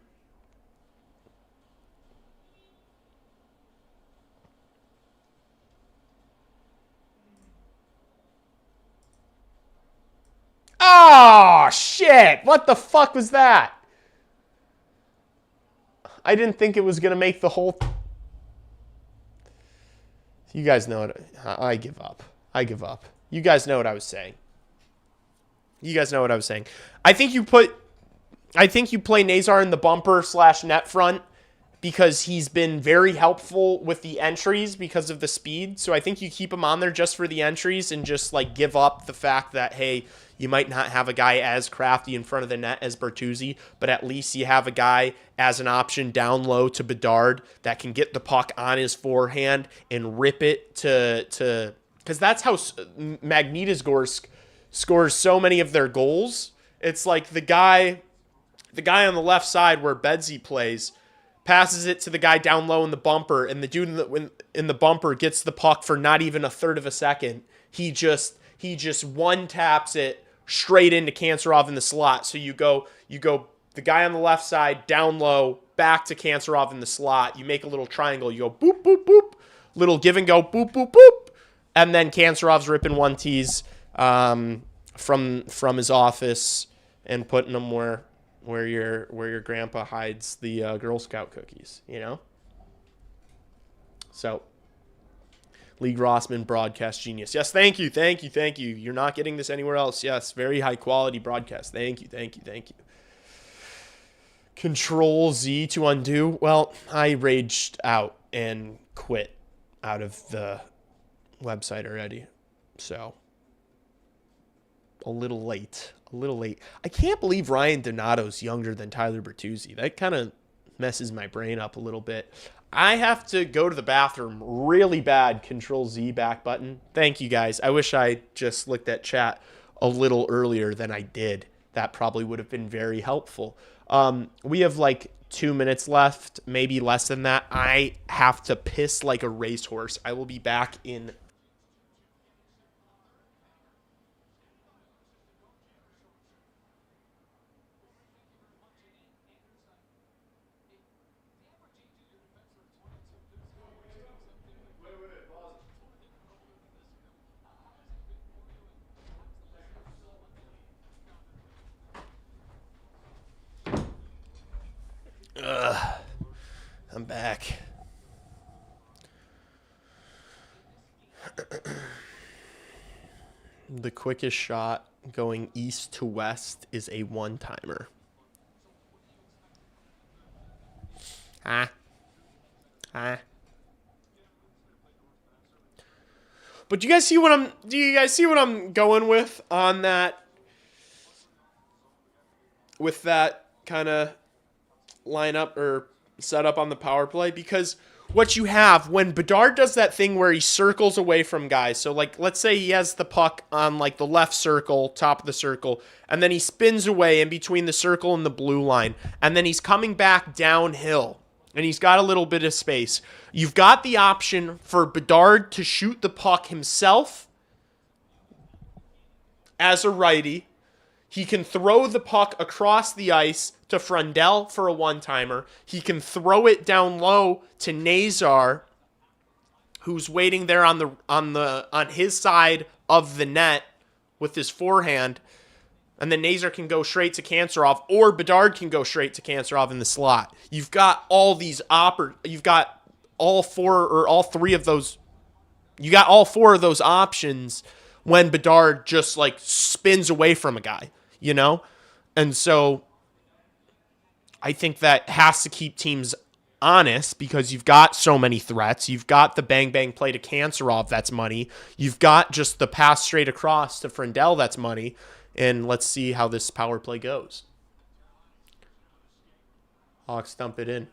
A: shit. What the fuck was that? I didn't think it was going to make the whole... You guys know it. I give up. I give up. You guys know what I was saying. You guys know what I was saying. I think you play Nazar in the bumper / net front because he's been very helpful with the entries because of the speed. So I think you keep him on there just for the entries and just like give up the fact that, hey, you might not have a guy as crafty in front of the net as Bertuzzi, but at least you have a guy as an option down low to Bedard that can get the puck on his forehand and rip it to because that's how Magnitogorsk scores so many of their goals. It's like the guy on the left side where Bedsy plays passes it to the guy down low in the bumper, and the dude in the bumper gets the puck for not even a third of a second. He just one taps it straight into Kanserov in the slot. So you go the guy on the left side down low back to Kanserov in the slot. You make a little triangle. You go boop boop boop, little give and go boop boop boop, and then Kanserov's ripping 1-Ts from his office and putting them where your grandpa hides the Girl Scout cookies, you know? So, Lee Grossman, broadcast genius. Yes, thank you. You're not getting this anywhere else. Yes, very high quality broadcast. Thank you. Control Z to undo. Well, I raged out and quit out of the website already. So, a little late. I can't believe Ryan Donato's younger than Tyler Bertuzzi. That kind of messes my brain up a little bit. I have to go to the bathroom really bad. Control Z back button. Thank you guys. I wish I just looked at chat a little earlier than I did. That probably would have been very helpful. We have like 2 minutes left, maybe less than that. I have to piss like a racehorse. I will be back in I'm back. The quickest shot going east to west is a one-timer. But do you guys see what I'm going with on that? With that kind of lineup or setup on the power play? Because what you have when Bedard does that thing where he circles away from guys. So like, let's say he has the puck on like the left circle, top of the circle, and then he spins away in between the circle and the blue line. And then he's coming back downhill and he's got a little bit of space. You've got the option for Bedard to shoot the puck himself as a righty. He can throw the puck across the ice to Frundell for a one-timer. He can throw it down low to Nazar, who's waiting there on his side of the net with his forehand, and then Nazar can go straight to Kanserov, or Bedard can go straight to Kanserov in the slot. You've got all these you've got all four of those options when Bedard just like spins away from a guy, you know? And so I think that has to keep teams honest because you've got so many threats. You've got the bang-bang play to Kanserov, that's money. You've got just the pass straight across to Frundell, that's money. And let's see how this power play goes. Hawks dump it in.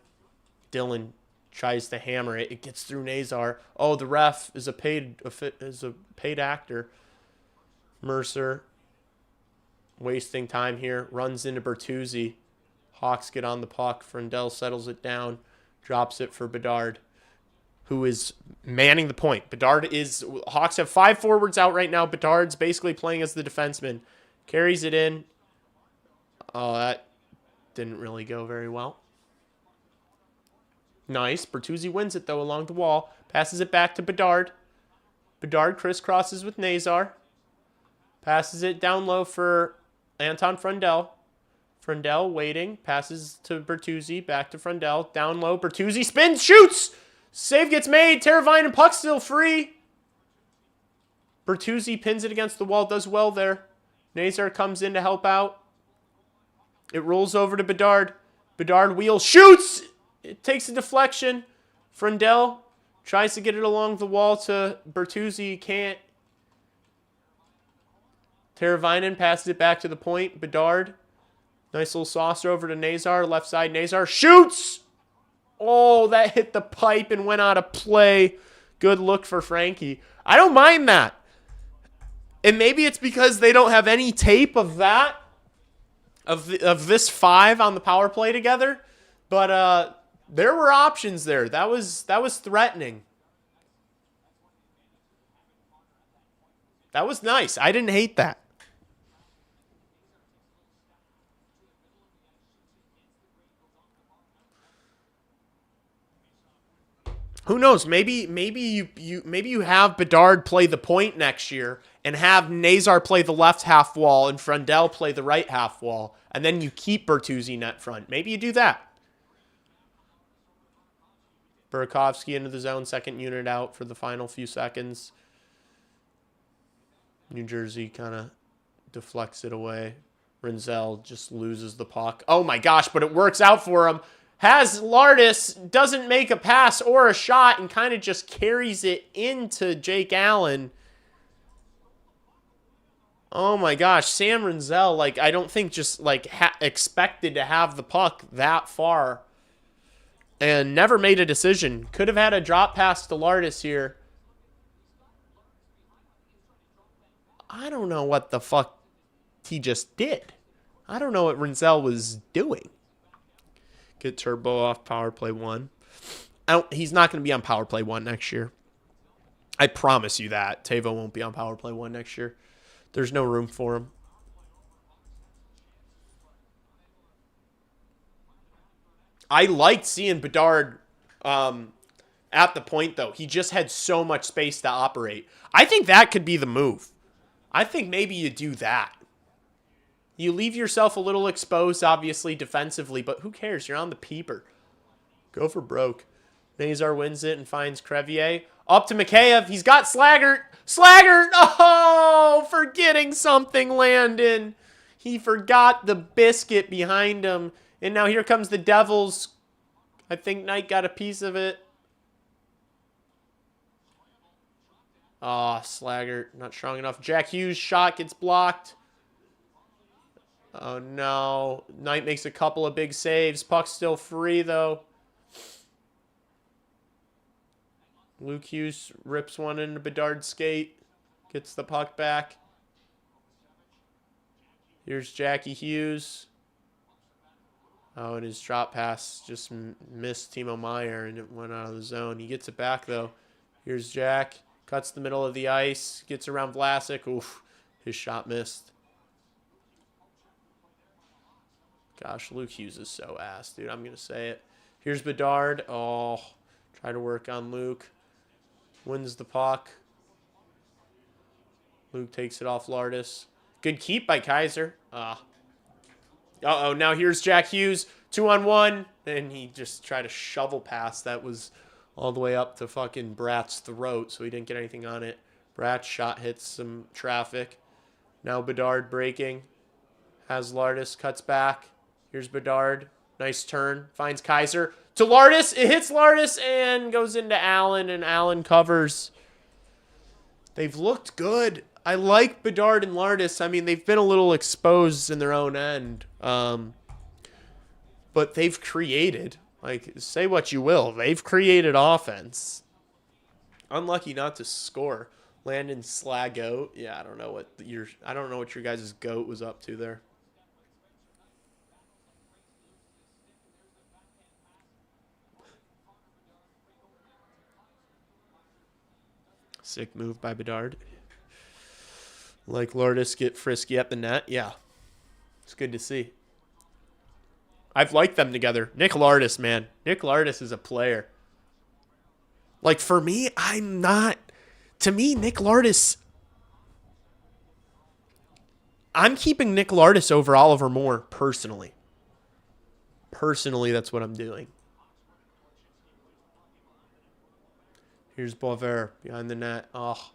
A: Dylan tries to hammer it. It gets through Nazar. Oh, the ref is a paid actor. Mercer wasting time here. Runs into Bertuzzi. Hawks get on the puck. Frendell settles it down, drops it for Bedard, who is manning the point. Hawks have 5 forwards out right now. Bedard's basically playing as the defenseman. Carries it in. Oh, that didn't really go very well. Nice. Bertuzzi wins it, though, along the wall. Passes it back to Bedard. Bedard crisscrosses with Nazar. Passes it down low for Anton Frendell. Frendell waiting. Passes to Bertuzzi. Back to Frendell. Down low. Bertuzzi spins. Shoots! Save gets made. Teravainen and puck still free. Bertuzzi pins it against the wall. Does well there. Nazar comes in to help out. It rolls over to Bedard. Bedard wheels. Shoots! It takes a deflection. Frendell tries to get it along the wall to Bertuzzi. Can't. Teravainen passes it back to the point. Bedard. Nice little saucer over to Nazar. Left side. Nazar shoots! Oh, that hit the pipe and went out of play. Good look for Frankie. I don't mind that. And maybe it's because they don't have any tape of that. Of this 5 on the power play together. But there were options there. That was threatening. That was nice. I didn't hate that. Who knows? Maybe you have Bedard play the point next year and have Nazar play the left half wall and Frendell play the right half wall, and then you keep Bertuzzi net front. Maybe you do that. Burakovsky into the zone, second unit out for the final few seconds. New Jersey kind of deflects it away. Rinzel just loses the puck. Oh my gosh, but it works out for him. Has Lardis, doesn't make a pass or a shot, and kind of just carries it into Jake Allen. Oh my gosh, Sam Rinzel, like, I don't think just, like, expected to have the puck that far. And never made a decision. Could have had a drop pass to Lardis here. I don't know what the fuck he just did. I don't know what Rinzel was doing. Get Turbo off power play 1. He's not going to be on power play 1 next year. I promise you that. Tavo won't be on power play 1 next year. There's no room for him. I liked seeing Bedard at the point, though. He just had so much space to operate. I think that could be the move. I think maybe you do that. You leave yourself a little exposed, obviously, defensively, but who cares? You're on the peeper. Go for broke. Nazar wins it and finds Crevier. Up to Mikheyev. He's got Slaggert. Slaggert! Oh, forgetting something, Landon. He forgot the biscuit behind him. And now here comes the Devils. I think Knight got a piece of it. Oh, Slaggert. Not strong enough. Jack Hughes' shot gets blocked. Oh, no. Knight makes a couple of big saves. Puck's still free, though. Luke Hughes rips one into Bedard's skate. Gets the puck back. Here's Jackie Hughes. Oh, and his drop pass just missed Timo Meier, and it went out of the zone. He gets it back, though. Here's Jack. Cuts the middle of the ice. Gets around Vlasic. Oof. His shot missed. Gosh, Luke Hughes is so ass, dude. I'm going to say it. Here's Bedard. Oh, try to work on Luke. Wins the puck. Luke takes it off Lardis. Good keep by Kaiser. Uh-oh, now here's Jack Hughes. 2-on-1. And he just tried to shovel pass. That was all the way up to fucking Bratt's throat, so he didn't get anything on it. Bratt's shot hits some traffic. Now Bedard breaking. Has Lardis, cuts back. Here's Bedard. Nice turn. Finds Kaiser. To Lardis. It hits Lardis and goes into Allen, and Allen covers. They've looked good. I like Bedard and Lardis. I mean, they've been a little exposed in their own end. But they've created. Like, say what you will. They've created offense. Unlucky not to score. Landon Slagoat. Yeah, I don't know what your guys' goat was up to there. Sick move by Bedard. Like Lourdes get frisky at the net. Yeah. It's good to see. I've liked them together. Nick Lourdes, man. Nick Lourdes is a player. Like, for me, I'm not... To me, Nick Lourdes... I'm keeping Nick Lourdes over Oliver Moore, personally. Personally, that's what I'm doing. Here's Boisvert behind the net. Oh,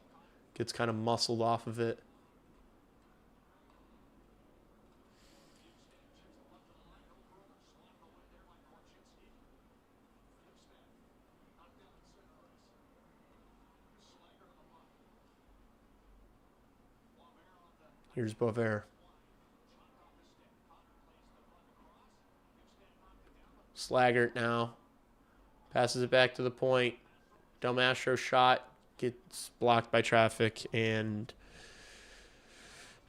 A: gets kind of muscled off of it. Here's Boisvert. Slaggert now. Passes it back to the point. Del Mastro shot gets blocked by traffic, and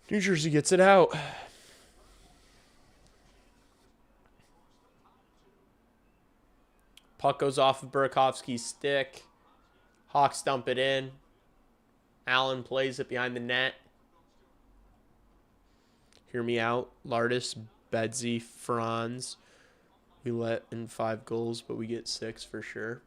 A: New Jersey gets it out. Puck goes off of Burakovsky's stick. Hawks dump it in. Allen plays it behind the net. Hear me out. Lardis, Bedsy, Franz. We let in 5 goals, but we get 6 for sure.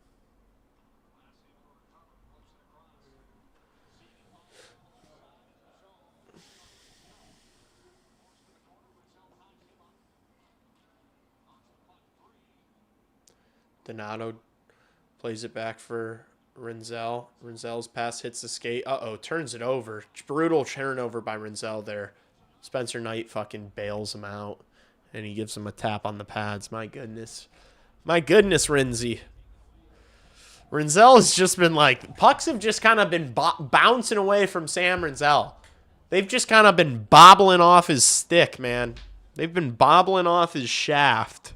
A: Donato plays it back for Rinzel. Rinzel's pass hits the skate. Uh-oh, turns it over. Brutal turnover by Rinzel there. Spencer Knight fucking bails him out, and he gives him a tap on the pads. My goodness. My goodness, Rinzy. Rinzel has just been like, pucks have just kind of been bouncing away from Sam Rinzel. They've just kind of been bobbling off his stick, man. They've been bobbling off his shaft.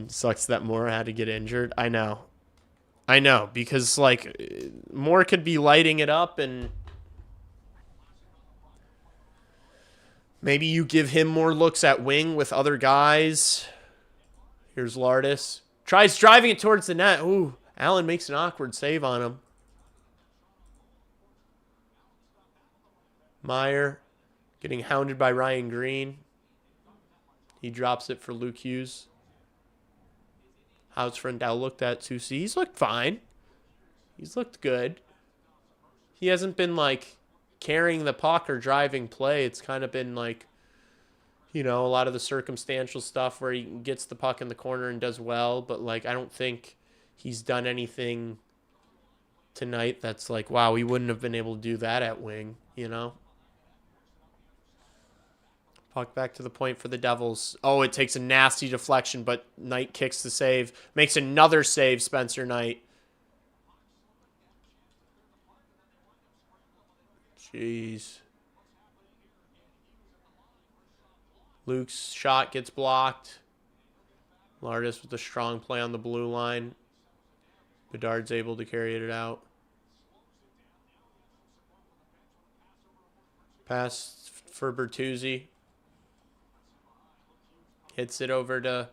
A: Sucks that Moore had to get injured. I know, because like Moore could be lighting it up, and maybe you give him more looks at wing with other guys. Here's Lardis. Tries driving it towards the net. Ooh, Allen makes an awkward save on him. Meyer getting hounded by Ryan Green. He drops it for Luke Hughes. How's Frendell looked at 2C? He's looked fine. He's looked good. He hasn't been, like, carrying the puck or driving play. It's kind of been, like, you know, a lot of the circumstantial stuff where he gets the puck in the corner and does well. But, like, I don't think he's done anything tonight that's like, wow, he wouldn't have been able to do that at wing, you know? Puck back to the point for the Devils. Oh, it takes a nasty deflection, but Knight kicks the save. Makes another save, Spencer Knight. Jeez. Luke's shot gets blocked. Lardis with a strong play on the blue line. Bedard's able to carry it out. Pass for Bertuzzi. Hits it over to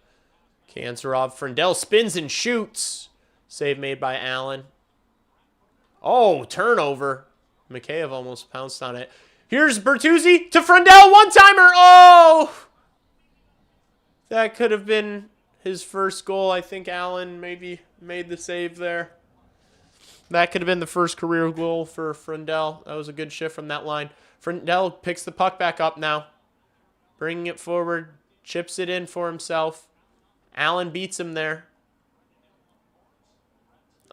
A: Kanserov. Frendell spins and shoots. Save made by Allen. Oh, turnover. Mikheyev almost pounced on it. Here's Bertuzzi to Frendell. One-timer. Oh! That could have been his first goal. I think Allen maybe made the save there. That could have been the first career goal for Frendell. That was a good shift from that line. Frendell picks the puck back up now. Bringing it forward. Chips it in for himself. Allen beats him there.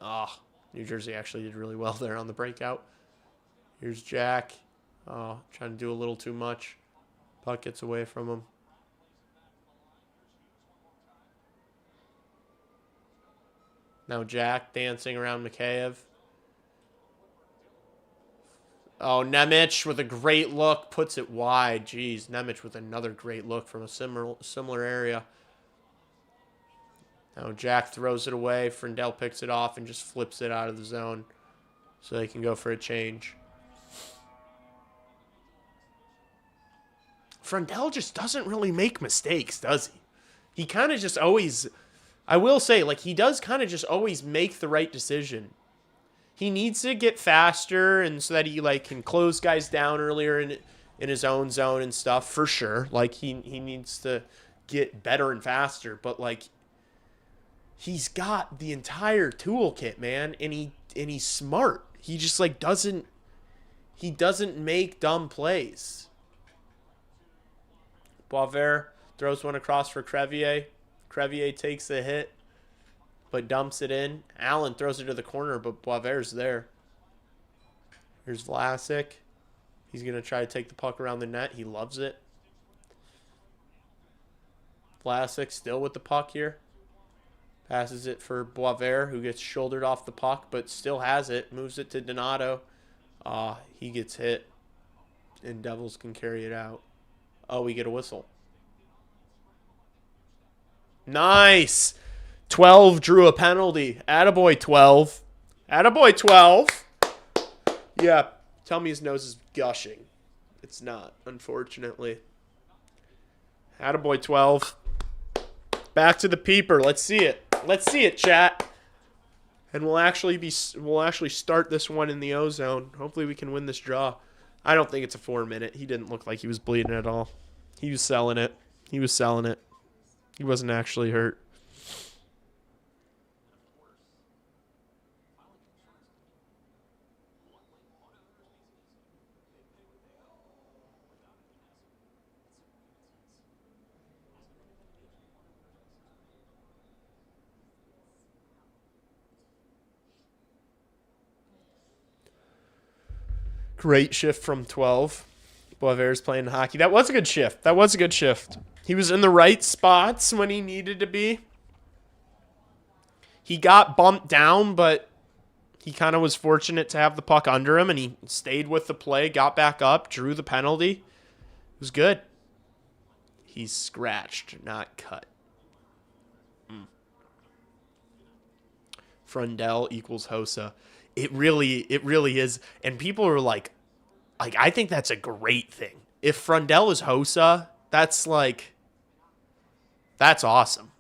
A: Oh, New Jersey actually did really well there on the breakout. Here's Jack. Oh, trying to do a little too much. Puck gets away from him. Now Jack dancing around Mikheyev. Oh, Nemec with a great look. Puts it wide. Jeez, Nemec with another great look from a similar area. Now Jack throws it away. Frendell picks it off and just flips it out of the zone. so they can go for a change. Frundell just doesn't really make mistakes, does he? He kind of just always, I will say, like, he does kind of just always make the right decision. He needs to get faster, and so that he, like, can close guys down earlier in his own zone and stuff, for sure. Like, he needs to get better and faster, but, like, he's got the entire toolkit, man, and he's smart. He just, like, doesn't make dumb plays. Boisvert throws one across for Crevier. Crevier takes the hit, but dumps it in. Allen throws it to the corner, but Boisvert's there. Here's Vlasic. He's going to try to take the puck around the net. He loves it. Vlasic still with the puck here. Passes it for Boisvert, who gets shouldered off the puck, but still has it. Moves it to Donato. He gets hit, and Devils can carry it out. Oh, we get a whistle. Nice. 12 drew a penalty. Attaboy 12. Attaboy 12. Yeah, tell me his nose is gushing. It's not, unfortunately. Attaboy 12. Back to the peeper. Let's see it. Let's see it, chat. And we'll actually start this one in the O-zone. Hopefully we can win this draw. I don't think it's a 4-minute. He didn't look like he was bleeding at all. He was selling it. He was selling it. He wasn't actually hurt. Great shift from 12. Boisvert's playing hockey. That was a good shift. That was a good shift. He was in the right spots when he needed to be. He got bumped down, but he kind of was fortunate to have the puck under him, and he stayed with the play, got back up, drew the penalty. It was good. He's scratched, not cut. Frundell equals Hossa. It really is. And people are like, I think that's a great thing. If Frundell is Hossa, that's awesome.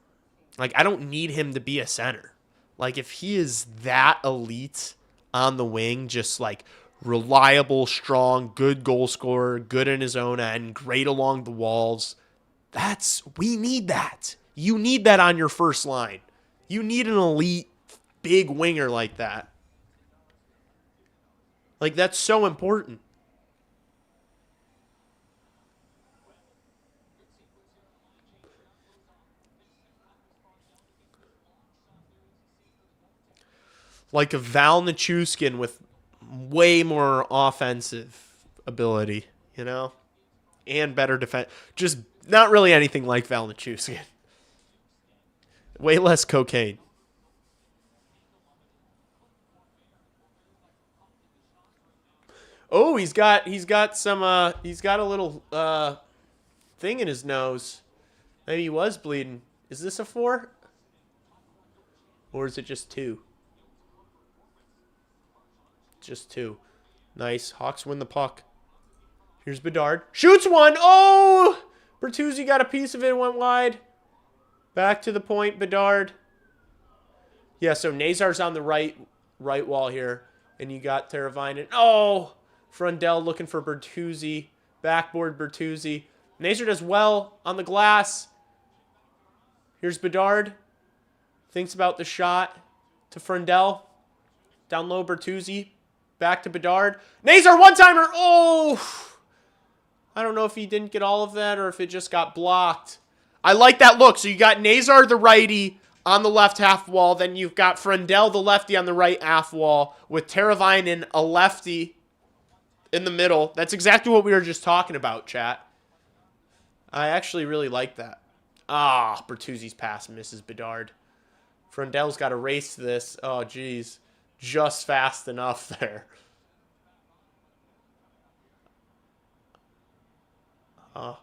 A: Like, I don't need him to be a center. Like, if he is that elite on the wing, just like reliable, strong, good goal scorer, good in his own end, great along the walls, we need that. You need that on your first line. You need an elite big winger like that. Like, that's so important. Like a Val Nichushkin with way more offensive ability, you know? And better defense. Just not really anything like Val Nichushkin. Way less cocaine. Oh, he's got a little thing in his nose. Maybe he was bleeding. Is this a 4? Or is it just 2? Just 2. Nice. Hawks win the puck. Here's Bedard. Shoots one. Oh! Bertuzzi got a piece of it, went wide. Back to the point, Bedard. Yeah, so Nazar's on the right wall here. And you got Teravainen. Oh! Frundell looking for Bertuzzi. Backboard Bertuzzi. Nazar does well on the glass. Here's Bedard. Thinks about the shot to Frundell. Down low, Bertuzzi. Back to Bedard. Nazar, one-timer. Oh! I don't know if he didn't get all of that or if it just got blocked. I like that look. So you got Nazar, the righty, on the left half wall. Then you've got Frundell, the lefty, on the right half wall with Teravainen, a lefty, in the middle. That's exactly what we were just talking about, chat. I actually really like that. Bertuzzi's pass misses Bedard. Frundell's got to race to this. Oh, geez. Just fast enough there. Oh,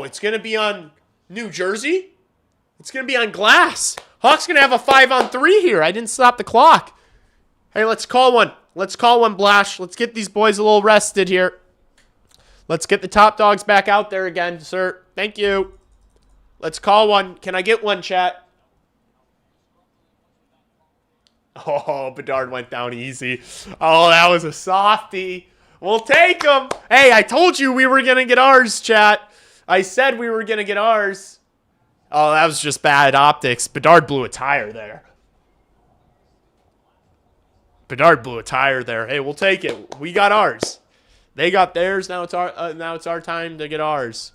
A: it's going to be on New Jersey? It's going to be on glass. Hawks going to have a 5-on-3 here. I didn't stop the clock. Hey, let's call one. Let's call one, Blash. Let's get these boys a little rested here. Let's get the top dogs back out there again, sir. Thank you. Let's call one. Can I get one, chat? Oh, Bedard went down easy. Oh, that was a softie. We'll take him. Hey, I told you we were going to get ours, chat. I said we were going to get ours. Oh, that was just bad optics. Bedard blew a tire there. Bedard blew a tire there. Hey, we'll take it. We got ours. They got theirs. Now it's our time to get ours.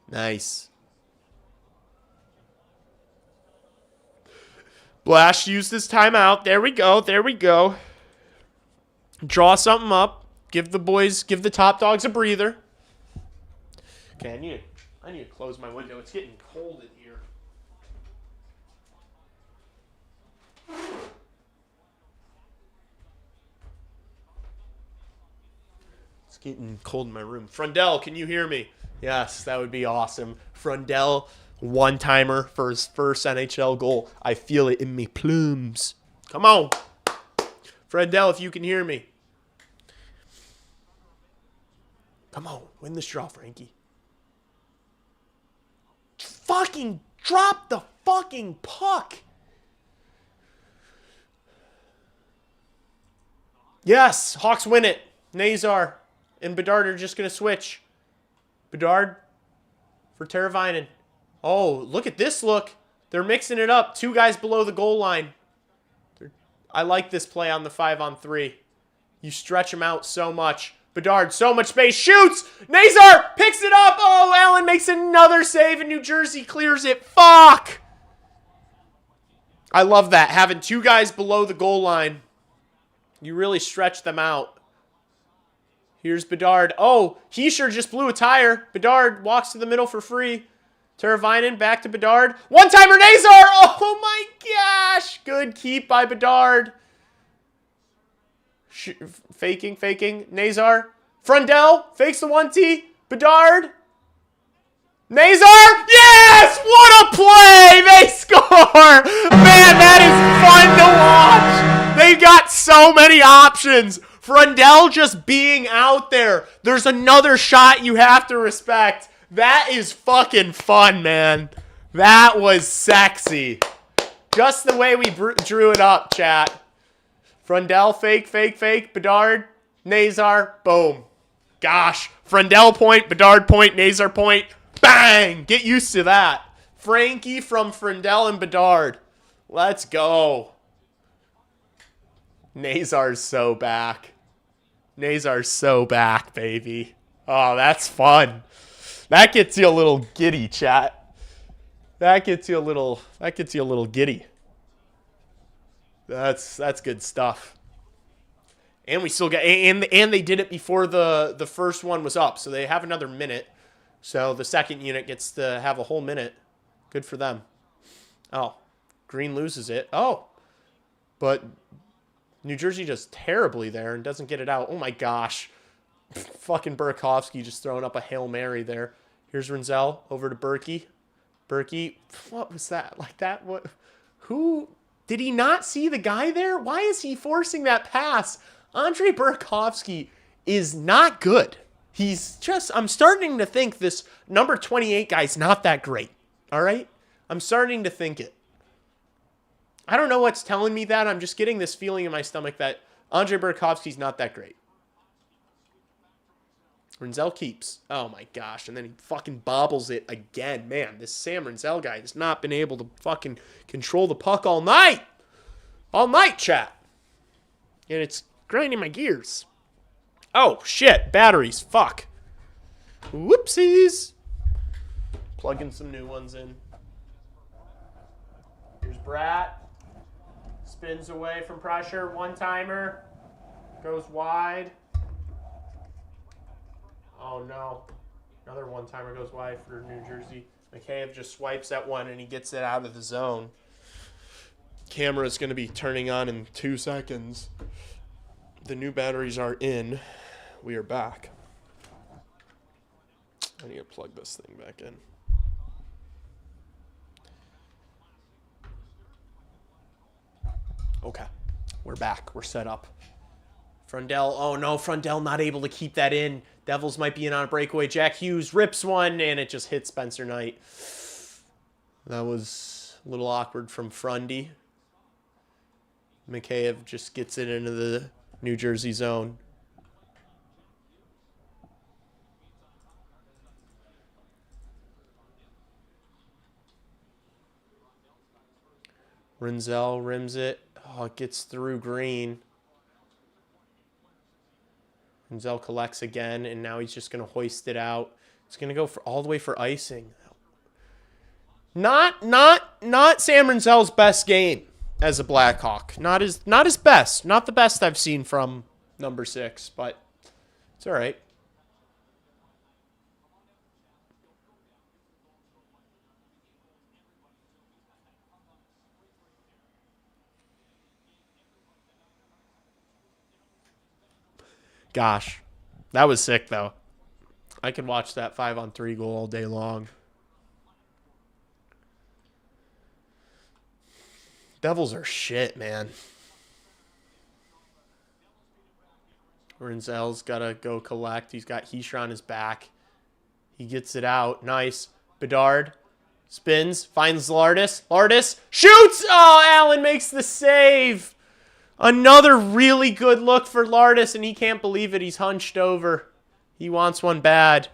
A: Nice. Blash used his timeout. There we go. There we go. Draw something up. Give the top dogs a breather. Okay, I need to close my window. It's getting cold in here. It's getting cold in my room. Frundell, can you hear me? Yes, that would be awesome. Frundell, one-timer for his first NHL goal. I feel it in me plumes. Come on. Frundell, if you can hear me. Come on, win this draw, Frankie. Fucking drop the fucking puck. Yes, Hawks win it. Nazar and Bedard are just going to switch. Bedard for Teravainen. Oh, look at this look. They're mixing it up. 2 guys below the goal line. I like this play on the 5-on-3. You stretch them out so much. Bedard, so much space. Shoots! Nazar picks it up. Oh, Allen makes another save and New Jersey clears it. Fuck! I love that. Having 2 guys below the goal line. You really stretch them out. Here's Bedard. Oh, he sure just blew a tire. Bedard walks to the middle for free. Teravainen back to Bedard. One-timer Nazar! Oh my gosh! Good keep by Bedard. Faking. Nazar. Frundell fakes the 1-T. Bedard. Nazar! Yes! What a play! They score! Man, that is fun to watch! They've got so many options. Frundell just being out there. There's another shot you have to respect. That is fucking fun, man. That was sexy. Just the way we drew it up, chat. Frundell, fake. Bedard, Nazar, boom. Gosh. Frundell point, Bedard point, Nazar point. Bang! Get used to that. Frankie from Frundell and Bedard. Let's go. Nazar's so back. Nazar's so back, baby. Oh, that's fun. That gets you a little giddy, chat. That gets you a little giddy. That's good stuff. And we still got and they did it before the first one was up, so they have another minute. So the second unit gets to have a whole minute. Good for them. Oh, Green loses it. Oh, but New Jersey does terribly there and doesn't get it out. Oh my gosh. Fucking Burakovsky just throwing up a Hail Mary there. Here's Renzel over to Berkey. Berkey, what was that? Like that? What? Who? Did he not see the guy there? Why is he forcing that pass? Andre Burakovsky is not good. He's just, I'm starting to think this number 28 guy's not that great. All right? I'm starting to think it. I don't know what's telling me that. I'm just getting this feeling in my stomach that Andre Burakovsky's not that great. Renzel keeps. Oh my gosh. And then he fucking bobbles it again. Man, this Sam Renzel guy has not been able to fucking control the puck all night. All night, chat. And it's grinding my gears. Oh, shit. Batteries. Fuck. Whoopsies. Plugging some new ones in. Here's Brat. Spins away from pressure. One-timer. Goes wide. Oh, no. Another one-timer goes wide for New Jersey. McCabe just swipes that one, and he gets it out of the zone. Camera's going to be turning on in 2 seconds. The new batteries are in. We are back. I need to plug this thing back in. Okay. We're back. We're set up. Frundell. Oh, no. Frundell not able to keep that in. Devils might be in on a breakaway. Jack Hughes rips one, and it just hits Spencer Knight. That was a little awkward from Frundy. Mikheyev just gets it into the New Jersey zone. Rinzel rims it. Oh, it gets through Green. Rinzel collects again, and now he's just going to hoist it out. It's going to go all the way for icing. Not Sam Rinzel's best game as a Blackhawk. Not his best. Not the best I've seen from number 6, but it's all right. Gosh, that was sick, though. I could watch that 5-on-3 goal all day long. Devils are shit, man. Rinzel's got to go collect. He's got Heisha on his back. He gets it out. Nice. Bedard spins, finds Lardis. Lardis shoots! Oh, Allen makes the save. Another really good look for Lardis, and he can't believe it. He's hunched over. He wants one bad.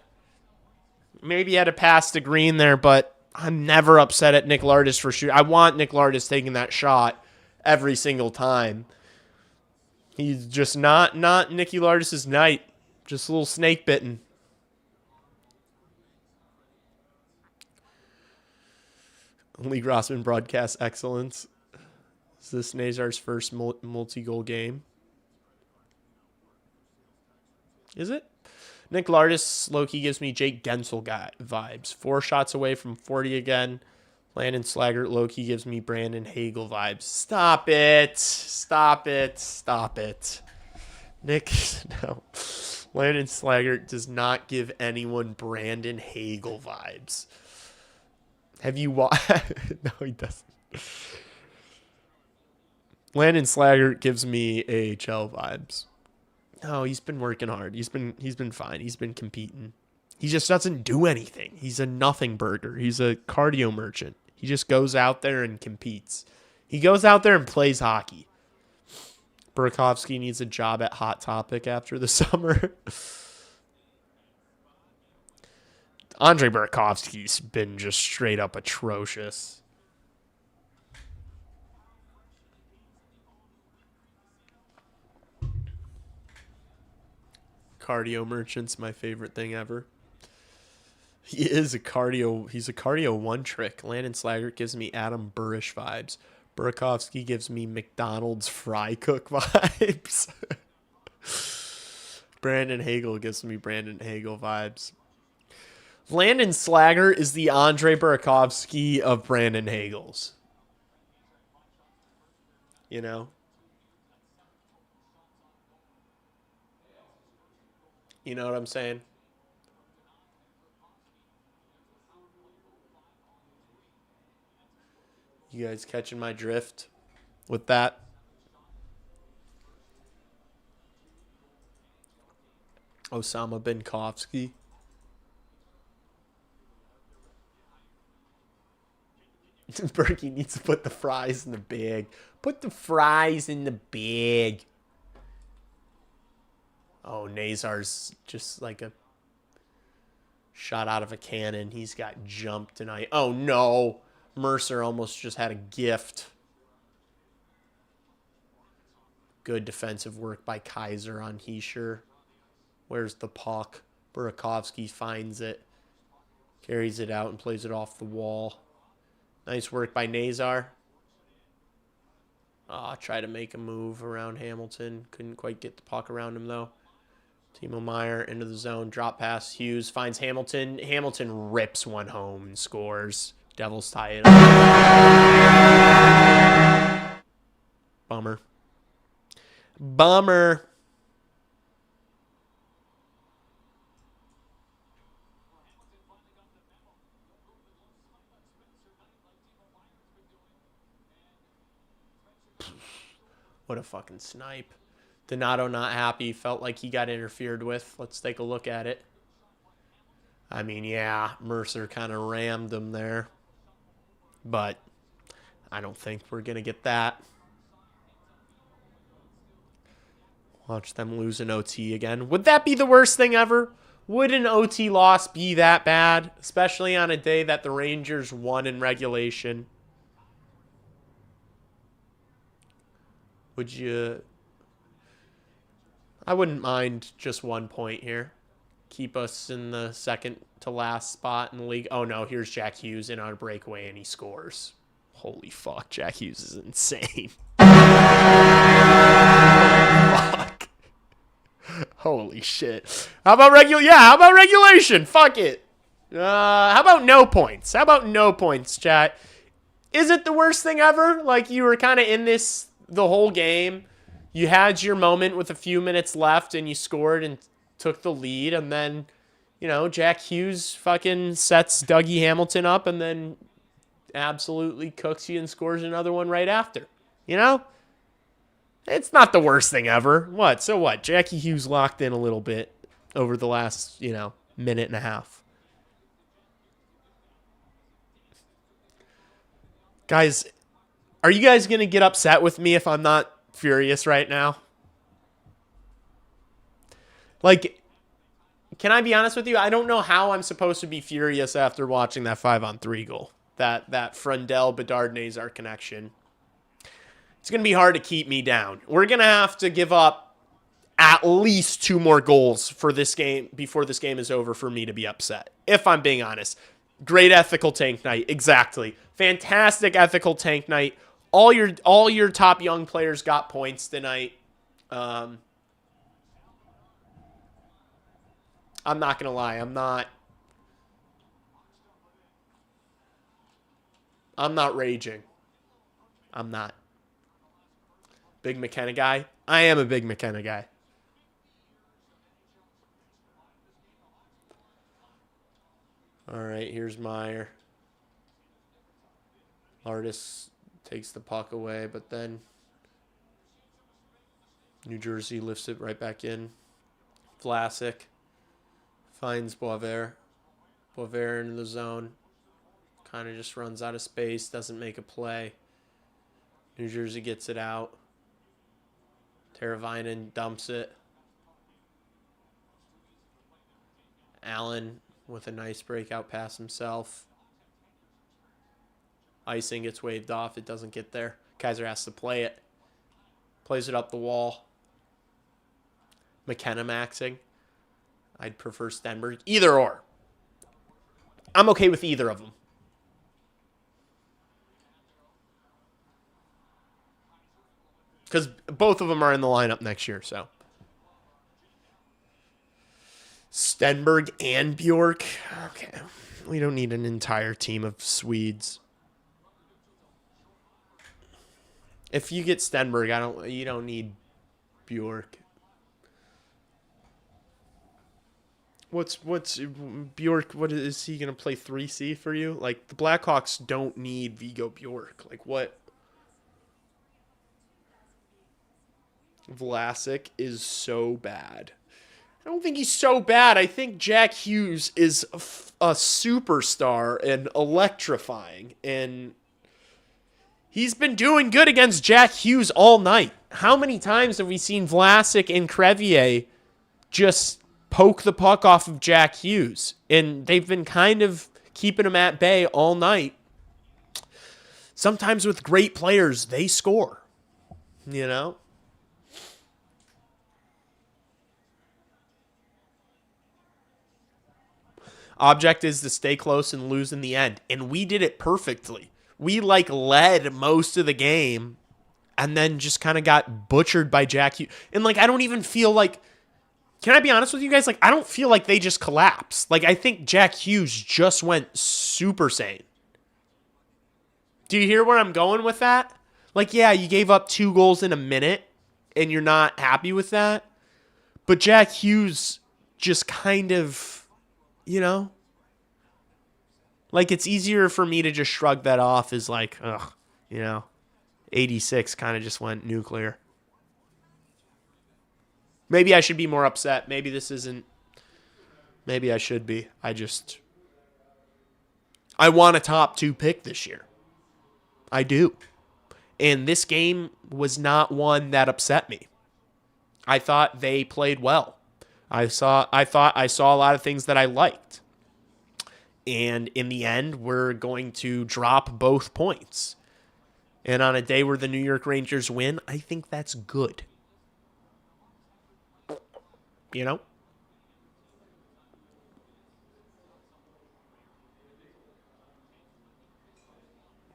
A: Maybe he had a pass to Green there, but I'm never upset at Nick Lardis for shooting. I want Nick Lardis taking that shot every single time. He's just not Nicky Lardis' night. Just a little snake bitten. Lee Grossman broadcast excellence. Is this Nazar's first multi-goal game? Is it? Nick Lardis, low-key gives me Jake Gensel vibes. 4 shots away from 40 again. Landon Slaggert, low-key gives me Brandon Hagel vibes. Stop it. Stop it. Stop it. Nick, no. Landon Slaggert does not give anyone Brandon Hagel vibes. Have you watched? No, he doesn't. Landon Slaggert gives me AHL vibes. No, he's been working hard. He's been fine. He's been competing. He just doesn't do anything. He's a nothing burger. He's a cardio merchant. He just goes out there and competes. He goes out there and plays hockey. Burakovsky needs a job at Hot Topic after the summer. Andre Burakovsky's been just straight up atrocious. Cardio merchant's my favorite thing ever. He's a cardio one trick. Landon Slaggert gives me Adam Burrish vibes. Burakovsky gives me McDonald's fry cook vibes. Brandon Hagel gives me Brandon Hagel vibes. Landon Slaggert is the Andre Burakovsky of Brandon Hagels. You know? You know what I'm saying? You guys catching my drift with that? Osama Benkovsky. Berkey needs to put the fries in the bag. Put the fries in the bag. Oh, Nazar's just like a shot out of a cannon. He's got jumped tonight. Oh, no. Mercer almost just had a gift. Good defensive work by Kaiser on Heisha. Where's the puck? Burakovsky finds it. Carries it out and plays it off the wall. Nice work by Nazar. Try to make a move around Hamilton. Couldn't quite get the puck around him, though. Timo Meier into the zone. Drop pass. Hughes finds Hamilton. Hamilton rips one home and scores. Devils tie it up. Bummer. What a fucking snipe. Donato not happy. Felt like he got interfered with. Let's take a look at it. I mean, yeah, Mercer kind of rammed him there. But I don't think we're going to get that. Watch them lose an OT again. Would that be the worst thing ever? Would an OT loss be that bad? Especially on a day that the Rangers won in regulation. Would you... I wouldn't mind just 1 point here. Keep us in the second to last spot in the league. Oh no, here's Jack Hughes in on a breakaway and he scores. Holy fuck, Jack Hughes is insane. Fuck. Holy shit. How about how about regulation? Fuck it. How about no points? How about no points, chat? Is it the worst thing ever? Like, you were kind of in this the whole game. You had your moment with a few minutes left and you scored and took the lead. And then, you know, Jack Hughes fucking sets Dougie Hamilton up and then absolutely cooks you and scores another one right after. You know? It's not the worst thing ever. What? So what? Jackie Hughes locked in a little bit over the last, minute and a half. Guys, are you guys going to get upset with me if I'm not furious right now? Like, can I be honest with you? I don't know how I'm supposed to be furious after watching that 5-on-3 goal. That Frundell-Bedard-Nazar connection. It's going to be hard to keep me down. We're going to have to give up at least 2 more goals for this game before this game is over for me to be upset, if I'm being honest. Great ethical tank night. Exactly. Fantastic ethical tank night. All your top young players got points tonight. I'm not going to lie. I'm not raging. I'm not. Big McKenna guy? I am a big McKenna guy. All right, here's Meyer. Artis takes the puck away, but then New Jersey lifts it right back in. Vlasic finds Boisvert. Boisvert into the zone. Kind of just runs out of space, doesn't make a play. New Jersey gets it out. Teravainen dumps it. Allen with a nice breakout pass himself. Icing gets waved off. It doesn't get there. Kaiser has to play it. Plays it up the wall. McKenna maxing. I'd prefer Stenberg. Either or. I'm okay with either of them. Because both of them are in the lineup next year, so. Stenberg and Bjork. Okay. We don't need an entire team of Swedes. If you get Stenberg, you don't need Bjork. What's Bjork? What is he gonna play 3C for you? Like, the Blackhawks don't need Vigo Bjork. Like, what? Vlasic is so bad. I don't think he's so bad. I think Jack Hughes is a superstar and electrifying. And he's been doing good against Jack Hughes all night. How many times have we seen Vlasic and Crevier just poke the puck off of Jack Hughes? And they've been kind of keeping him at bay all night. Sometimes with great players, they score. You know? Object is to stay close and lose in the end. And we did it perfectly. We, led most of the game and then just kind of got butchered by Jack Hughes. And, I don't even feel like... Can I be honest with you guys? I don't feel like they just collapsed. I think Jack Hughes just went super sane. Do you hear where I'm going with that? Yeah, you gave up 2 goals in a minute and you're not happy with that. But Jack Hughes just kind of... it's easier for me to just shrug that off as ugh, 86 kind of just went nuclear. Maybe I should be more upset. Maybe this isn't. Maybe I should be. I want a top 2 pick this year. I do. And this game was not one that upset me. I thought they played well. I thought I saw a lot of things that I liked. And in the end, we're going to drop both points. And on a day where the New York Rangers win, I think that's good. You know?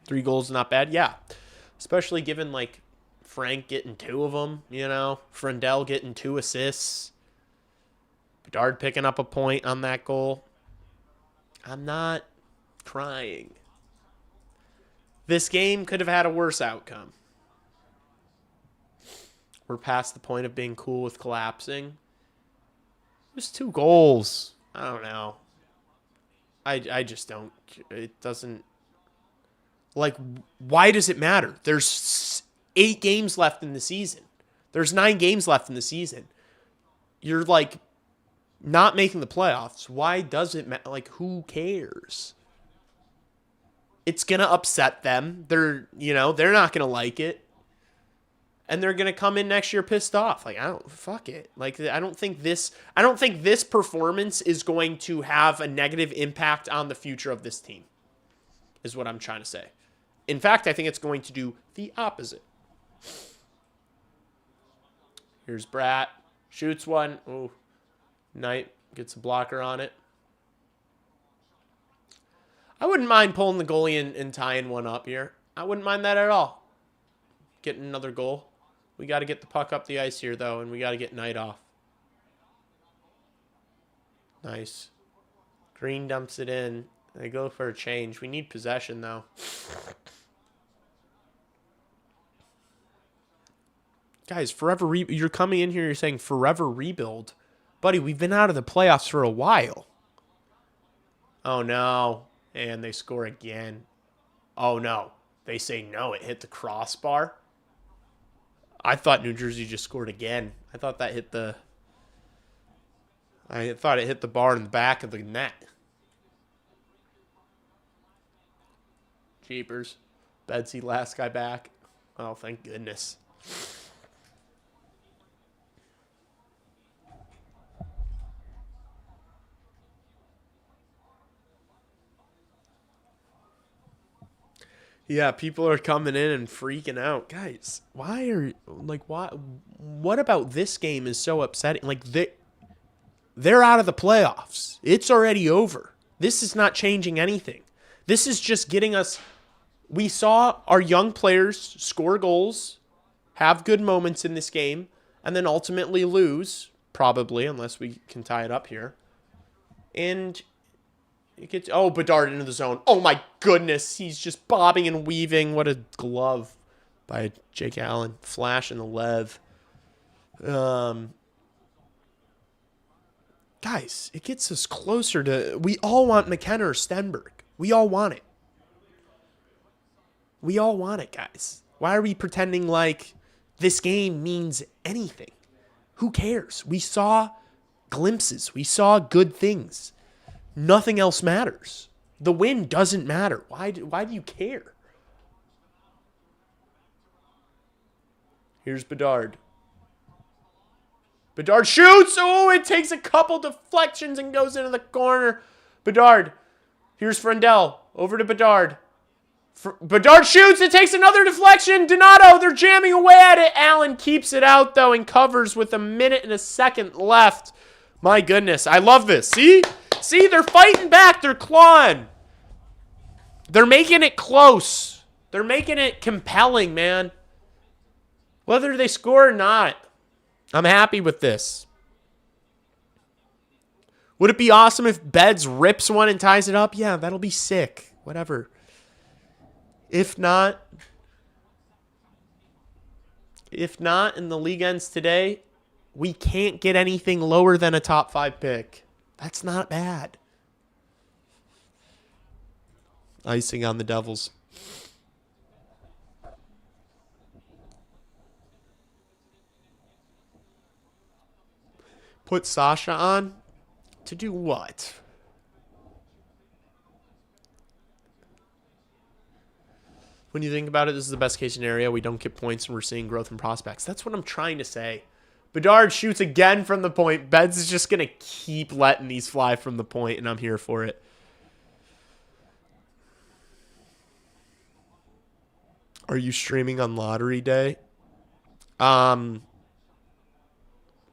A: Three goals, not bad. Yeah. Especially given, like, Frank getting 2 of them, you know? Frendell getting 2 assists. Bedard picking up a point on that goal. I'm not crying. This game could have had a worse outcome. We're past the point of being cool with collapsing. There's 2 goals. I don't know. I just don't. It doesn't. Like, why does it matter? There's 8 games left in the season. There's 9 games left in the season. You're, like, not making the playoffs. Why does it matter? Like, who cares? It's going to upset them. They're not going to like it. And they're going to come in next year pissed off. Like, fuck it. Like, I don't think this performance is going to have a negative impact on the future of this team, is what I'm trying to say. In fact, I think it's going to do the opposite. Here's Bratt. Shoots one. Ooh. Knight gets a blocker on it. I wouldn't mind pulling the goalie and tying one up here. I wouldn't mind that at all. Getting another goal. We got to get the puck up the ice here, though, and we got to get Knight off. Nice. Green dumps it in. They go for a change. We need possession, though. Guys, you're coming in here, you're saying forever rebuild. Buddy, we've been out of the playoffs for a while. Oh, no. And they score again. Oh, no. They say no. It hit the crossbar. I thought New Jersey just scored again. I thought it hit the bar in the back of the net. Jeepers. Bedsy, last guy back. Oh, thank goodness. Yeah, people are coming in and freaking out. Guys, why? What about this game is so upsetting? Like, they're out of the playoffs. It's already over. This is not changing anything. This is just getting us. We saw our young players score goals, have good moments in this game, and then ultimately lose, probably, unless we can tie it up here. And it gets, Bedard into the zone. Oh my goodness, he's just bobbing and weaving. What a glove by Jake Allen. Flash in the Lev. Guys, it gets us closer to. We all want McKenna or Stenberg. We all want it. We all want it, guys. Why are we pretending like this game means anything? Who cares? We saw glimpses. We saw good things. Nothing else matters. The win doesn't matter. Why do you care? Here's Bedard. Bedard shoots. Oh, it takes a couple deflections and goes into the corner. Bedard. Here's Frendell. Over to Bedard. Bedard shoots. It takes another deflection. Donato, they're jamming away at it. Allen keeps it out, though, and covers with 1 minute and a second left. My goodness. I love this. See? See, they're fighting back. They're clawing. They're making it close. They're making it compelling, man. Whether they score or not, I'm happy with this. Would it be awesome if Beds rips one and ties it up? Yeah, that'll be sick. Whatever. If not, and the league ends today, we can't get anything lower than a top 5 pick. That's not bad. Icing on the Devils. Put Sasha on to do what? When you think about it, this is the best case scenario. We don't get points and we're seeing growth in prospects. That's what I'm trying to say. Bedard shoots again from the point. Beds is just going to keep letting these fly from the point, and I'm here for it. Are you streaming on lottery day?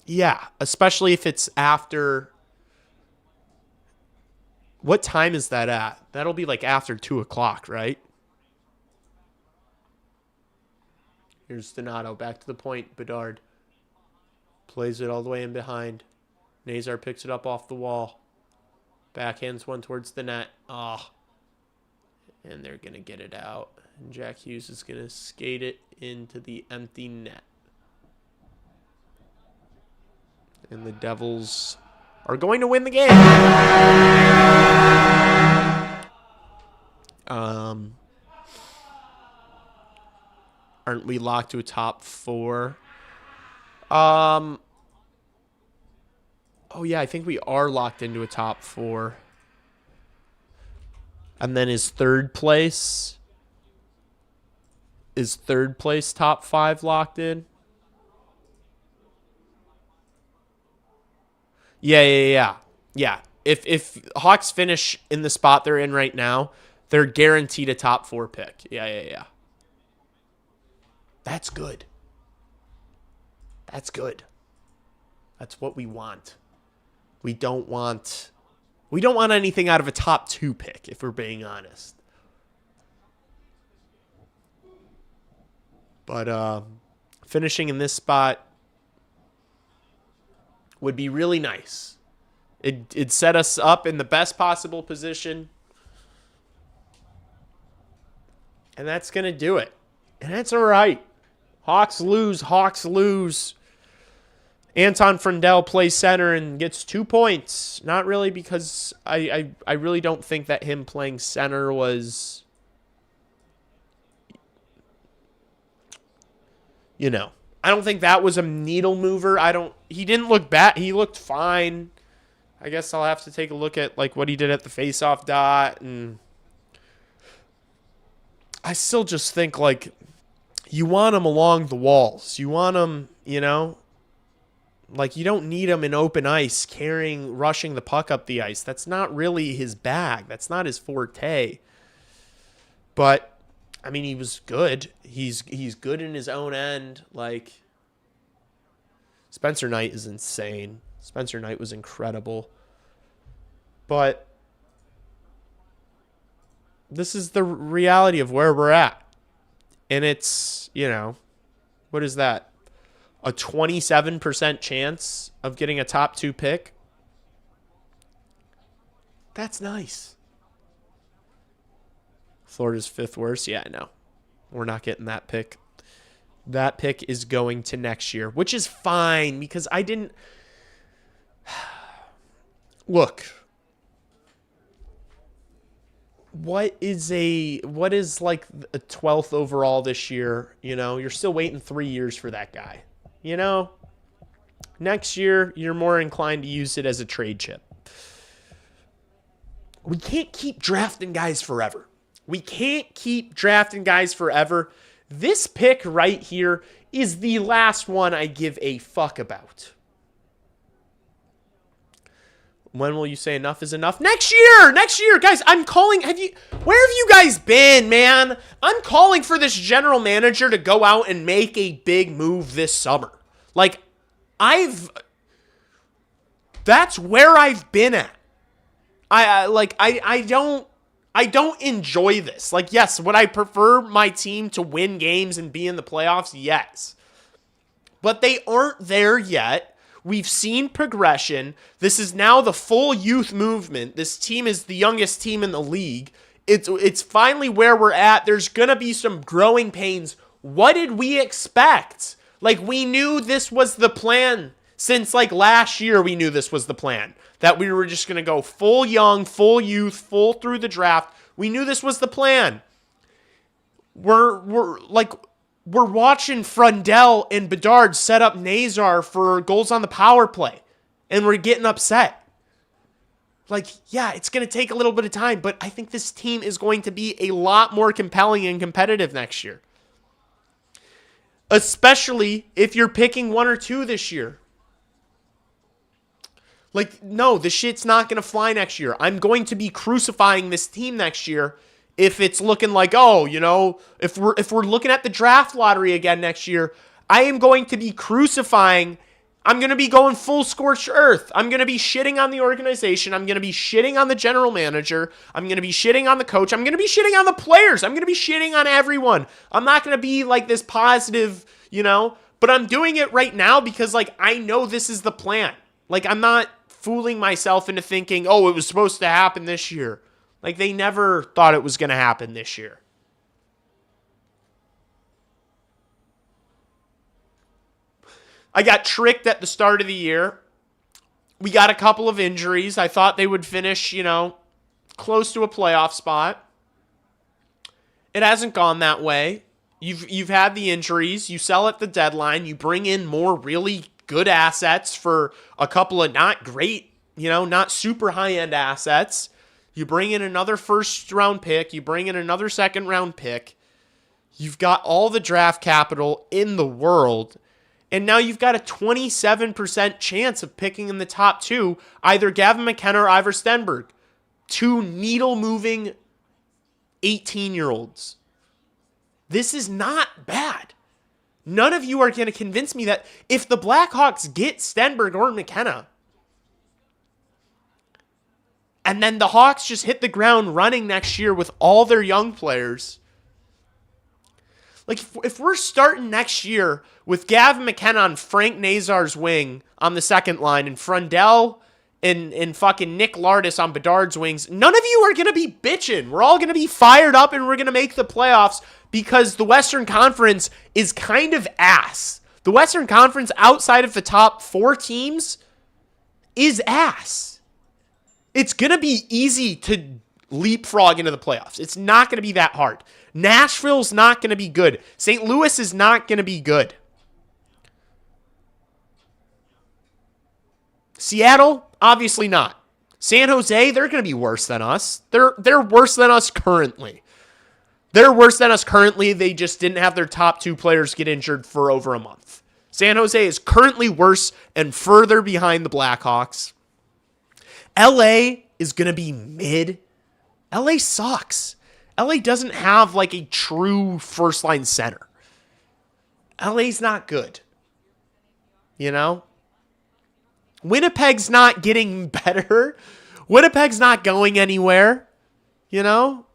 A: Yeah, especially if it's after. What time is that at? That'll be like after 2 o'clock, right? Here's Donato back to the point. Bedard plays it all the way in behind. Nazar picks it up off the wall. Backhands one towards the net. Oh. And they're going to get it out. And Jack Hughes is going to skate it into the empty net. And the Devils are going to win the game. Aren't we locked to a top 4? Oh, yeah, I think we are locked into a top 4. And then is third place top 5 locked in? Yeah. If Hawks finish in the spot they're in right now, they're guaranteed a top 4 pick. Yeah. That's good. That's good. That's what we want. We don't want anything out of a top 2 pick, if we're being honest. But finishing in this spot would be really nice. It'd set us up in the best possible position. And that's going to do it. And that's all right. Hawks lose. Anton Frundell plays center and gets 2 points. Not really, because I really don't think that him playing center was, I don't think that was a needle mover. He didn't look bad. He looked fine. I guess I'll have to take a look at what he did at the faceoff dot, and I still just think you want him along the walls. You want him, you don't need him in open ice rushing the puck up the ice. That's not really his bag. That's not his forte. But I mean, he was good. He's good in his own end. Spencer Knight is insane. Spencer Knight was incredible. But this is the reality of where we're at. And it's, what is that? A 27% chance of getting a top 2 pick? That's nice. Florida's 5th worst? Yeah, no. We're not getting that pick. That pick is going to next year, which is fine because I didn't... Look. What is a 12th overall this year? You're still waiting 3 years for that guy. Next year, you're more inclined to use it as a trade chip. We can't keep drafting guys forever. This pick right here is the last one I give a fuck about. When will you say enough is enough? Next year, guys. I'm calling. Where have you guys been, man? I'm calling for this general manager to go out and make a big move this summer. That's where I've been at. I don't enjoy this. Yes, would I prefer my team to win games and be in the playoffs? Yes. But they aren't there yet. We've seen progression. This is now the full youth movement. This team is the youngest team in the league. It's finally where we're at. There's going to be some growing pains. What did we expect? We knew this was the plan. Since last year, we knew this was the plan. That we were just going to go full young, full youth, full through the draft. We knew this was the plan. We're watching Frundell and Bedard set up Nazar for goals on the power play. and we're getting upset. Like, yeah, it's going to take a little bit of time, but I think this team is going to be a lot more compelling and competitive next year. Especially if you're picking 1 or 2 this year. Like, no, the shit's not going to fly next year. I'm going to be crucifying this team next year if it's looking like, oh, you know, if we're looking at the draft lottery again next year, I am going to be crucifying. I'm going to be going full scorched earth. I'm going to be shitting on the organization. I'm going to be shitting on the general manager. I'm going to be shitting on the coach. I'm going to be shitting on the players. I'm going to be shitting on everyone. I'm not going to be like this positive, you know, but I'm doing it right now because, like, I know this is the plan. Like, I'm not fooling myself into thinking, oh, it was supposed to happen this year. Like, they never thought it was going to happen this year. I got tricked at the start of the year. We got a couple of injuries. I thought they would finish, you know, close to a playoff spot. It hasn't gone that way. You've had the injuries. You sell at the deadline. You bring in more really good assets for a couple of not great, you know, not super high-end assets. You bring in another first-round pick. You bring in another second-round pick. You've got all the draft capital in the world. And now you've got a 27% chance of picking in the top 2, either Gavin McKenna or Ivor Stenberg. 2 needle-moving 18-year-olds. This is not bad. None of you are going to convince me that if the Blackhawks get Stenberg or McKenna, and then the Hawks just hit the ground running next year with all their young players, like if we're starting next year with Gavin McKenna on Frank Nazar's wing on the second line and Frundell and fucking Nick Lardis on Bedard's wings, none of you are going to be bitching. We're all going to be fired up and we're going to make the playoffs because the Western Conference is kind of ass. The Western Conference outside of the top 4 teams is ass. It's going to be easy to leapfrog into the playoffs. It's not going to be that hard. Nashville's not going to be good. St. Louis is not going to be good. Seattle, obviously not. San Jose, they're going to be worse than us. They're worse than us currently. They're worse than us currently. They just didn't have their top 2 players get injured for over a month. San Jose is currently worse and further behind the Blackhawks. LA is going to be mid. LA sucks. LA doesn't have like a true first-line center. LA's not good. You know? Winnipeg's not getting better. Winnipeg's not going anywhere. You know?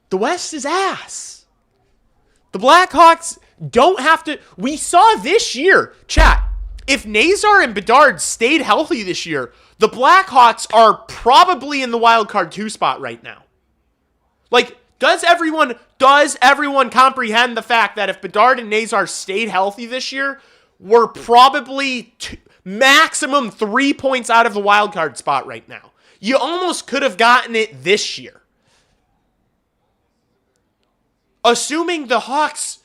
A: The West is ass. The Blackhawks don't have to... We saw this year, chat, if Nazar and Bedard stayed healthy this year, the Blackhawks are probably in the wild card 2 spot right now. Like, does everyone comprehend the fact that if Bedard and Nazar stayed healthy this year, we're probably maximum 3 points out of the wild card spot right now? You almost could have gotten it this year. Assuming the Hawks,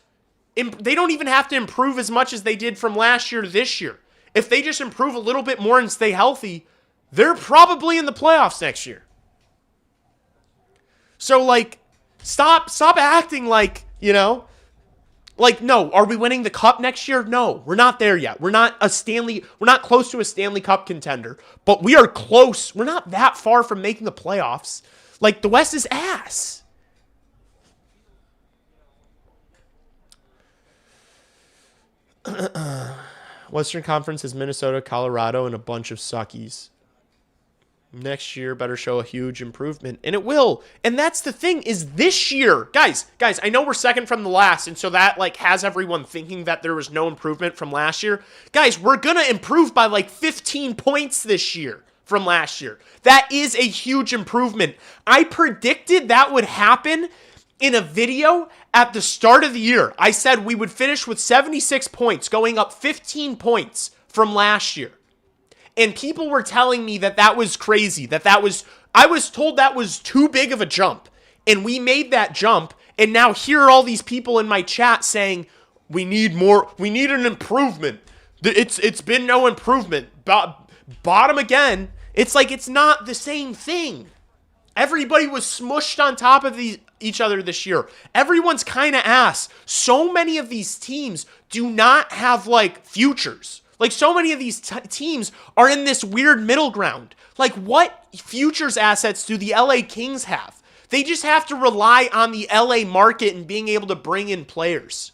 A: they don't even have to improve as much as they did from last year to this year. If they just improve a little bit more and stay healthy, they're probably in the playoffs next year. So, like, stop acting like, you know, like, no, are we winning the cup next year? No, we're not there yet. We're not close to a Stanley Cup contender, but we are close. We're not that far from making the playoffs. Like, the West is ass. Western Conference is Minnesota, Colorado, and a bunch of suckies. Next year better show a huge improvement, and it will. And that's the thing, is this year, guys, I know we're second from the last, and so that like has everyone thinking that there was no improvement from last year. Guys, we're gonna improve by like 15 points this year from last year. That is a huge improvement. I predicted that would happen in a video at the start of the year. I said we would finish with 76 points, going up 15 points from last year. And people were telling me that was crazy, I was told that was too big of a jump. And we made that jump, and now here are all these people in my chat saying, we need more, we need an improvement. It's been no improvement. bottom again. It's like it's not the same thing. Everybody was smushed on top of each other this year. Everyone's kind of ass. So many of these teams do not have, like, futures. Like, so many of these teams are in this weird middle ground. Like, what futures assets do the LA Kings have? They just have to rely on the LA market and being able to bring in players.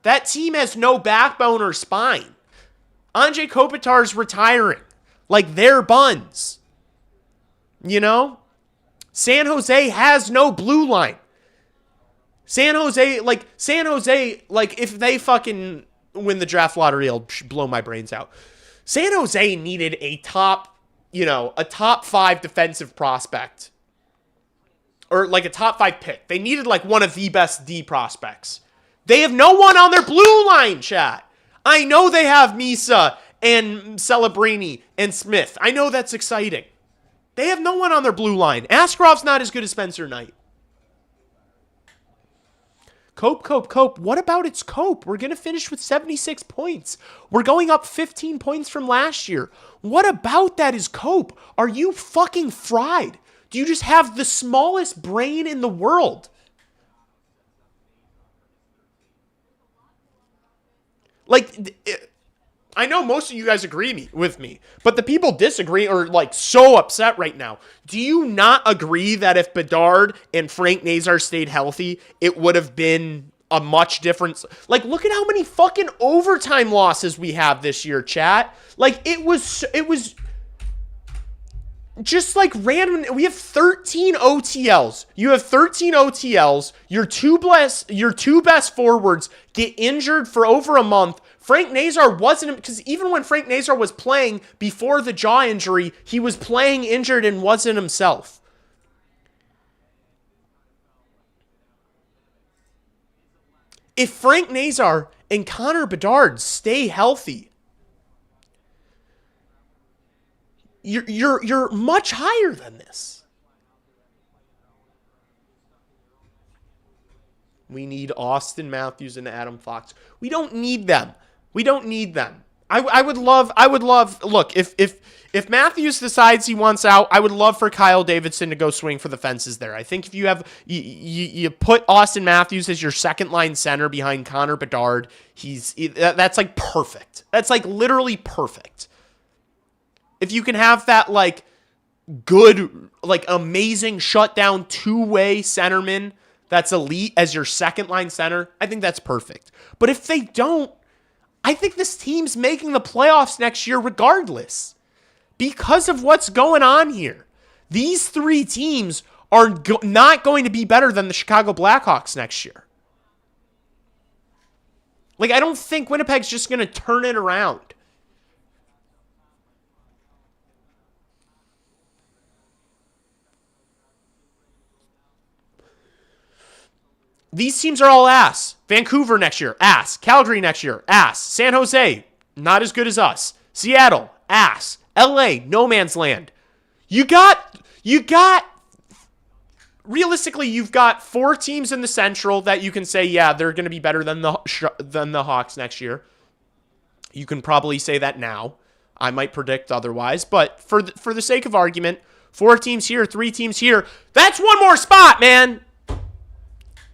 A: That team has no backbone or spine. Anze Kopitar's retiring. Like, they're buns. You know? San Jose has no blue line. San Jose, if they fucking win the draft lottery, it'll blow my brains out. San Jose needed a top 5 defensive prospect. Or like a top 5 pick. They needed like one of the best D prospects. They have no one on their blue line, chat. I know they have Misa and Celebrini and Smith. I know that's exciting. They have no one on their blue line. Askarov's not as good as Spencer Knight. Cope. What about its Cope? We're going to finish with 76 points. We're going up 15 points from last year. What about that is Cope? Are you fucking fried? Do you just have the smallest brain in the world? Like, I know most of you guys agree with me, but the people disagree or like so upset right now. Do you not agree that if Bedard and Frank Nazar stayed healthy, it would have been a much different... Like, look at how many fucking overtime losses we have this year, chat. Like, it was just like random. We have 13 OTLs. You have 13 OTLs. Your two best forwards get injured for over a month. Frank Nazar wasn't, because even when Frank Nazar was playing before the jaw injury, he was playing injured and wasn't himself. If Frank Nazar and Connor Bedard stay healthy, you're much higher than this. We need Austin Matthews and Adam Fox. We don't need them. I would love, look, if Matthews decides he wants out, I would love for Kyle Davidson to go swing for the fences there. I think if you have, you put Austin Matthews as your second line center behind Connor Bedard, that's like perfect. That's like literally perfect. If you can have that like good, like amazing shutdown two-way centerman that's elite as your second line center, I think that's perfect. But if they don't, I think this team's making the playoffs next year regardless because of what's going on here. These three teams are not going to be better than the Chicago Blackhawks next year. Like, I don't think Winnipeg's just going to turn it around. These teams are all ass. Vancouver next year, ass. Calgary next year, ass. San Jose, not as good as us. Seattle, ass. LA, no man's land. Realistically, you've got 4 teams in the Central that you can say, yeah, they're going to be better than the Hawks next year. You can probably say that now. I might predict otherwise, but for the sake of argument, 4 teams here, 3 teams here. That's one more spot, man.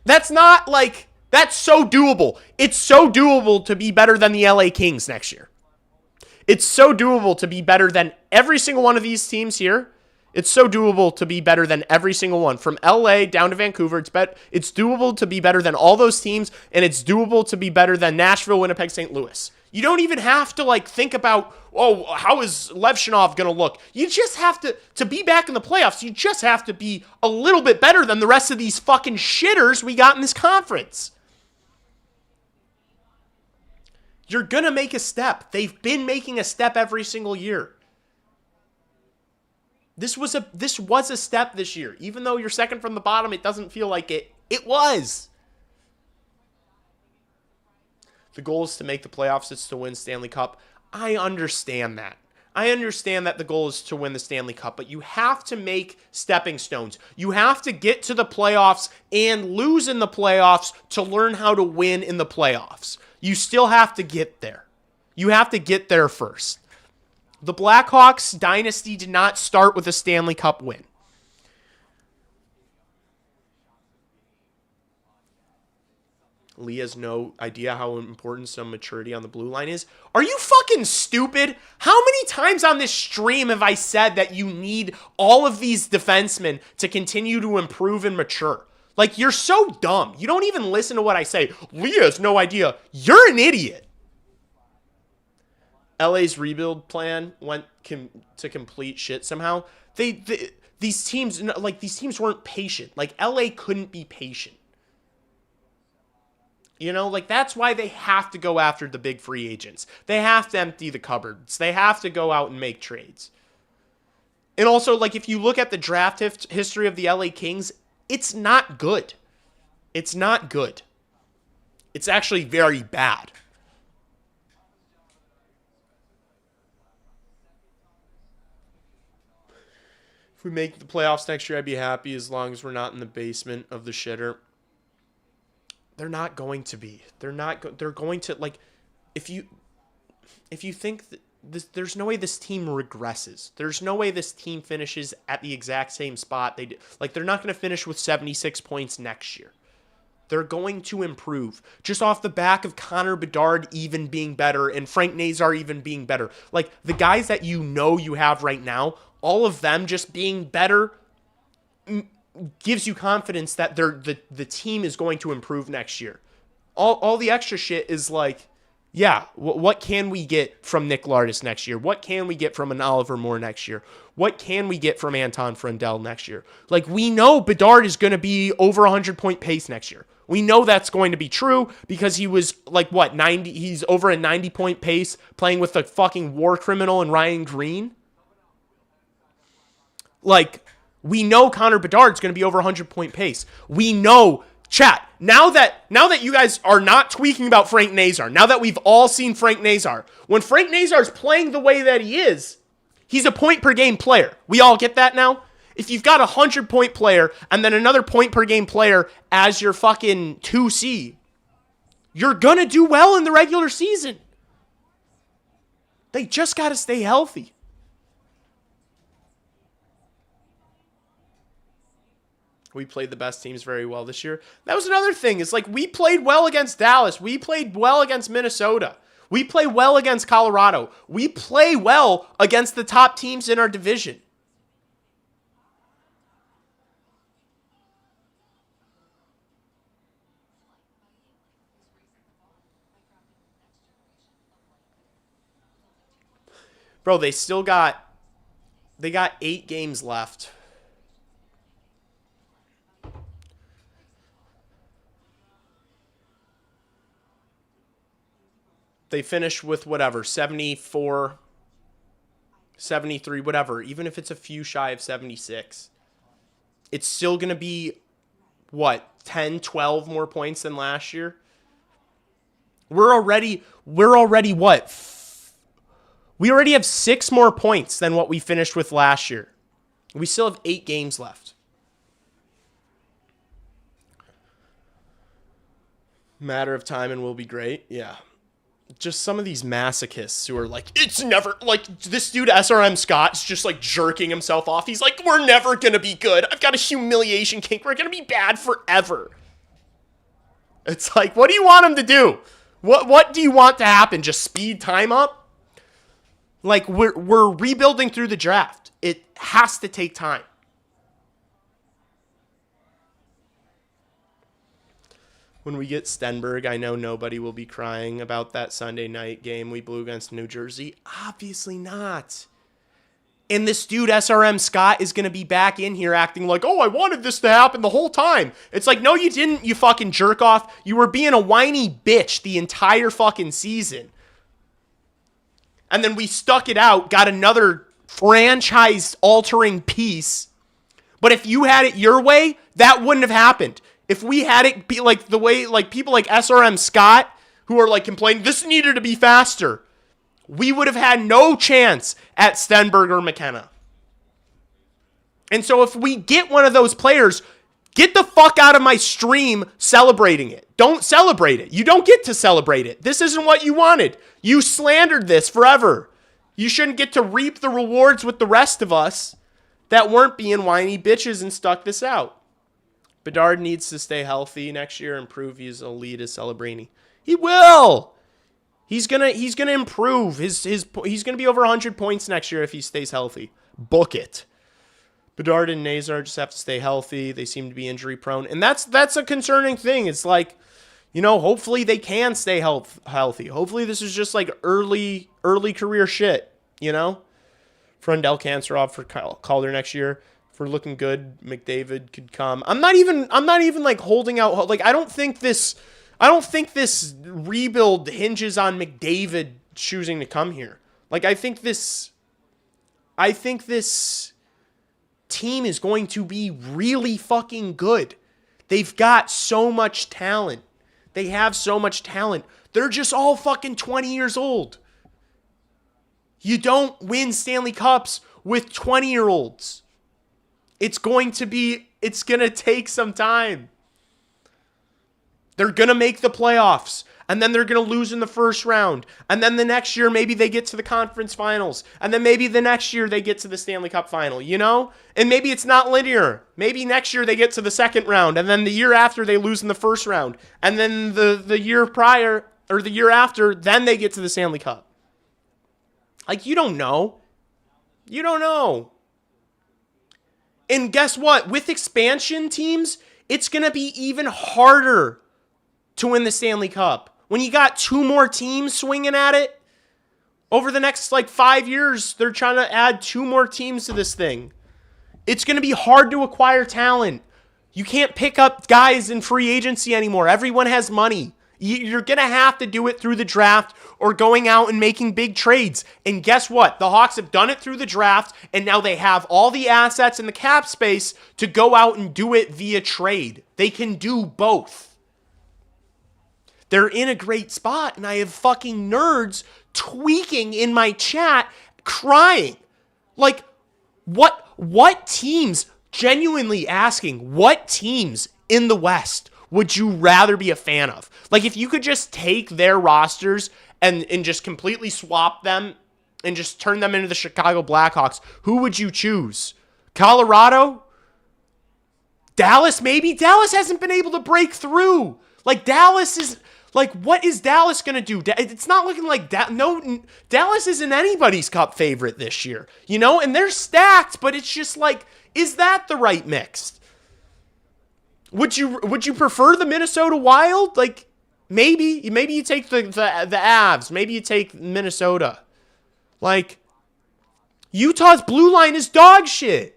A: That's not like, that's so doable. It's so doable to be better than the LA Kings next year. It's so doable to be better than every single one of these teams here. It's so doable to be better than every single one. From LA down to Vancouver, it's doable to be better than all those teams, and it's doable to be better than Nashville, Winnipeg, St. Louis. You don't even have to like think about, oh, how is Levshunov going to look? You just have to be back in the playoffs, you just have to be a little bit better than the rest of these fucking shitters we got in this conference. You're going to make a step. They've been making a step every single year. This was a step this year. Even though you're second from the bottom, it doesn't feel like it. It was. The goal is to make the playoffs. It's to win Stanley Cup. I understand that. I understand that the goal is to win the Stanley Cup, but you have to make stepping stones. You have to get to the playoffs and lose in the playoffs to learn how to win in the playoffs. You still have to get there. You have to get there first. The Blackhawks dynasty did not start with a Stanley Cup win. Lee has no idea how important some maturity on the blue line is. Are you fucking stupid? How many times on this stream have I said that you need all of these defensemen to continue to improve and mature? Like, you're so dumb. You don't even listen to what I say. Lee has no idea. You're an idiot. LA's rebuild plan went to complete shit somehow. These teams weren't patient. Like, LA couldn't be patient. You know, like, that's why they have to go after the big free agents. They have to empty the cupboards. They have to go out and make trades. And also, like, if you look at the draft history of the LA Kings, it's not good. It's not good. It's actually very bad. If we make the playoffs next year, I'd be happy as long as we're not in the basement of the shitter. They're not going to be. They're going to, like, if you think that there's no way this team regresses. There's no way this team finishes at the exact same spot they did. Like, they're not going to finish with 76 points next year. They're going to improve just off the back of Connor Bedard even being better and Frank Nazar even being better. Like, the guys that you have right now, all of them just being better gives you confidence that the team is going to improve next year. All the extra shit is like, yeah, what can we get from Nick Lardis next year? What can we get from an Oliver Moore next year? What can we get from Anton Frendel next year? Like, we know Bedard is going to be over 100-point pace next year. We know that's going to be true because he was like, 90? He's over a 90-point pace playing with a fucking war criminal and Ryan Green. Like, we know Connor Bedard's going to be over 100-point pace. We know, chat, now that you guys are not tweaking about Frank Nazar, now that we've all seen Frank Nazar, when Frank Nazar's playing the way that he is, he's a point-per-game player. We all get that now? If you've got a 100-point player and then another point-per-game player as your fucking 2C, you're going to do well in the regular season. They just got to stay healthy. We played the best teams very well this year. That was another thing. It's like, we played well against Dallas. We played well against Minnesota. We play well against Colorado. We play well against the top teams in our division. Bro, they got 8 games left. They finish with whatever, 74, 73, whatever. Even if it's a few shy of 76. It's still going to be, 10, 12 more points than last year? We're already what? We already have 6 more points than what we finished with last year. We still have 8 games left. Matter of time and we'll be great. Yeah. Just some of these masochists who are like, it's never, like, this dude SRM Scott's just like jerking himself off. He's like, we're never going to be good. I've got a humiliation kink. We're going to be bad forever. It's like, what do you want him to do? What do you want to happen? Just speed time up? Like, we're rebuilding through the draft. It has to take time. When we get Stenberg, I know nobody will be crying about that Sunday night game we blew against New Jersey. Obviously not. And this dude, SRM Scott, is going to be back in here acting like, oh, I wanted this to happen the whole time. It's like, no, you didn't, you fucking jerk off. You were being a whiny bitch the entire fucking season. And then we stuck it out, got another franchise-altering piece. But if you had it your way, that wouldn't have happened. If we had it be like the way, like people like SRM Scott, who are like complaining, this needed to be faster, we would have had no chance at Stenberg or McKenna. And so if we get one of those players, get the fuck out of my stream celebrating it. Don't celebrate it. You don't get to celebrate it. This isn't what you wanted. You slandered this forever. You shouldn't get to reap the rewards with the rest of us that weren't being whiny bitches and stuck this out. Bedard needs to stay healthy next year and prove he's elite as Celebrini. He will. He's gonna improve. He's gonna be over 100 points next year if he stays healthy. Book it. Bedard and Nazar just have to stay healthy. They seem to be injury prone, and that's a concerning thing. It's like, hopefully they can stay healthy. Hopefully this is just like early career shit. Frundell Cancerov for Calder next year. If we're looking good, McDavid could come. I'm not even like holding out. Like I don't think this rebuild hinges on McDavid choosing to come here. Like I think this team is going to be really fucking good. They've got so much talent. They have so much talent. They're just all fucking 20 years old. You don't win Stanley Cups with 20-year-olds. It's going to take some time. They're going to make the playoffs, and then they're going to lose in the first round. And then the next year, maybe they get to the conference finals. And then maybe the next year they get to the Stanley Cup final, And maybe it's not linear. Maybe next year they get to the second round, and then the year after they lose in the first round. And then the year prior, or the year after, then they get to the Stanley Cup. Like, you don't know. You don't know. And guess what? With expansion teams, it's going to be even harder to win the Stanley Cup. When you got 2 more teams swinging at it, over the next 5 years, they're trying to add 2 more teams to this thing. It's going to be hard to acquire talent. You can't pick up guys in free agency anymore. Everyone has money. You're going to have to do it through the draft or going out and making big trades. And guess what? The Hawks have done it through the draft, and now they have all the assets and the cap space to go out and do it via trade. They can do both. They're in a great spot, and I have fucking nerds tweaking in my chat, crying. Like, what teams, genuinely asking, what teams in the West would you rather be a fan of? Like, if you could just take their rosters and just completely swap them and just turn them into the Chicago Blackhawks, who would you choose? Colorado? Dallas, maybe? Dallas hasn't been able to break through. Like, Dallas is... Like, what is Dallas going to do? It's not looking like... Dallas isn't anybody's cup favorite this year. And they're stacked, but it's just like, is that the right mix? Would you prefer the Minnesota Wild? Like, maybe you take the Avs. Maybe you take Minnesota. Like, Utah's blue line is dog shit.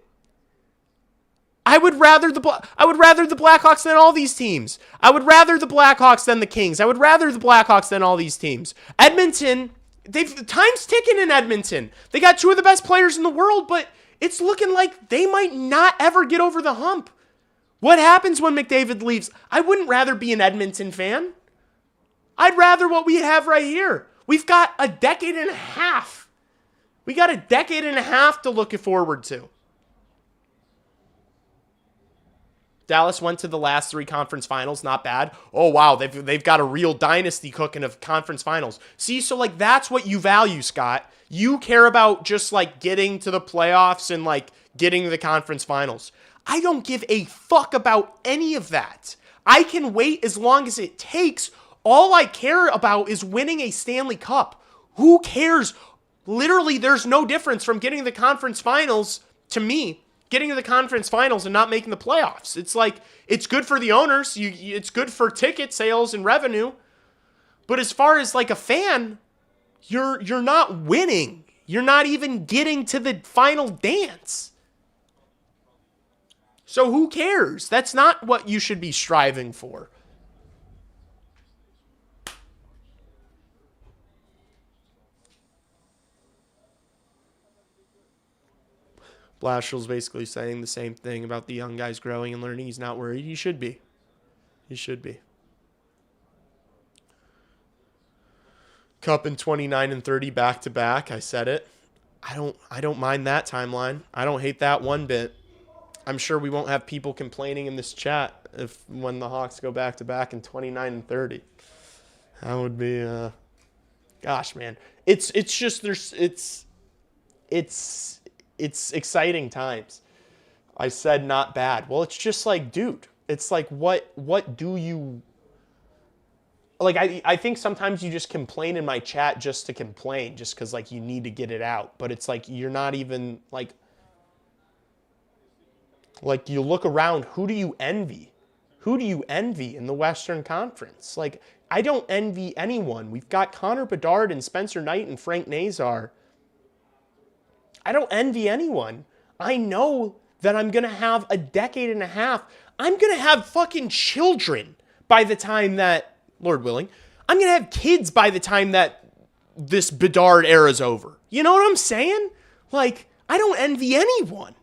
A: I would rather the Blackhawks than all these teams. I would rather the Blackhawks than the Kings. I would rather the Blackhawks than all these teams. Edmonton, time's ticking in Edmonton. They got 2 of the best players in the world, but it's looking like they might not ever get over the hump. What happens when McDavid leaves? I wouldn't rather be an Edmonton fan. I'd rather what we have right here. We've got a decade and a half. We got a decade and a half to look forward to. Dallas went to the last 3 conference finals. Not bad. Oh, wow. They've got a real dynasty cooking of conference finals. See, so that's what you value, Scott. You care about just getting to the playoffs and getting to the conference finals. I don't give a fuck about any of that. I can wait as long as it takes. All I care about is winning a Stanley Cup. Who cares? Literally, there's no difference from getting to the conference finals to me. Getting to the conference finals and not making the playoffs. It's good for the owners. It's good for ticket sales and revenue. But as far as a fan, you're not winning. You're not even getting to the final dance. So who cares? That's not what you should be striving for. Blashill's basically saying the same thing about the young guys growing and learning. He's not worried. He should be. He should be. Cup in 29 and 30 back to back. I said it. I don't mind that timeline. I don't hate that one bit. I'm sure we won't have people complaining in this chat when the Hawks go back to back in 29 and 30. That would be gosh, man. It's just it's exciting times. I said not bad. Well, it's just like, dude, it's like, what do you, like, I think sometimes you just complain in my chat just to complain, just because, like, you need to get it out. But it's like, you're not even, like, you look around, who do you envy? Who do you envy in the Western Conference? Like, I don't envy anyone. We've got Connor Bedard and Spencer Knight and Frank Nazar. I don't envy anyone. I know that I'm going to have a decade and a half. I'm going to have fucking children by the time that, Lord willing, I'm going to have kids by the time that this Bedard era's over. You know what I'm saying? Like, I don't envy anyone.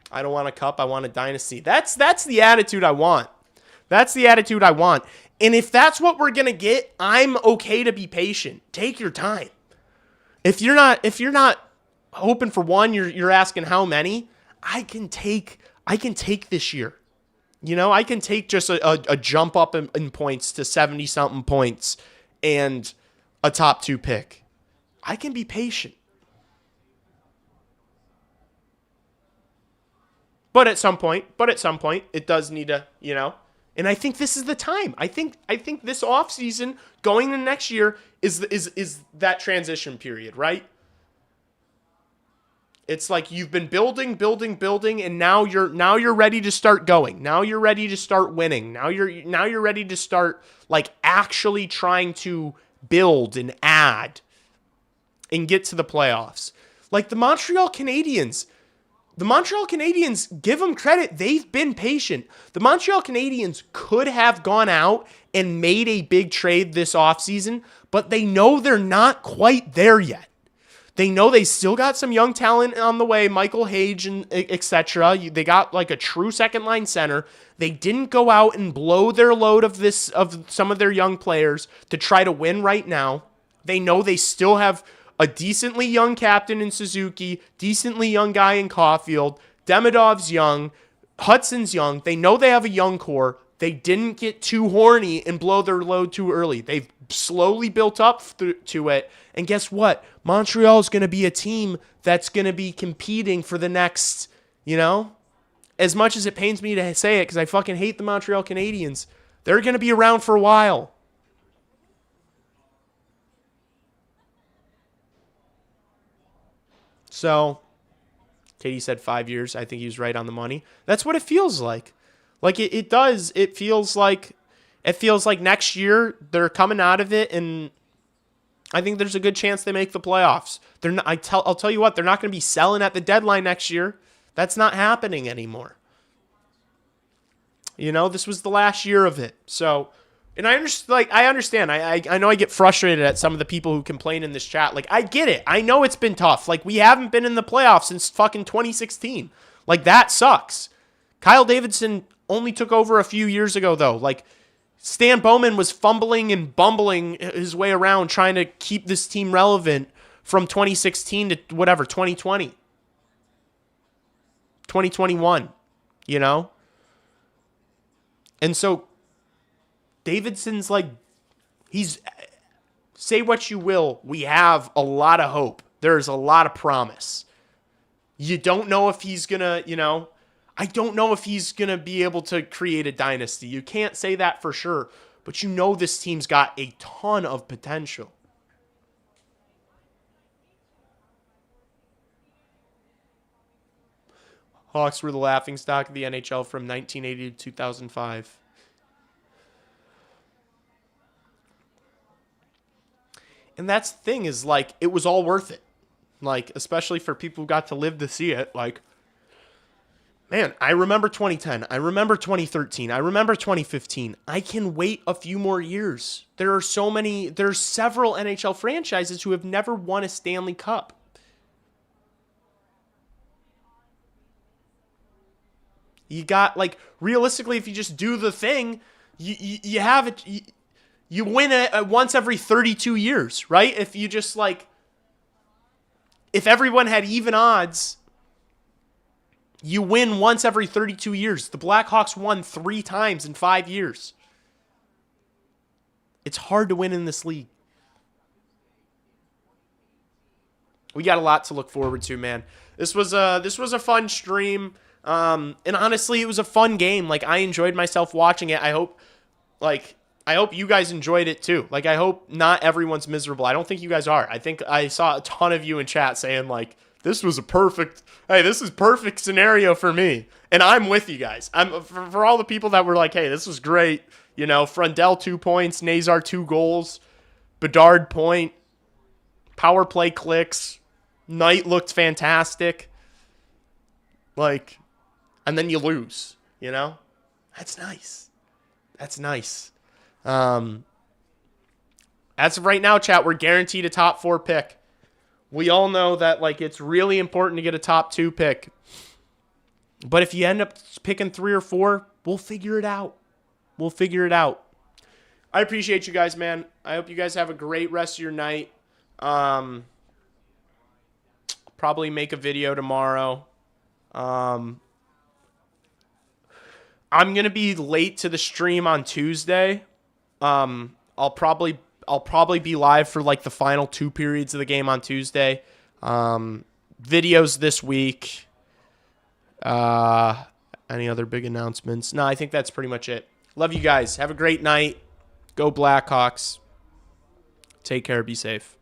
A: I don't want a cup. I want a dynasty. That's the attitude I want. That's the attitude I want. And if that's what we're going to get, I'm okay to be patient. Take your time. If you're not hoping for one, you're asking how many, I can take this year. You know, I can take just a jump up in points to 70 something points and a top 2 pick. I can be patient. But at some point, it does need to, you know. And I think this is the time. I think this offseason going into next year is that transition period, right? It's like you've been building, and now you're ready to start going. Now you're ready to start winning. Now you're ready to start, like, actually trying to build and add and get to the playoffs. Like the Montreal Canadiens, give them credit. They've been patient. The Montreal Canadiens could have gone out and made a big trade this offseason, but they know they're not quite there yet. They know they still got some young talent on the way, Michael Hage and etc. They got like a true second line center. They didn't go out and blow their load of some of their young players to try to win right now. They know they still have a decently young captain in Suzuki, decently young guy in Caulfield, Demidov's young, Hudson's young. They know they have a young core. They didn't get too horny and blow their load too early. They've slowly built up to it. And guess what? Montreal is going to be a team that's going to be competing for the next, you know, as much as it pains me to say it because I fucking hate the Montreal Canadiens, they're going to be around for a while. So, Katie said 5 years. I think he was right on the money. That's what it feels like. Like it does. It feels like next year they're coming out of it, and I think there's a good chance they make the playoffs. They're not, I'll tell you what, they're not going to be selling at the deadline next year. That's not happening anymore. You know, this was the last year of it. So, and I understand. I know I get frustrated at some of the people who complain in this chat. Like, I get it. I know it's been tough. Like, we haven't been in the playoffs since fucking 2016. Like, that sucks. Kyle Davidson only took over a few years ago, though. Like, Stan Bowman was fumbling and bumbling his way around trying to keep this team relevant from 2016 to whatever, 2020. 2021, you know? And so Davidson's like, say what you will, we have a lot of hope. There's a lot of promise. You don't know if he's going to, you know, I don't know if he's going to be able to create a dynasty. You can't say that for sure, but you know this team's got a ton of potential. Hawks were the laughingstock of the NHL from 1980 to 2005. And that's the thing is, like, it was all worth it. Like, especially for people who got to live to see it. Like, man, I remember 2010. I remember 2013. I remember 2015. I can wait a few more years. There's several NHL franchises who have never won a Stanley Cup. You got, like, realistically, if you just do the thing, you have it. You win it once every 32 years, right? If you just, like, if everyone had even odds, you win once every 32 years. The Blackhawks won 3 times in 5 years. It's hard to win in this league. We got a lot to look forward to, man. This was a fun stream. And honestly, it was a fun game. Like, I enjoyed myself watching it. I hope you guys enjoyed it too. Like, I hope not everyone's miserable. I don't think you guys are. I think I saw a ton of you in chat saying, like, this is perfect scenario for me. And I'm with you guys. For all the people that were like, hey, this was great. You know, Frundell 2 points, Nazar 2 goals, Bedard point, power play clicks, Knight looked fantastic. Like, and then you lose, you know? That's nice. That's nice. As of right now, chat, we're guaranteed a top 4 pick. We all know that, like, it's really important to get a top 2 pick. But if you end up picking 3 or 4, we'll figure it out. We'll figure it out. I appreciate you guys, man. I hope you guys have a great rest of your night. Probably make a video tomorrow. I'm going to be late to the stream on Tuesday. I'll probably be live for like the final 2 periods of the game on Tuesday. Videos this week. Any other big announcements? No, I think that's pretty much it. Love you guys. Have a great night. Go Blackhawks. Take care. Be safe.